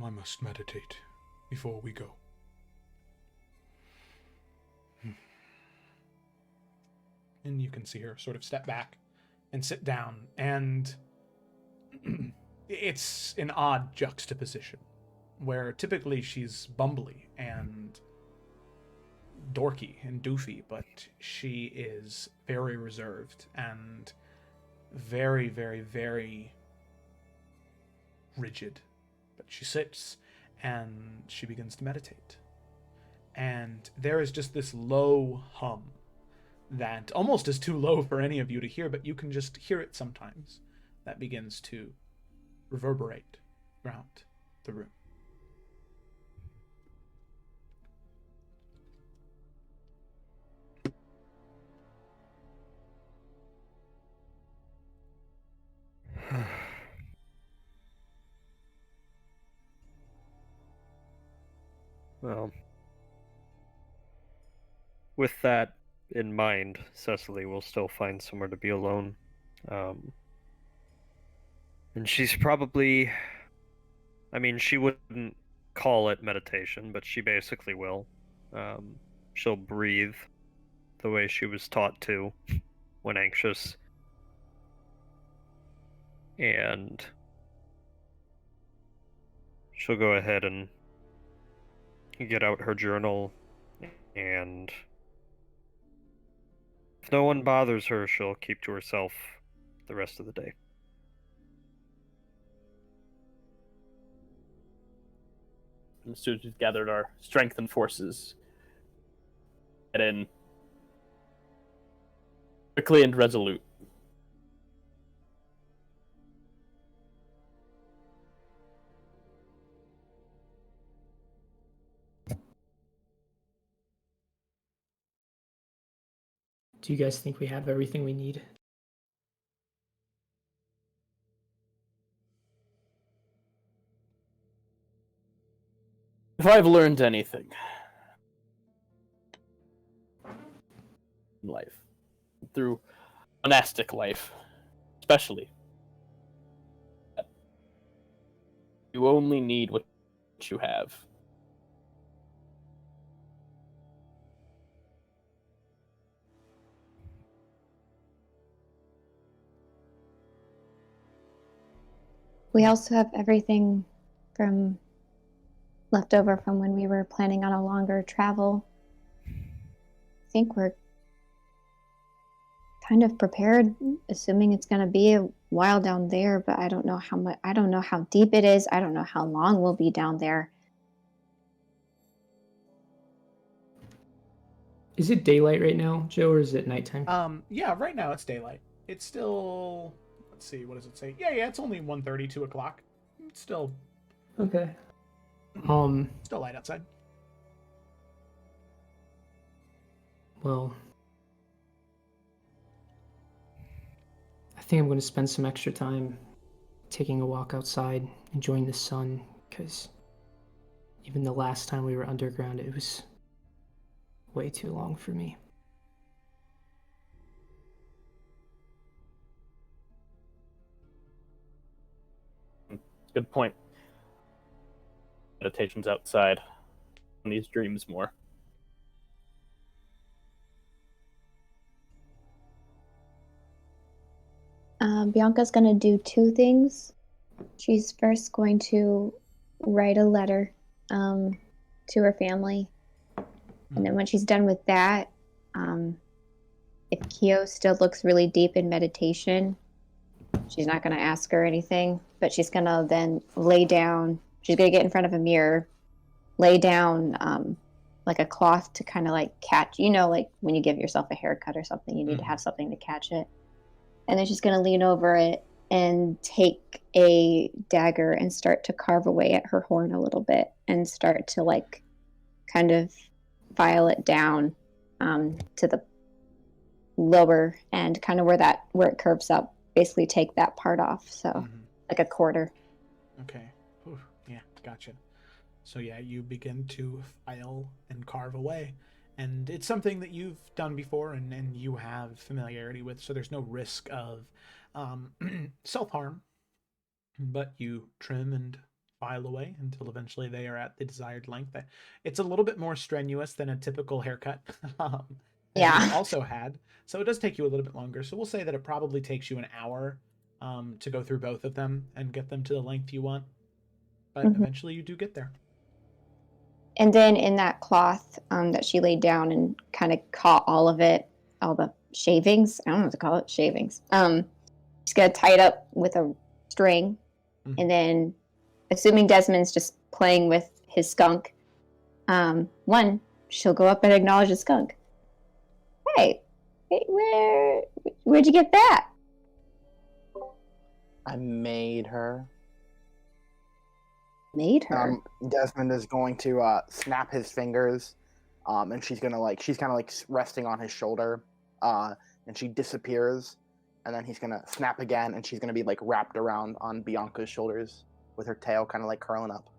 I must meditate before we go. And you can see her sort of step back and sit down, and it's an odd juxtaposition where typically she's bumbly and dorky and doofy, but she is very reserved and very, very, very rigid. But she sits and she begins to meditate. And there is just this low hum that almost is too low for any of you to hear, but you can just hear it sometimes, that begins to reverberate throughout the room. Well, with that in mind, Cecily will still find somewhere to be alone. And she's probably, I mean, she wouldn't call it meditation, but she basically will. She'll breathe the way she was taught to when anxious. And she'll go ahead and get out her journal, and if no one bothers her, she'll keep to herself the rest of the day. And as soon as we've gathered our strength and forces, get in quickly and resolute. Do you guys think we have everything we need? If I've learned anything in life, through monastic life, especially, you only need what you have. We also have everything from left over from when we were planning on a longer travel. I think we're kind of prepared, assuming it's going to be a while down there, but I don't know how much, I don't know how deep it is. I don't know how long we'll be down there. Is it daylight right now, Joe, or is it nighttime? Yeah, right now it's daylight. It's still, let's see, what does it say? Yeah, it's only 1:30, 2 o'clock. It's still Okay. still light outside. Well, I think I'm going to spend some extra time taking a walk outside, enjoying the sun, because even the last time we were underground, it was way too long for me. Good point. Meditation's outside. And these dreams more. Bianca's going to do two things. She's first going to write a letter to her family. And then when she's done with that, if Kyo still looks really deep in meditation, she's not going to ask her anything, but she's going to then lay down. She's going to get in front of a mirror, lay down like a cloth to kind of like catch, like when you give yourself a haircut or something, you need to have something to catch it. And then she's going to lean over it and take a dagger and start to carve away at her horn a little bit and start to like kind of file it down to the lower end, kind of where it curves up. Basically, take that part off. So like a quarter. Okay. Oof, yeah, gotcha. So yeah, you begin to file and carve away. And it's something that you've done before and you have familiarity with, so there's no risk of self-harm. But you trim and file away until eventually they are at the desired length. It's a little bit more strenuous than a typical haircut. As you also had. So it does take you a little bit longer. So we'll say that it probably takes you an hour to go through both of them and get them to the length you want. But eventually you do get there. And then in that cloth that she laid down and kind of caught all of it, all the shavings, I don't know what to call it, shavings. She's going to tie it up with a string. And then, assuming Desmond's just playing with his skunk, she'll go up and acknowledge the skunk. Hey, where'd you get that? I made her. Made her? Desmond is going to snap his fingers, and she's kind of like resting on his shoulder, and she disappears, and then he's gonna snap again, and she's gonna be like wrapped around on Bianca's shoulders with her tail kind of like curling up.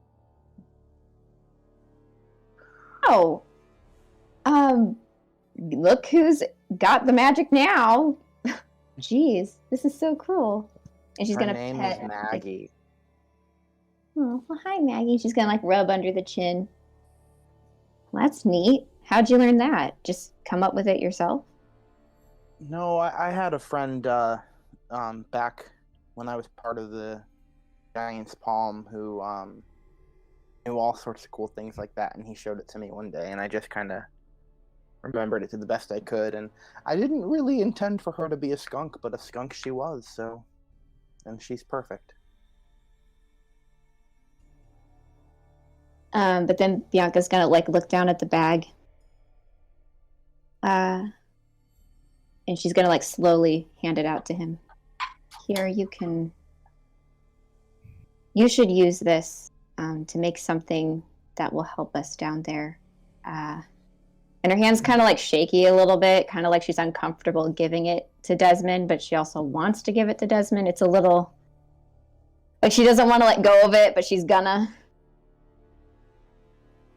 Oh, look who's got the magic now. Jeez, this is so cool. And she's gonna name pet is Maggie. Oh, well, hi, Maggie. She's gonna like rub under the chin. Well, that's neat. How'd you learn that? Just come up with it yourself? No, I had a friend back when I was part of the Giant's Palm who knew all sorts of cool things like that, and he showed it to me one day, and I just kind of remembered it to the best I could, and I didn't really intend for her to be a skunk, but a skunk she was, so, and she's perfect. But then Bianca's gonna like look down at the bag. And she's gonna like slowly hand it out to him. Here, you should use this to make something that will help us down there. And her hand's kind of like shaky a little bit, kind of like she's uncomfortable giving it to Desmond, but she also wants to give it to Desmond. It's a little like she doesn't want to let go of it, but she's gonna.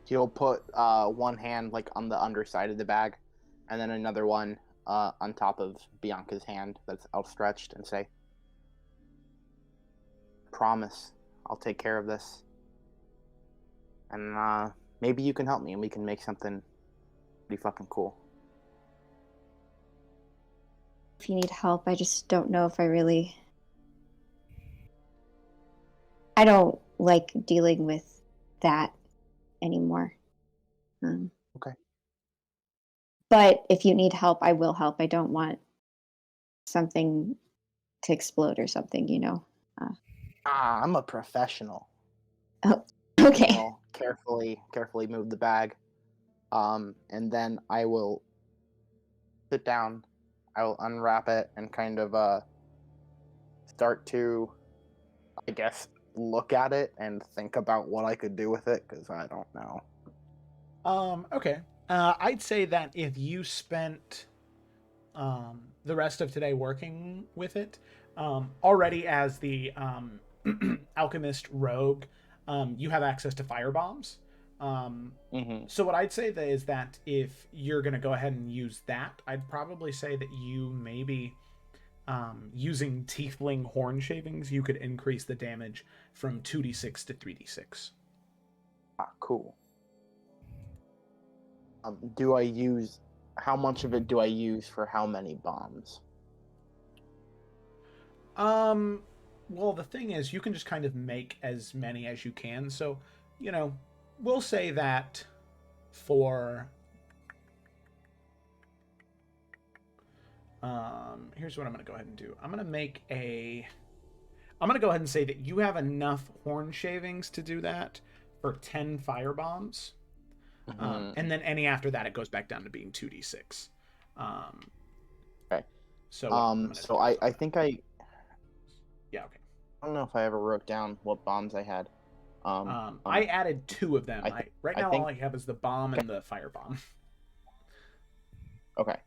He'll put one hand like on the underside of the bag, and then another one on top of Bianca's hand that's outstretched, and say, "Promise, I'll take care of this, and maybe you can help me, and we can make something pretty fucking cool." If you need help, I just don't know if I don't like dealing with that anymore. Okay. But if you need help, I will help. I don't want something to explode or something, I'm a professional. Oh, okay. I'll carefully move the bag, and then I will sit down. I will unwrap it and kind of start to, I guess, look at it and think about what I could do with it, because I don't know. Okay. I'd say that if you spent the rest of today working with it, already as the alchemist rogue, you have access to fire bombs. So what I'd say is that if you're going to go ahead and use that, I'd probably say that you maybe using tiefling horn shavings, you could increase the damage from 2d6 to 3d6. Cool. How much of it do I use for how many bombs? Well, the thing is, you can just kind of make as many as you can. So, we'll say that for... here's what I'm going to go ahead and do. I'm going to go ahead and say that you have enough horn shavings to do that for 10 fire bombs. And then any after that, it goes back down to being 2d6. Okay. So what I'm gonna So do is I think I okay. don't know if I ever wrote down what bombs I had. I added 2 of them. Right now, all I have is the bomb and the fire bomb. Okay.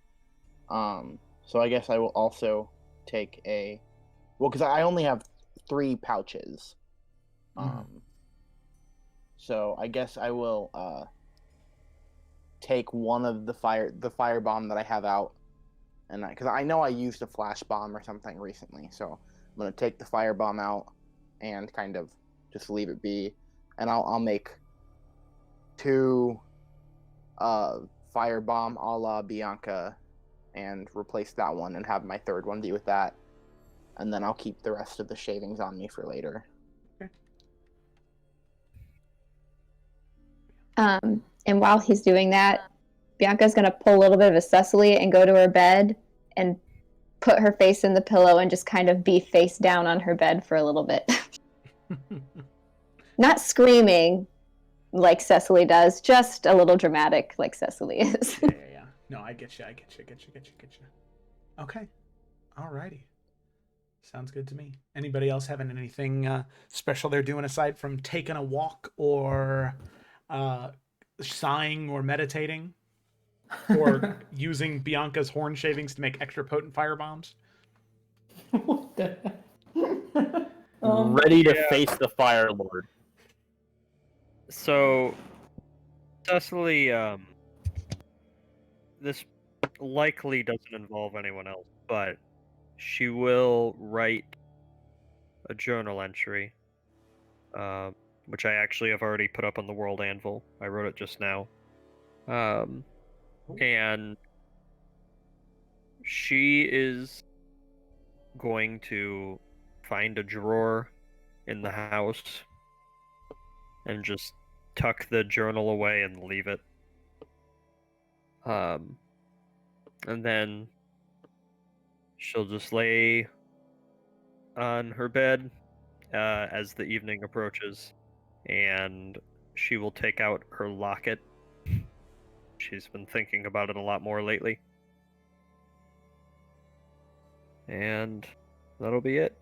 So I guess I will also take because I only have 3 pouches. So I guess I will take one of the fire bomb that I have out, and because I know I used a flash bomb or something recently, so I'm gonna take the fire bomb out and kind of just leave it be, and I'll make 2 fire bomb a la Bianca, and replace that one, and have my 3rd one be with that, and then I'll keep the rest of the shavings on me for later. And while he's doing that, Bianca's gonna pull a little bit of a Cecily and go to her bed and put her face in the pillow and just kind of be face down on her bed for a little bit. Not screaming like Cecily does, just a little dramatic like Cecily is. Yeah. No, I get you. Okay. Alrighty. Sounds good to me. Anybody else having anything special they're doing aside from taking a walk or sighing or meditating? Or using Bianca's horn shavings to make extra potent fire bombs? What the heck? Ready to face the Fire Lord. So, Cecily, this likely doesn't involve anyone else, but she will write a journal entry, which I actually have already put up on the World Anvil. I wrote it just now. And she is going to find a drawer in the house and just tuck the journal away and leave it. And then she'll just lay on her bed as the evening approaches, and she will take out her locket. She's been thinking about it a lot more lately. And that'll be it.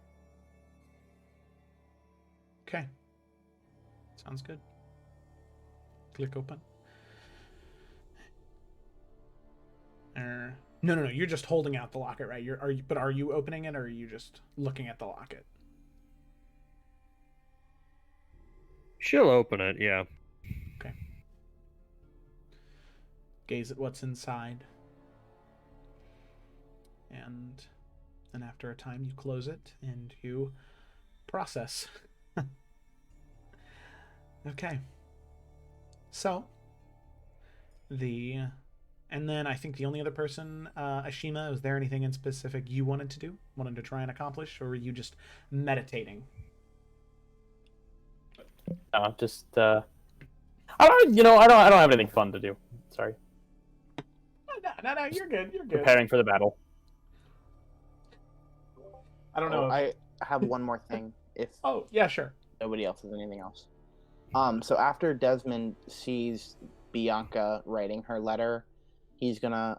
Okay. Sounds good. Click open. No. You're just holding out the locket, right? Are you opening it, or are you just looking at the locket? She'll open it, yeah. Okay. Gaze at what's inside. And then after a time, you close it and you process. Okay. So, and then I think the only other person, Ashima, was there anything in specific you wanted to try and accomplish, or were you just meditating? No, just I don't have anything fun to do. Sorry. No, you're good. Preparing for the battle. I don't know. I have one more thing. If Oh, yeah, sure. nobody else has anything else. So after Desmond sees Bianca writing her letter, he's gonna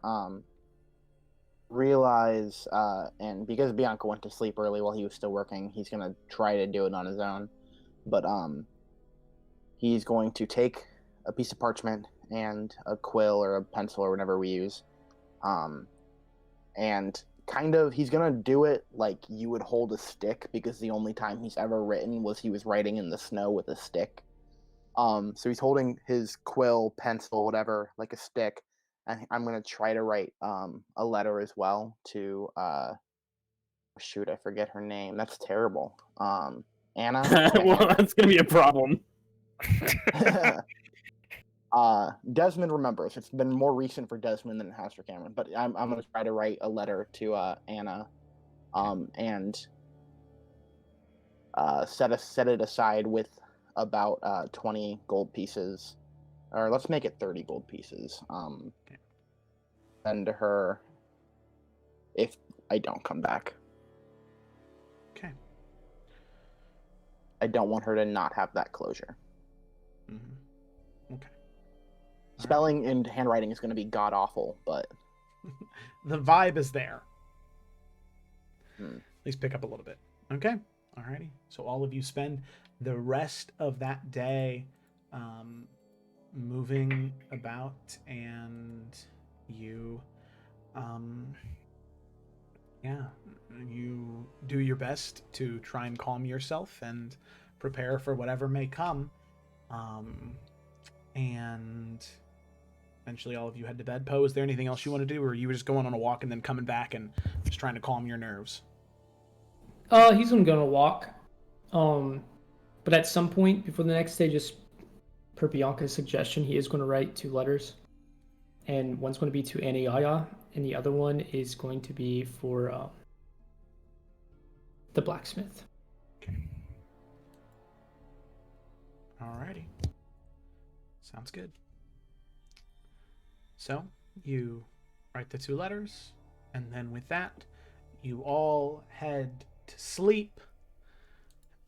realize, and because Bianca went to sleep early while he was still working, he's gonna try to do it on his own. But he's going to take a piece of parchment and a quill or a pencil or whatever we use, and kind of he's gonna do it like you would hold a stick, because the only time he's ever written was he was writing in the snow with a stick. So he's holding his quill, pencil, whatever, like a stick, and I'm gonna try to write a letter as well to shoot, I forget her name. That's terrible. Anna. Well, that's gonna be a problem. Desmond remembers. It's been more recent for Desmond than it has for Cameron, but I'm gonna try to write a letter to Anna, and set it aside with about 20 gold pieces, or let's make it 30 gold pieces. Send to her if I don't come back. Okay. I don't want her to not have that closure. Mm-hmm. Okay. Spelling and handwriting is going to be god awful, but The vibe is there. Hmm. At least pick up a little bit. Okay. Alrighty. So all of you spend the rest of that day moving about, and you you do your best to try and calm yourself and prepare for whatever may come. And eventually all of you head to bed. Poe, is there anything else you want to do, or you were just going on a walk and then coming back and just trying to calm your nerves? He's gonna go on a walk. But at some point before the next day, just per Bianca's suggestion, he is going to write 2 letters. And one's going to be to Aniaya, and the other one is going to be for the blacksmith. Alrighty. Sounds good. So, you write the 2 letters, and then with that, you all head to sleep.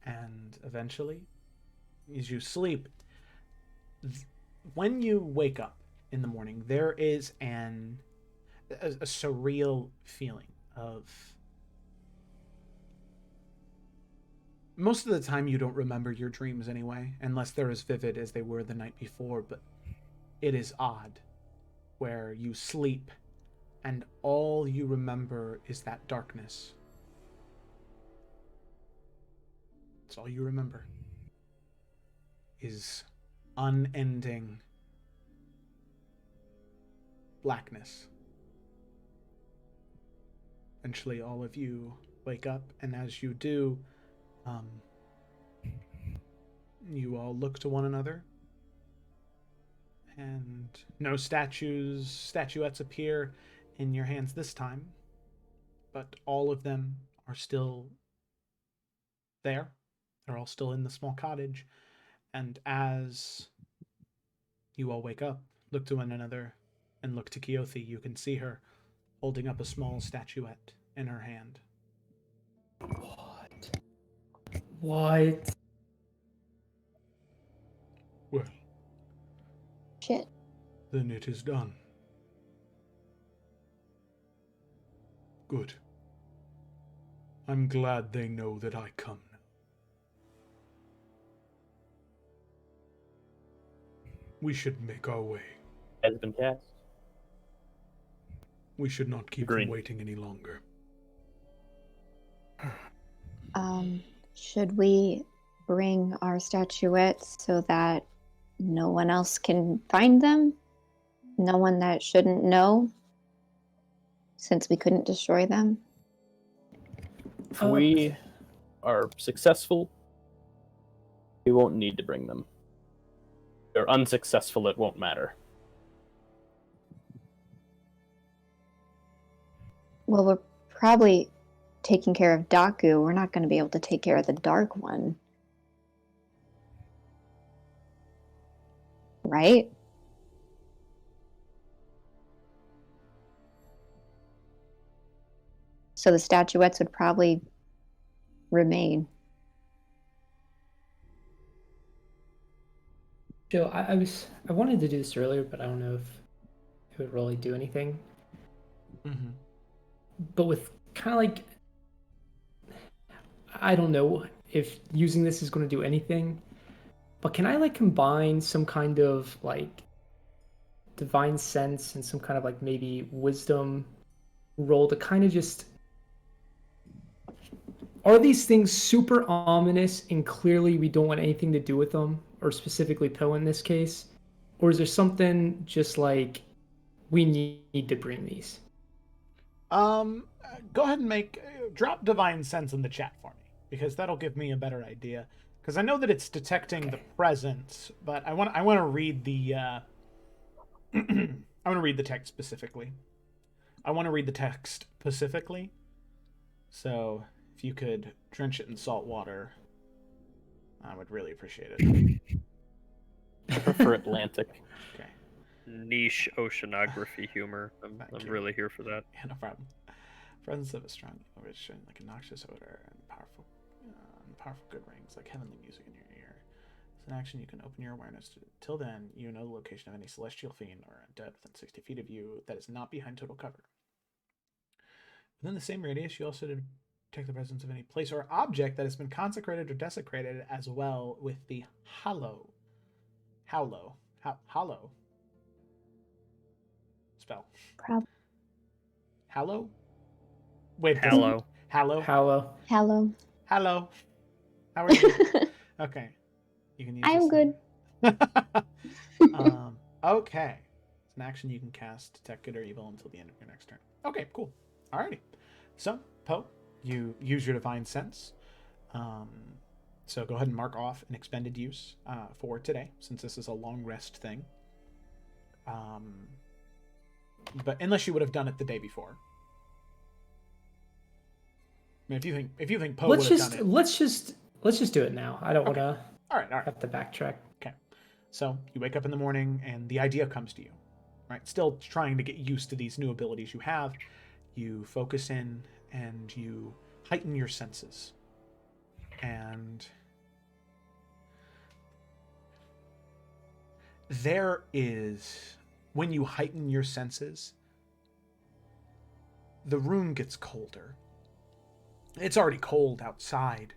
And eventually, as you sleep, when you wake up in the morning, there is a surreal feeling of... Most of the time you don't remember your dreams anyway, unless they're as vivid as they were the night before, but it is odd where you sleep and all you remember is that darkness. That's all you remember. Is unending blackness. Eventually all of you wake up, and as you do, you all look to one another, and no statuettes appear in your hands this time, but all of them are still there. They're all still in the small cottage, and as you all wake up, look to one another, and look to Keothi, you can see her holding up a small statuette in her hand. What? Well, Shit. then it is done. Good. I'm glad they know that I come now. We should make our way. Has been cast. We should not keep Agreed. them waiting any longer. Should we bring our statuettes so that no one else can find them? No one that shouldn't know, since we couldn't destroy them? If we are successful, we won't need to bring them. If they're unsuccessful, it won't matter. Well, we're probably taking care of Daku. We're not going to be able to take care of the Dark One. Right? So the statuettes would probably remain. Joe, I wanted to do this earlier, but I don't know if it would really do anything. Mm-hmm. But with kind of like, I don't know if using this is going to do anything, but can I like combine some kind of like divine sense and some kind of like maybe wisdom roll to kind of just... Are these things super ominous and clearly we don't want anything to do with them, or specifically Poe in this case? Or is there something just like, we need to bring these? Go ahead and drop divine sense in the chat for me, because that'll give me a better idea. Because I know that it's detecting the presence, but I want to read the I want to read the text specifically. So if you could drench it in salt water, I would really appreciate it. I prefer Atlantic. Okay. Niche oceanography humor. I'm you. really here for that. Yeah, no problem. Presence of a strong, rich, like a noxious odor and powerful good rings, like heavenly music in your ear. As an action, you can open your awareness. Till then, you know the location of any celestial fiend or undead within 60 feet of you that is not behind total cover. Within the same radius, you also detect the presence of any place or object that has been consecrated or desecrated, as well with the hollow spell. Hallow? Wait, Hallow. Hallow? Hallow. Hello. Hallow. How are you? Okay. You can use I'm this good. Okay. It's an action you can cast Detect Good or Evil until the end of your next turn. Okay, cool. Alrighty. So, Poe, you use your Divine Sense. So go ahead and mark off an expended use for today, since this is a long rest thing. But unless you would have done it the day before. I mean, if you think Poe would have done it. Let's just do it now. I don't want to All right. have to backtrack. Okay. So you wake up in the morning and the idea comes to you, right? Still trying to get used to these new abilities you have. You focus in and you heighten your senses. And there is, when you heighten your senses, the room gets colder. It's already cold outside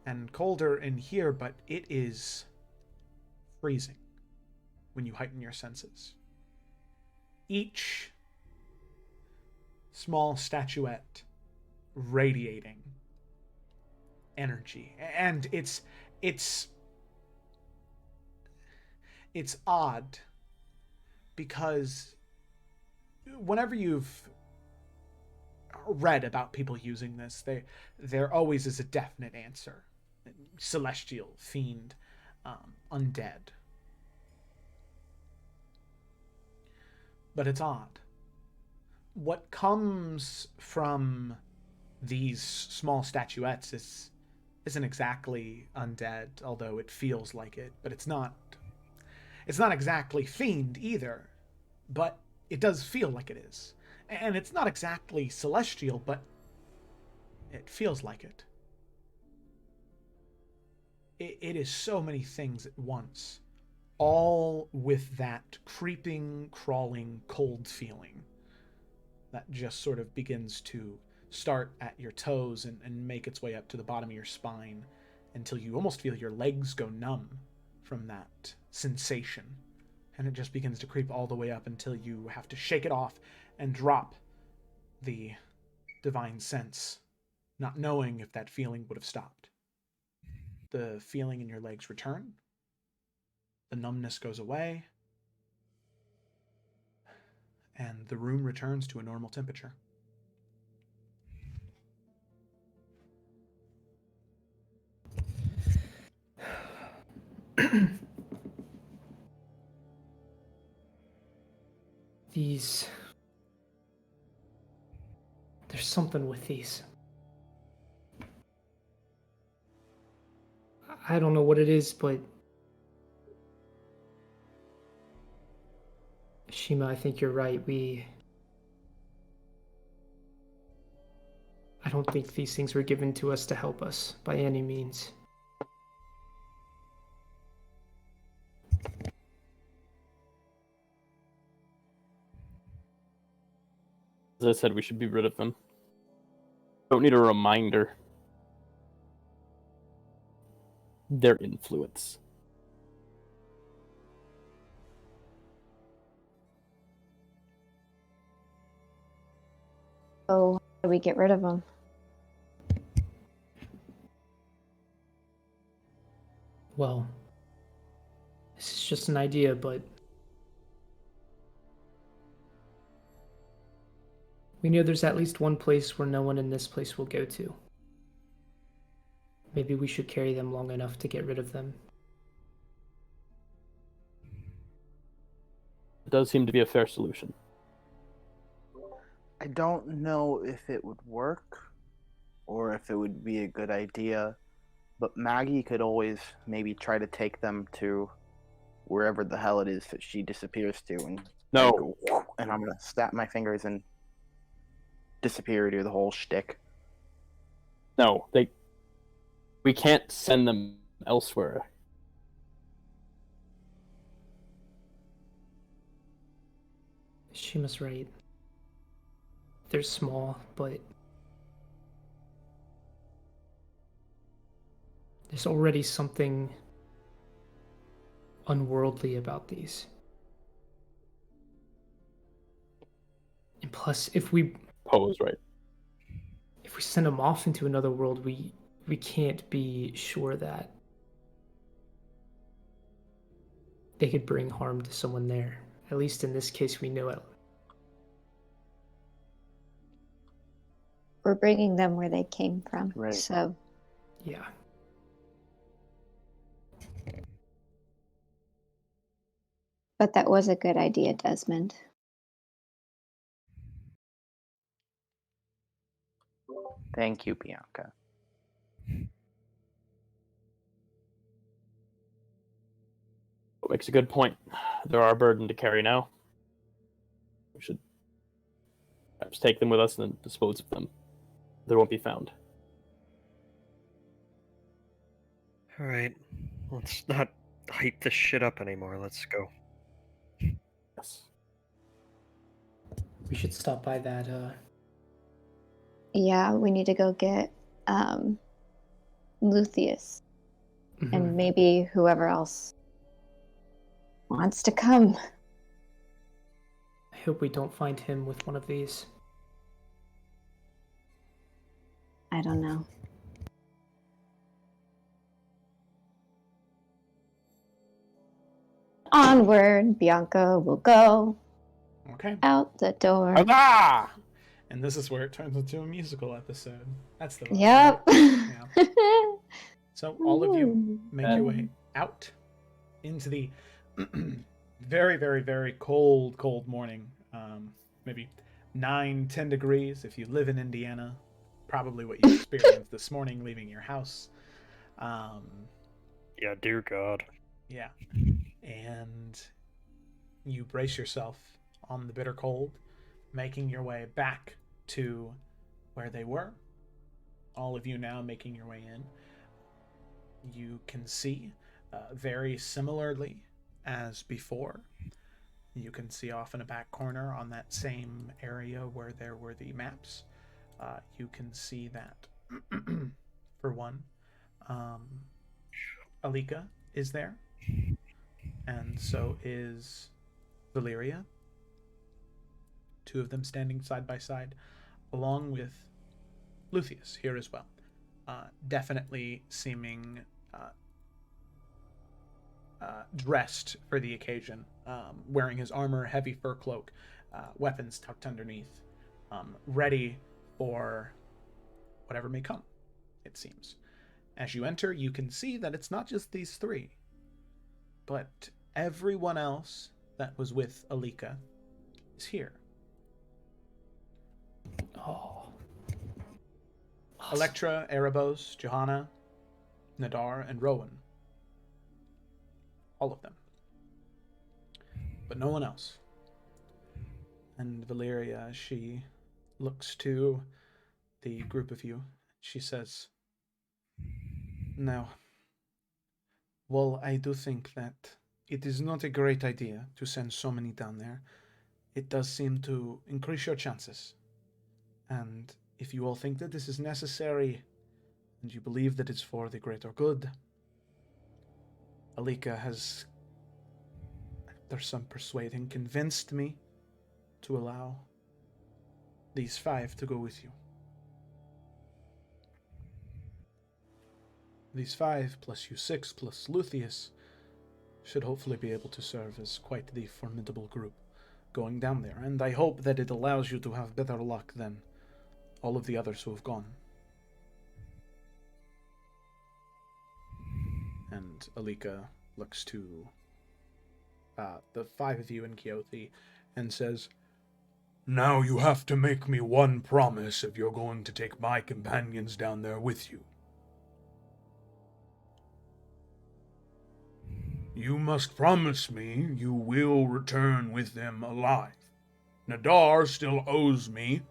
and colder in here, but it is freezing when you heighten your senses. Each small statuette radiating energy, and it's odd because whenever you've read about people using this, there always is a definite answer: celestial, fiend, undead. But it's odd. What comes from these small statuettes isn't exactly undead, although it feels like it, but it's not exactly fiend either, but it does feel like it is. And it's not exactly celestial, but it feels like it. It is so many things at once, all with that creeping, crawling, cold feeling that just sort of begins to start at your toes and make its way up to the bottom of your spine until you almost feel your legs go numb from that sensation. And it just begins to creep all the way up until you have to shake it off and drop the divine sense, not knowing if that feeling would have stopped. The feeling in your legs return. The numbness goes away. And the room returns to a normal temperature. There's something with these. I don't know what it is, but Shima, I think you're right. I don't think these things were given to us to help us by any means. As I said, we should be rid of them. Don't need a reminder. Their influence. So, how do we get rid of them? Well, this is just an idea, but we know there's at least one place where no one in this place will go to. Maybe we should carry them long enough to get rid of them. It does seem to be a fair solution. I don't know if it would work or if it would be a good idea, but Maggie could always maybe try to take them to wherever the hell it is that she disappears to, and No. go, and I'm gonna snap my fingers and disappear, do the whole shtick. No, we can't send them elsewhere. Shima's right. They're small, but there's already something unworldly about these. And plus, if we Poe's right. send them off into another world, we can't be sure that they could bring harm to someone there. At least in this case, we know it. We're bringing them where they came from. Right. So Yeah. but that was a good idea, Desmond. Thank you, Bianca. Makes a good point. They're our burden to carry now. We should perhaps take them with us and then dispose of them. They won't be found. All right, let's not hype this shit up anymore. Let's go. Yes. We should stop by that Yeah, we need to go get Lucius and maybe whoever else wants to come. I hope we don't find him with one of these. I don't know. Onward, Bianca will go Okay. out the door. Huzzah! And this is where it turns into a musical episode. That's the vibe, Yep. right? Yeah. So all of you make your way out into the very, very, very cold, cold morning. Maybe 9-10 degrees if you live in Indiana. Probably what you experienced this morning leaving your house. Yeah, dear God. Yeah. And you brace yourself on the bitter cold, making your way back to where they were. All of you now making your way in. You can see very similarly as before. You can see off in a back corner on that same area where there were the maps. You can see that, for one, Alika is there, and so is Valyria. Two of them standing side by side, along with Lucius here as well. Definitely seeming dressed for the occasion, wearing his armor, heavy fur cloak, weapons tucked underneath, ready for whatever may come, it seems. As you enter, you can see that it's not just these three, but everyone else that was with Alika is here. Oh. Electra, Erebos, Johanna, Nadar, and Rowan. All of them. But no one else. And Valyria, she looks to the group of you. She says, "Now, while I do think that it is not a great idea to send so many down there, it does seem to increase your chances. And if you all think that this is necessary, and you believe that it's for the greater good, Alika has, after some persuading, convinced me to allow these 5 to go with you. These 5, plus you 6, plus Lucius, should hopefully be able to serve as quite the formidable group going down there, and I hope that it allows you to have better luck than all of the others who have gone." And Alika looks to the 5 of you in Keothi and says, Now you have to make me one promise if you're going to take my companions down there with you. You must promise me you will return with them alive. Nadar still owes me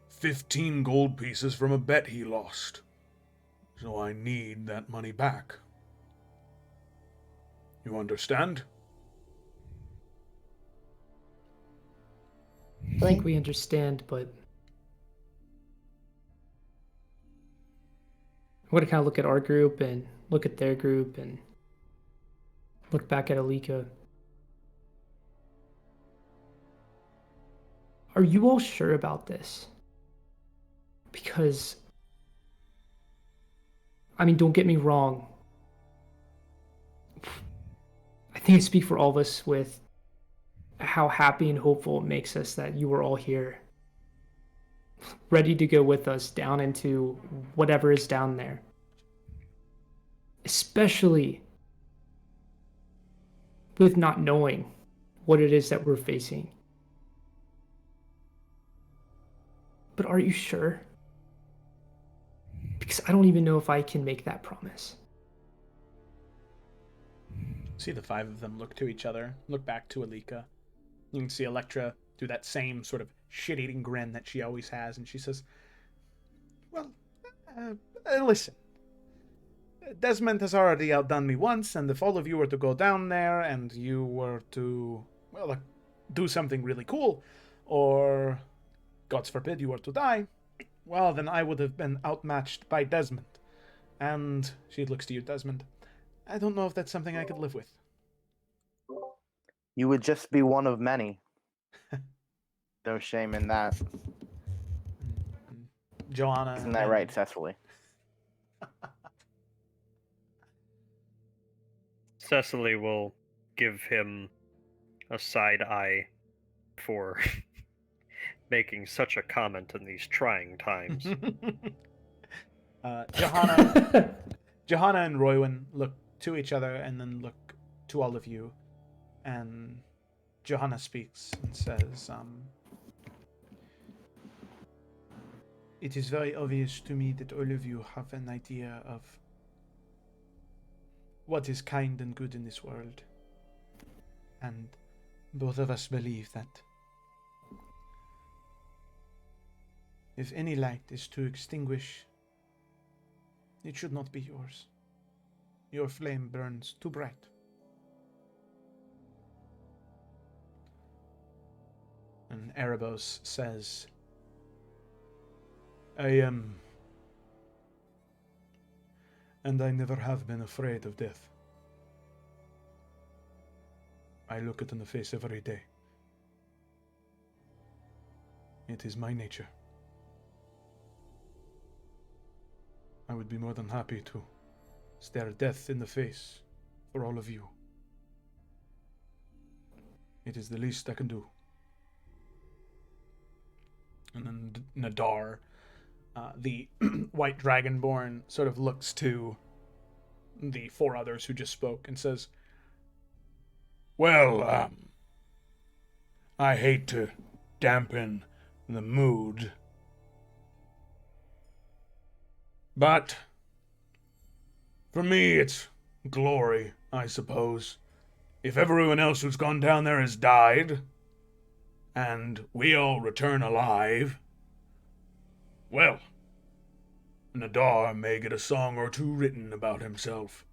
15 gold pieces from a bet he lost, so I need that money back. You understand? respectfully. think we understand, but I'm going to kind of look at our group and look at their group and look back at Alika. Are you all sure about this? Because, I mean, don't get me wrong. I think I speak for all of us with how happy and hopeful it makes us that you were all here, ready to go with us down into whatever is down there. Especially with not knowing what it is that we're facing. But are you sure? Because I don't even know if I can make that promise. See the five of them look to each other, look back to Alika. You can see Electra do that same sort of shit-eating grin that she always has, and she says, well, listen. Desmond has already outdone me once, and if all of you were to go down there and you were to, well, like, do something really cool, or, God forbid, you were to die, well, then I would have been outmatched by Desmond. And she looks to you, Desmond. I don't know if that's something I could live with. You would just be one of many. No shame in that. Joanna. Isn't that right, Cecily? Cecily will give him a side eye for making such a comment in these trying times. Johanna and Roywin look to each other and then look to all of you. And Johanna speaks and says, it is very obvious to me that all of you have an idea of what is kind and good in this world. And both of us believe that if any light is to extinguish, it should not be yours. Your flame burns too bright. And Erebos says, I am, and I never have been afraid of death. I look it in the face every day. It is my nature. I would be more than happy to stare death in the face for all of you. It is the least I can do. And then Nadar, the white dragonborn, sort of looks to the four others who just spoke and says, Well, I hate to dampen the mood, but for me it's glory, I suppose. If everyone else who's gone down there has died, and we all return alive, well, Nadar may get a song or two written about himself.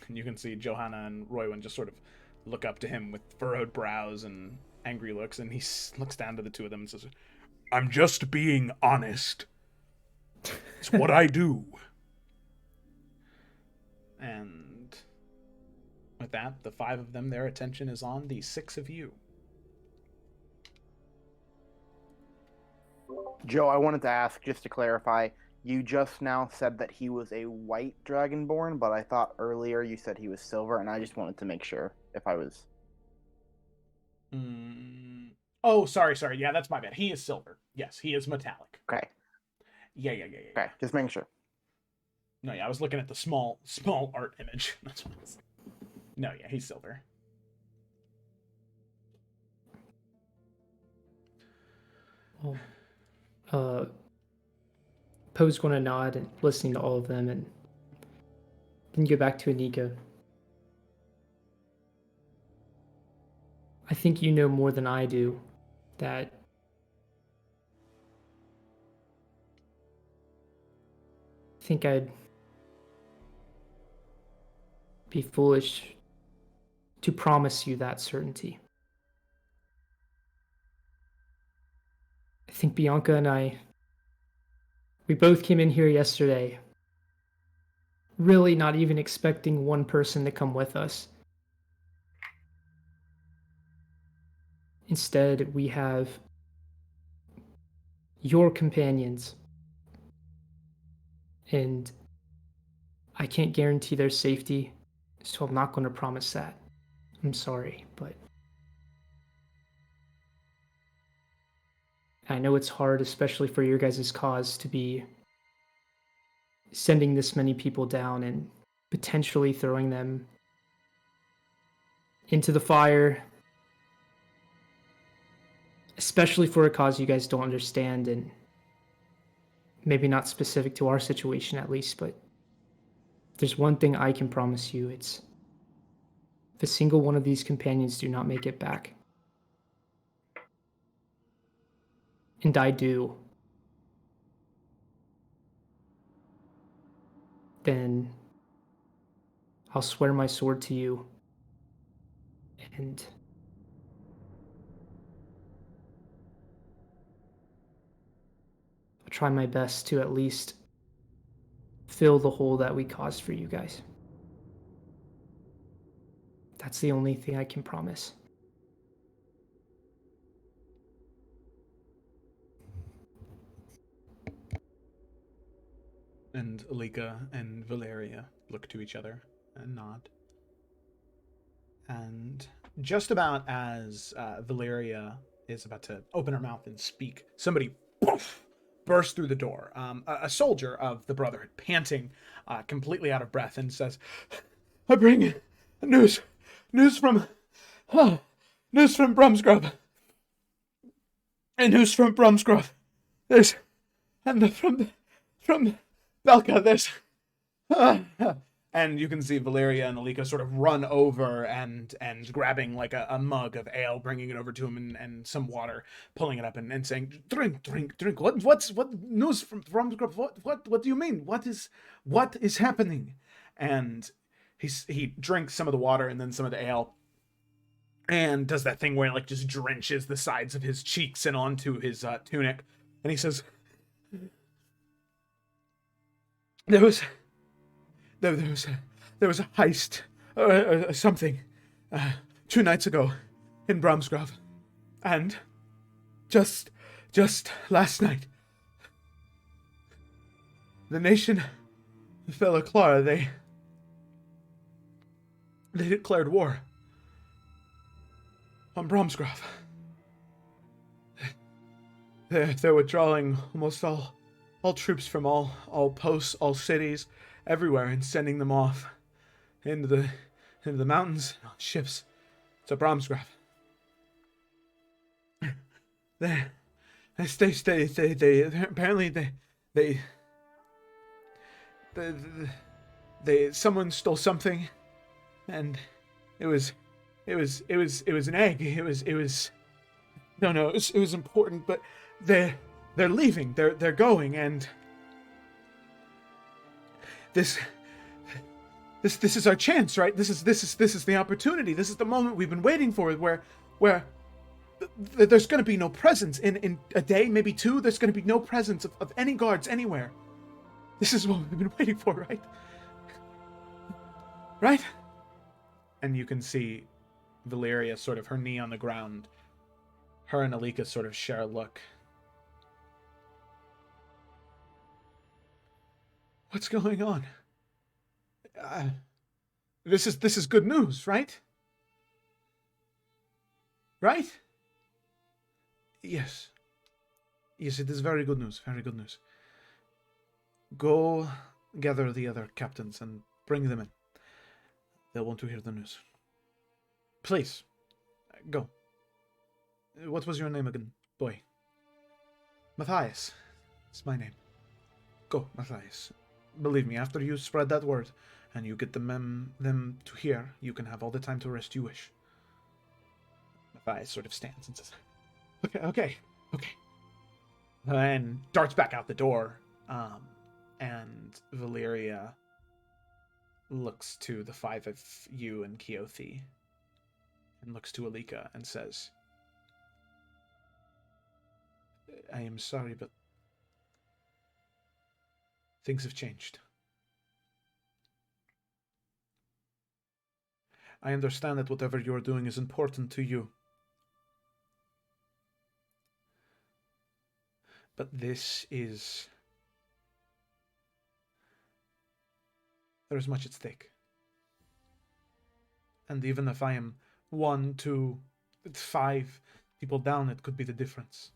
and you can see Johanna and Roywin just sort of look up to him with furrowed brows and angry looks, and he looks down to the two of them and says, I'm just being honest. It's what I do. And with that, the five of them, their attention is on the six of you. Joe, I wanted to ask, just to clarify, you just now said that he was a white dragonborn, but I thought earlier you said he was silver, and I just wanted to make sure if I was... Oh, sorry. Yeah, that's my bad. He is silver. Yes, he is metallic. Okay. Yeah. Okay, just making sure. No, yeah, I was looking at the small art image. That's what it was. No, yeah, he's silver. Well, Poe's going to nod and listening to all of them, and then go back to Anika. I think you know more than I do that I think I'd be foolish to promise you that certainty. I think Bianca and I, we both came in here yesterday really not even expecting one person to come with us. Instead, we have your companions, and I can't guarantee their safety, so I'm not going to promise that. I'm sorry, but I know it's hard, especially for your guys' cause, to be sending this many people down and potentially throwing them into the fire, especially for a cause you guys don't understand, and maybe not specific to our situation at least, but there's one thing I can promise you. It's if a single one of these companions do not make it back, and I do, then I'll swear my sword to you, and I'll try my best to at least fill the hole that we caused for you guys. That's the only thing I can promise. And Alika and Valeria look to each other and nod. And just about as Valeria is about to open her mouth and speak, somebody bursts through the door. A soldier of the Brotherhood, panting, completely out of breath, and says, "I bring news from Brumsgrove. And news from Brumsgrove. There's, and from Belka, there's." And you can see Valeria and Alika sort of run over and grabbing like a mug of ale, bringing it over to him, and some water, pulling it up and saying, "Drink. What news from Brumsgrove? What do you mean? What is happening?" And he drinks some of the water and then some of the ale, and does that thing where it like just drenches the sides of his cheeks and onto his tunic, and he says, There was a heist or something 2 nights ago in Bromsgrove, and just last night, the nation of Clara, they declared war on Bromsgrove. They're withdrawing almost all troops from all posts, all cities, everywhere, and sending them off into the mountains on ships to Bromsgrove. They apparently someone stole something, and it was an egg. It was important, but they're leaving. They're going, and this is our chance, right? This is the opportunity. This is the moment we've been waiting for, where there's going to be no presence in a day, maybe 2. There's going to be no presence of any guards anywhere. This is what we've been waiting for, right? Right? And you can see Valeria, sort of her knee on the ground. Her and Alika sort of share a look. What's going on? This is good news, right? Right? Yes. Yes, it is very good news. Very good news. Go gather the other captains and bring them in. They'll want to hear the news. Please, go. What was your name again, boy? Matthias. It's my name. Go, Matthias. Believe me, after you spread that word and you get them to here, you can have all the time to rest you wish. Matthias sort of stands and says, Okay. And darts back out the door. And Valeria looks to the 5 of you and Keothi and looks to Alika and says, I am sorry, but things have changed. I understand that whatever you are doing is important to you. But this is... There is much at stake. And even if I am 1, 2, 5 people down, it could be the difference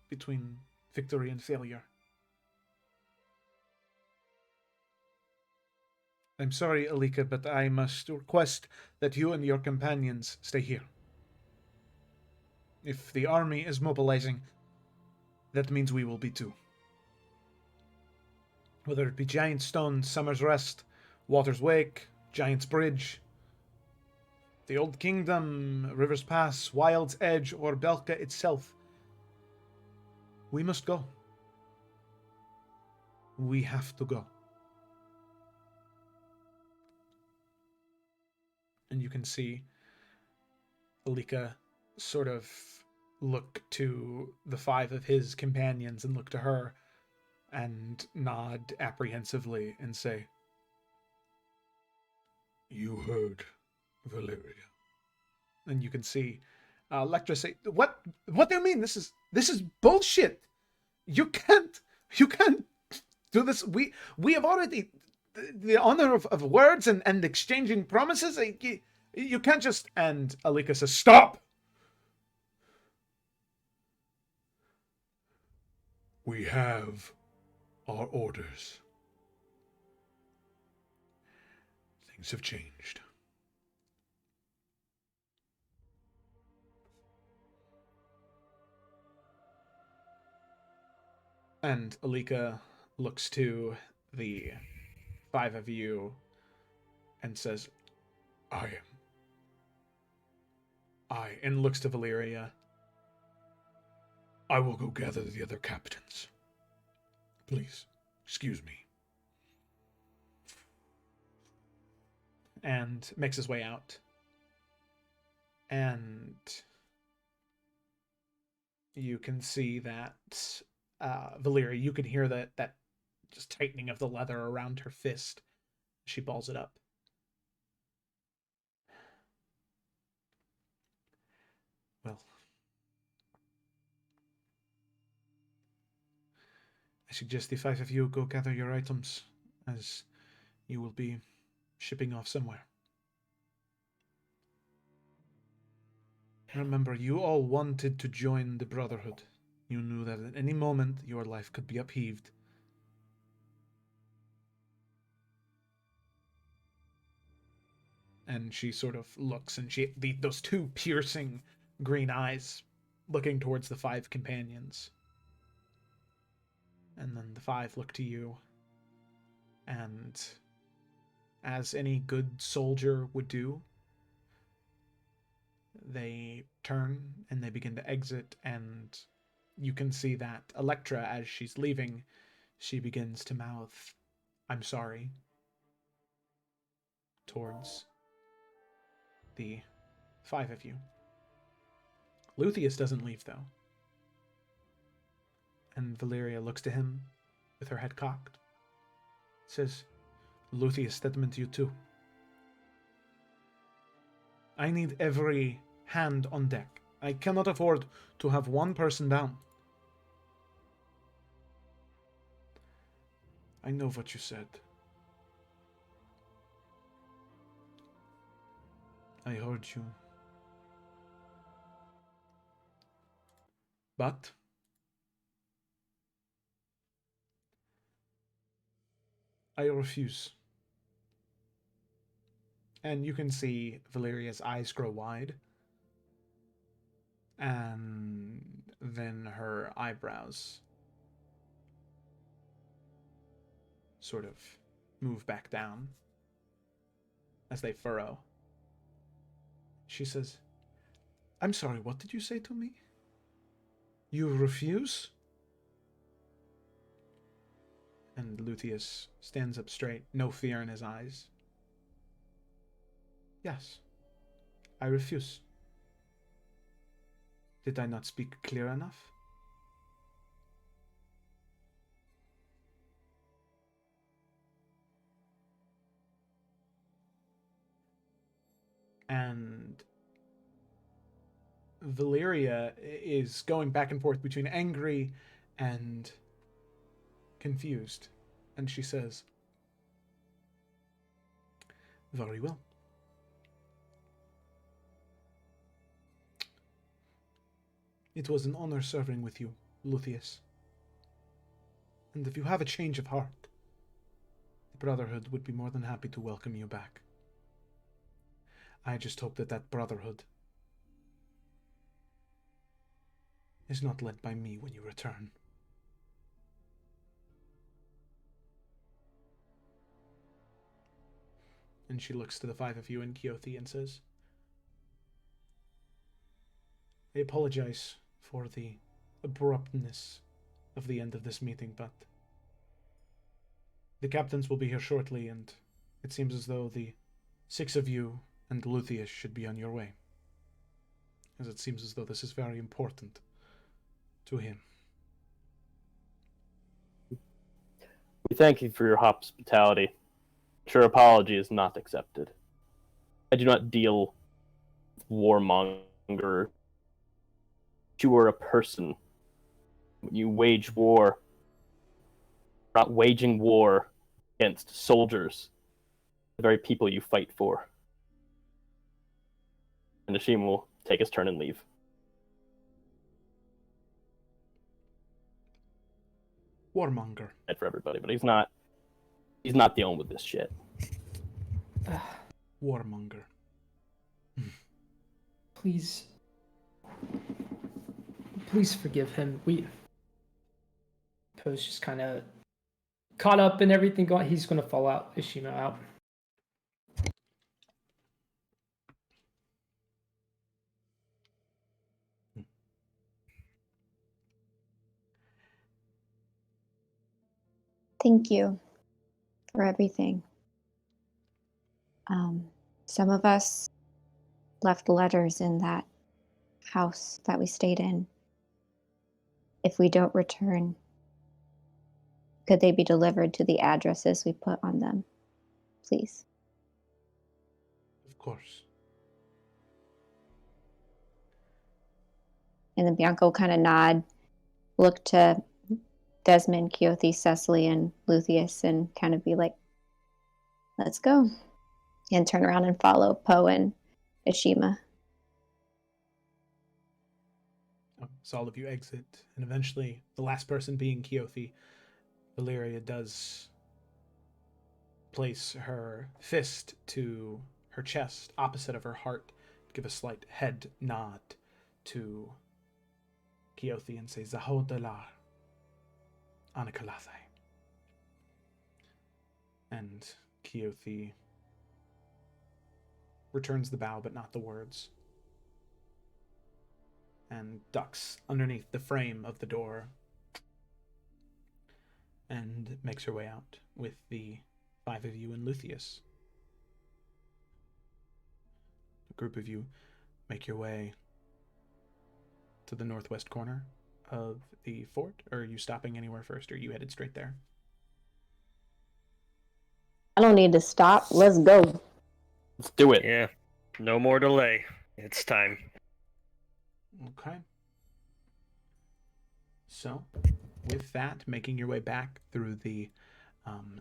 between victory and failure. I'm sorry, Alika, but I must request that you and your companions stay here. If the army is mobilizing, that means we will be too. Whether it be Giant Stone, Summer's Rest, Water's Wake, Giant's Bridge, the Old Kingdom, River's Pass, Wild's Edge, or Belka itself, we must go. We have to go. And you can see Alika sort of look to the 5 of his companions and look to her and nod apprehensively and say, You heard, Valeria. And you can see Electra say, What do you mean? This is bullshit. You can't do this. We have already the honor of words and exchanging promises. You can't just... And Alika says, Stop! We have our orders. Things have changed. And Alika looks to the 5 of you and says, and looks to Valeria. I will go gather the other captains. Please, excuse me. And makes his way out. And you can see that Valeria, you can hear that just tightening of the leather around her fist. She balls it up. Well, I suggest the 5 of you go gather your items, as you will be shipping off somewhere. Remember, you all wanted to join the Brotherhood. You knew that at any moment your life could be upheaved. And she sort of looks, and those 2 piercing green eyes looking towards the 5 companions. And then the 5 look to you, and as any good soldier would do, they turn and they begin to exit, and you can see that Electra, as she's leaving, she begins to mouth, I'm sorry, towards the 5 of you. Luthien doesn't leave, though. And Valeria looks to him with her head cocked. Says, Luthien, statement to you too. I need every hand on deck. I cannot afford to have one person down. I know what you said. I heard you. But I refuse. And you can see Valeria's eyes grow wide. And then her eyebrows sort of move back down as they furrow. She says, I'm sorry, what did you say to me? You refuse? And Luthien stands up straight, no fear in his eyes. Yes, I refuse. Did I not speak clear enough? And Valeria is going back and forth between angry and confused. And she says, very well. It was an honor serving with you, Luthien. And if you have a change of heart, the Brotherhood would be more than happy to welcome you back. I just hope that that Brotherhood is not led by me when you return. And she looks to the five of you and Keothi and says, I apologize for the abruptness of the end of this meeting, but the captains will be here shortly, and it seems as though the 6 of you and Luthien should be on your way, as it seems as though this is very important to him. We thank you for your hospitality. Your apology is not accepted. I do not deal with warmonger. You are a person. When you wage war, you're not waging war against soldiers, the very people you fight for. And Nashim will take his turn and leave. Warmonger. And for everybody, but he's not dealing with this shit. Warmonger. Please forgive him. Poe's just kind of caught up in everything going. He's going to fall out. Ishima out. Thank you for everything. Some of us left letters in that house that we stayed in. If we don't return, could they be delivered to the addresses we put on them, please? Of course. And then Bianca will kind of nod, look to Desmond, Keothi, Cecily, and Luthien, and kind of be like, let's go. And turn around and follow Poe and Ishima. So all of you exit, and eventually, the last person being Keothi, Valeria does place her fist to her chest, opposite of her heart, give a slight head nod to Keothi and say, Zahodalar Anakalathai. And Keothi returns the bow, but not the words, and ducks underneath the frame of the door and makes her way out with the 5 of you and Luthien. A group of you make your way to the northwest corner of the fort. Or are you stopping anywhere first, or are you headed straight there? I don't need to stop. Let's go. Let's do it. Yeah, no more delay. It's time. Okay. So, with that, making your way back through the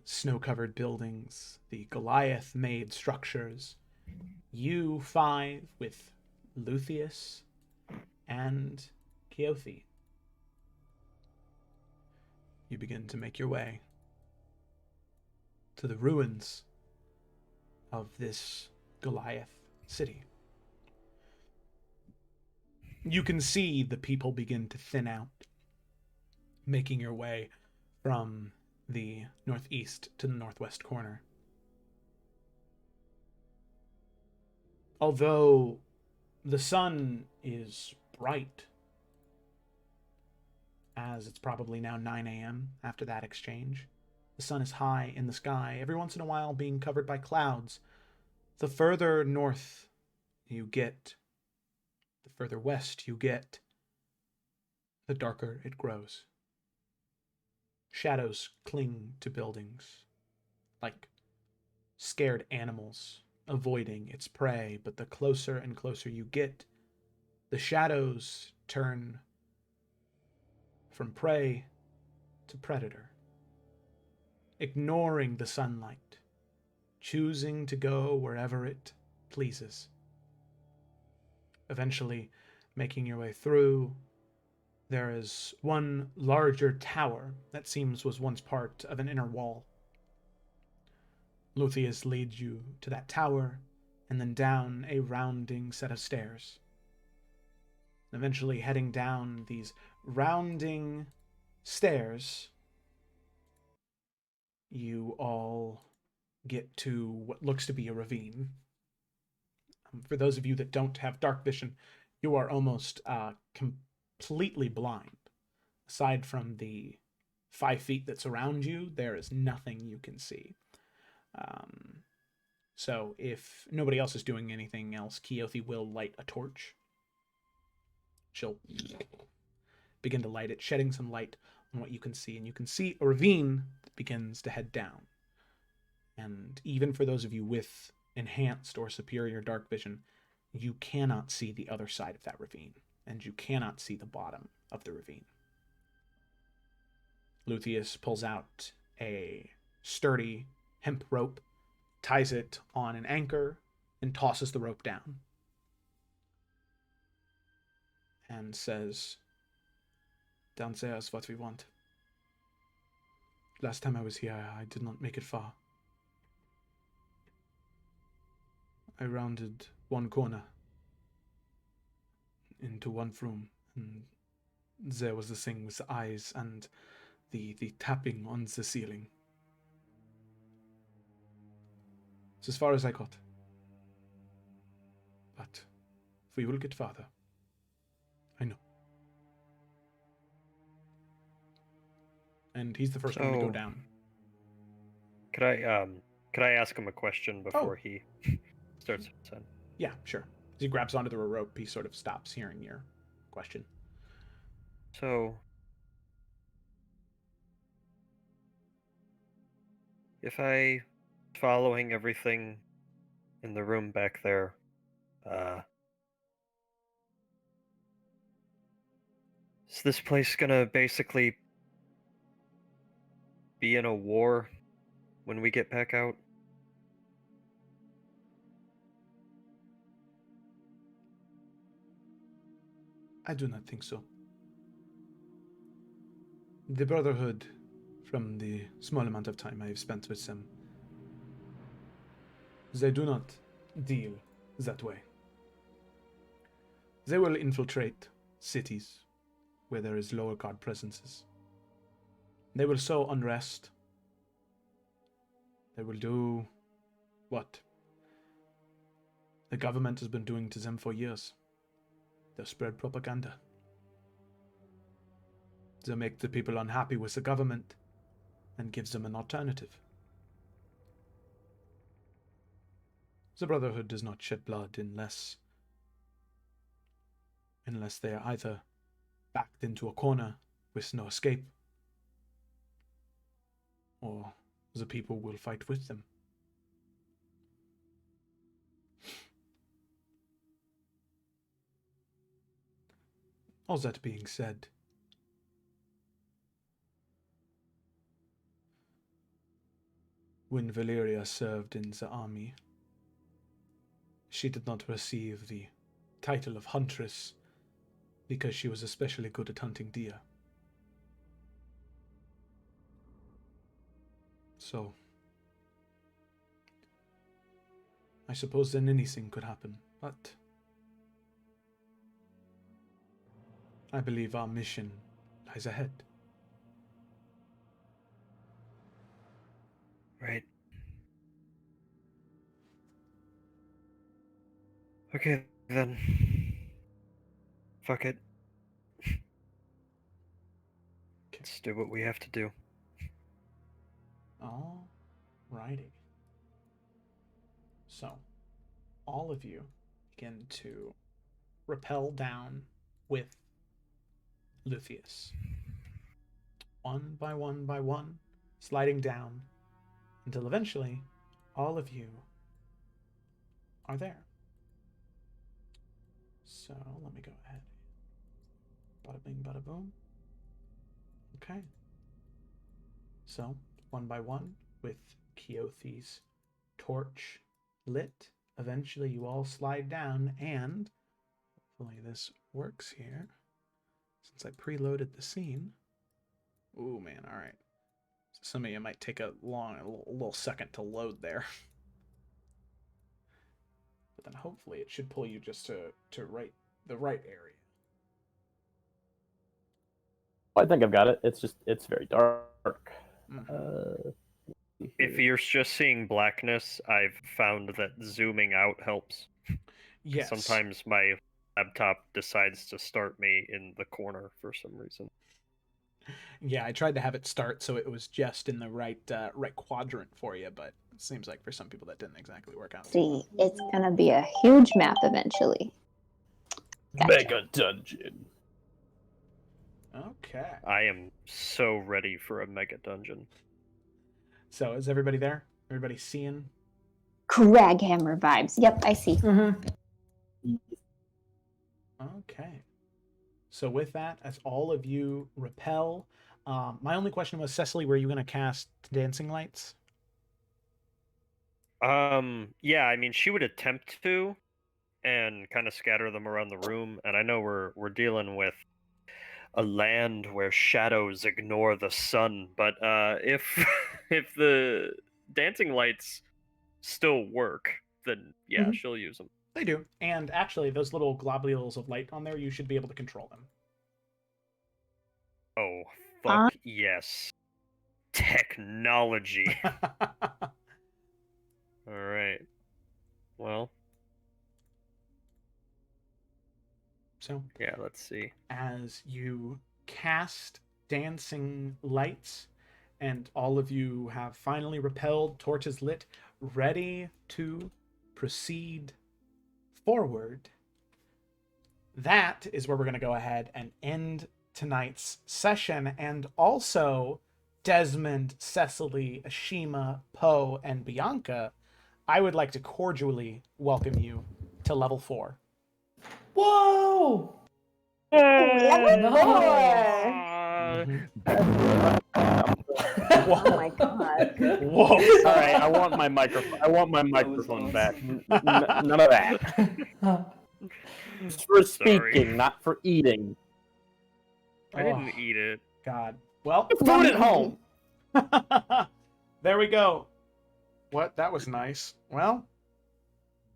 snow-covered buildings, the Goliath-made structures, you 5 with Luthien and Keothi, you begin to make your way to the ruins of this Goliath city. You can see the people begin to thin out, making your way from the northeast to the northwest corner. Although the sun is bright, as it's probably now 9 a.m. after that exchange, the sun is high in the sky, every once in a while being covered by clouds. The further north you get, the further west you get, the darker it grows. Shadows cling to buildings, like scared animals avoiding its prey, but the closer and closer you get, the shadows turn from prey to predator, ignoring the sunlight, choosing to go wherever it pleases. Eventually, making your way through, there is one larger tower that seems was once part of an inner wall. Luthien leads you to that tower, and then down a rounding set of stairs. Eventually heading down these rounding stairs, you all get to what looks to be a ravine. For those of you that don't have dark vision, you are almost completely blind. Aside from the 5 feet that's around you, there is nothing you can see. So if nobody else is doing anything else, Keothi will light a torch. She'll begin to light it, shedding some light on what you can see. And you can see a ravine that begins to head down. And even for those of you with enhanced or superior dark vision, you cannot see the other side of that ravine. And you cannot see the bottom of the ravine. Luthien pulls out a sturdy hemp rope, ties it on an anchor, and tosses the rope down. And says, "Down there is what we want. Last time I was here, I did not make it far. I rounded one corner into one room, and there was the thing with the eyes and the tapping on the ceiling. It's as far as I got. But we will get farther. I know." And he's the first one to go down. Could I ask him a question before he starts his son? Yeah, sure. As he grabs onto the rope, he sort of stops hearing your question. So, if I following everything in the room back there, is this place gonna basically be in a war when we get back out? I do not think so. The Brotherhood, from the small amount of time I have spent with them, they do not deal that way. They will infiltrate cities where there is lower guard presences. They will sow unrest. They will do what the government has been doing to them for years. They'll spread propaganda. They'll make the people unhappy with the government and gives them an alternative. The Brotherhood does not shed blood unless they are either backed into a corner with no escape, or the people will fight with them. All that being said, when Valeria served in the army, she did not receive the title of Huntress because she was especially good at hunting deer. So, I suppose then anything could happen, but I believe our mission lies ahead. Right. Okay, then. Fuck it. Let's do what we have to do. Alrighty. So, all of you begin to rappel down with Luthien. One by one, sliding down, until eventually all of you are there. So let me go ahead. Bada bing, bada boom. Okay. So, one by one, with Keothi's torch lit, eventually you all slide down, and hopefully this works here, since I preloaded the scene. Ooh, man, alright. So some of you might take a little second to load there. But then hopefully it should pull you just to the right area. I think I've got it. It's very dark. Mm-hmm. If you're just seeing blackness, I've found that zooming out helps. Yes. Sometimes my laptop decides to start me in the corner for some reason. Yeah, I tried to have it start so it was just in the right quadrant for you, but it seems like for some people that didn't exactly work out. See, it's gonna be a huge map eventually. Gotcha. Mega dungeon. Okay. I am so ready for a mega dungeon. So is everybody there? Everybody seeing? Craghammer vibes. Yep, I see. Okay. So with that, as all of you repel, my only question was, Cecily, were you going to cast Dancing Lights? Yeah, I mean, she would attempt to, and kind of scatter them around the room. And I know we're dealing with a land where shadows ignore the sun, but if if the dancing lights still work, then yeah, Mhm. she'll use them. They do. And actually, those little globules of light on there, you should be able to control them. Oh, fuck yes. Technology. All right. Well. So, yeah, let's see. As you cast Dancing Lights, and all of you have finally repelled, torches lit, ready to proceed forward, that is where we're going to go ahead and end tonight's session. And also, Desmond, Cecily, Ashima, Poe, and Bianca, I would like to cordially welcome you to level 4. Whoa! Level 4! Whoa. Oh my god. Whoa. All right, I want my microphone back. None of that. It's for speaking, not for eating. I didn't eat it. God. Well, Food at home. there we go. What? That was nice. Well,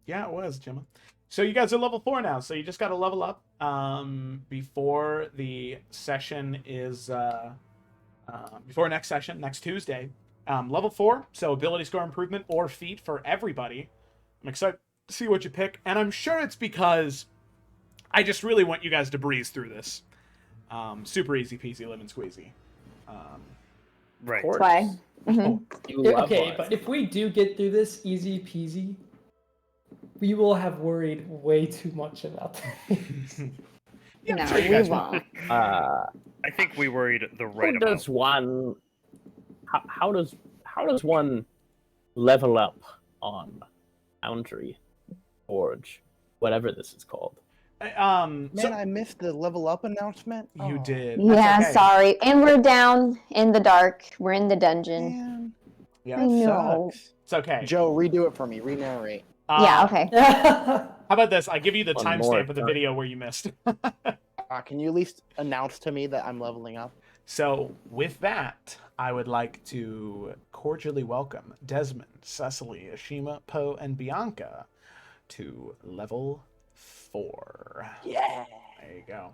yeah, it was, Gemma. So you guys are level 4 now, so you just got to level up before the session is before next session, next Tuesday. Level 4, so ability score improvement or feat for everybody. I'm excited to see what you pick, and I'm sure it's because I just really want you guys to breeze through this. Super easy peasy lemon squeezy. Right. Of course. Why? Mhm. You love Okay, us. but if we do get through this easy peasy, we will have worried way too much about things. Yeah, No, I'm sure you we guys will. won't. I think we worried the right How amount. does one? How does one level up on Foundry, Forge, whatever this is called? Man, I missed the level up announcement. You Oh, did. Yeah, That's okay. sorry. And we're down in the dark. We're in the dungeon. Man, Yeah, I that know. sucks. it's okay. Joe, redo it for me. Re-narrate. Yeah, okay. How about this? I give you the One more timestamp of the time. video where you missed. Can you at least announce to me that I'm leveling up? So, with that, I would like to cordially welcome Desmond, Cecily, Ashima, Poe, and Bianca to level 4. Yeah. There you go.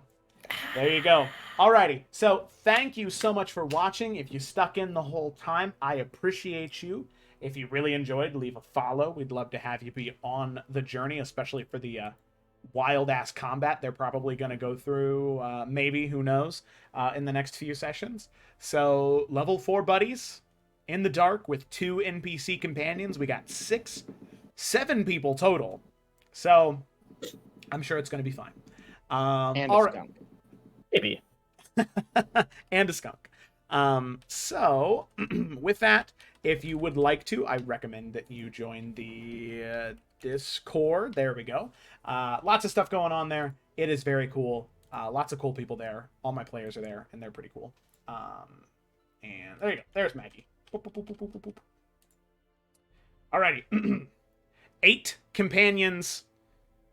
There you go. Alrighty. So, thank you so much for watching. If you stuck in the whole time, I appreciate you. If you really enjoyed, leave a follow. We'd love to have you be on the journey, especially for the wild-ass combat they're probably going to go through, maybe, who knows, in the next few sessions. So, level 4 buddies in the dark with 2 NPC companions. We got 7 people total. So, I'm sure it's going to be fine. And all a right. skunk. Maybe. and a skunk. So with that, if you would like to, I recommend that you join the Discord. There we go. Lots of stuff going on there. It is very cool. Lots of cool people there. All my players are there, and they're pretty cool. And there you go. There's Maggie. Boop, boop, boop, boop, boop, boop. Alrighty. 8 companions,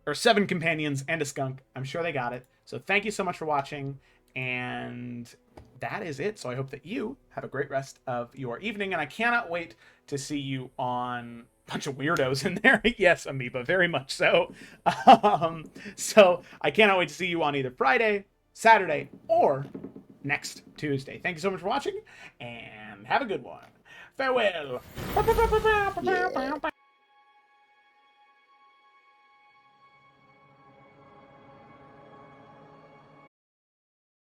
or 7 companions and a skunk. I'm sure they got it. So thank you so much for watching, and that is it. So I hope that you have a great rest of your evening, and I cannot wait to see you on a bunch of weirdos in there. Yes, Amoeba, very much so. So I cannot wait to see you on either Friday, Saturday, or next Tuesday. Thank you so much for watching, and have a good one. Farewell. Yeah.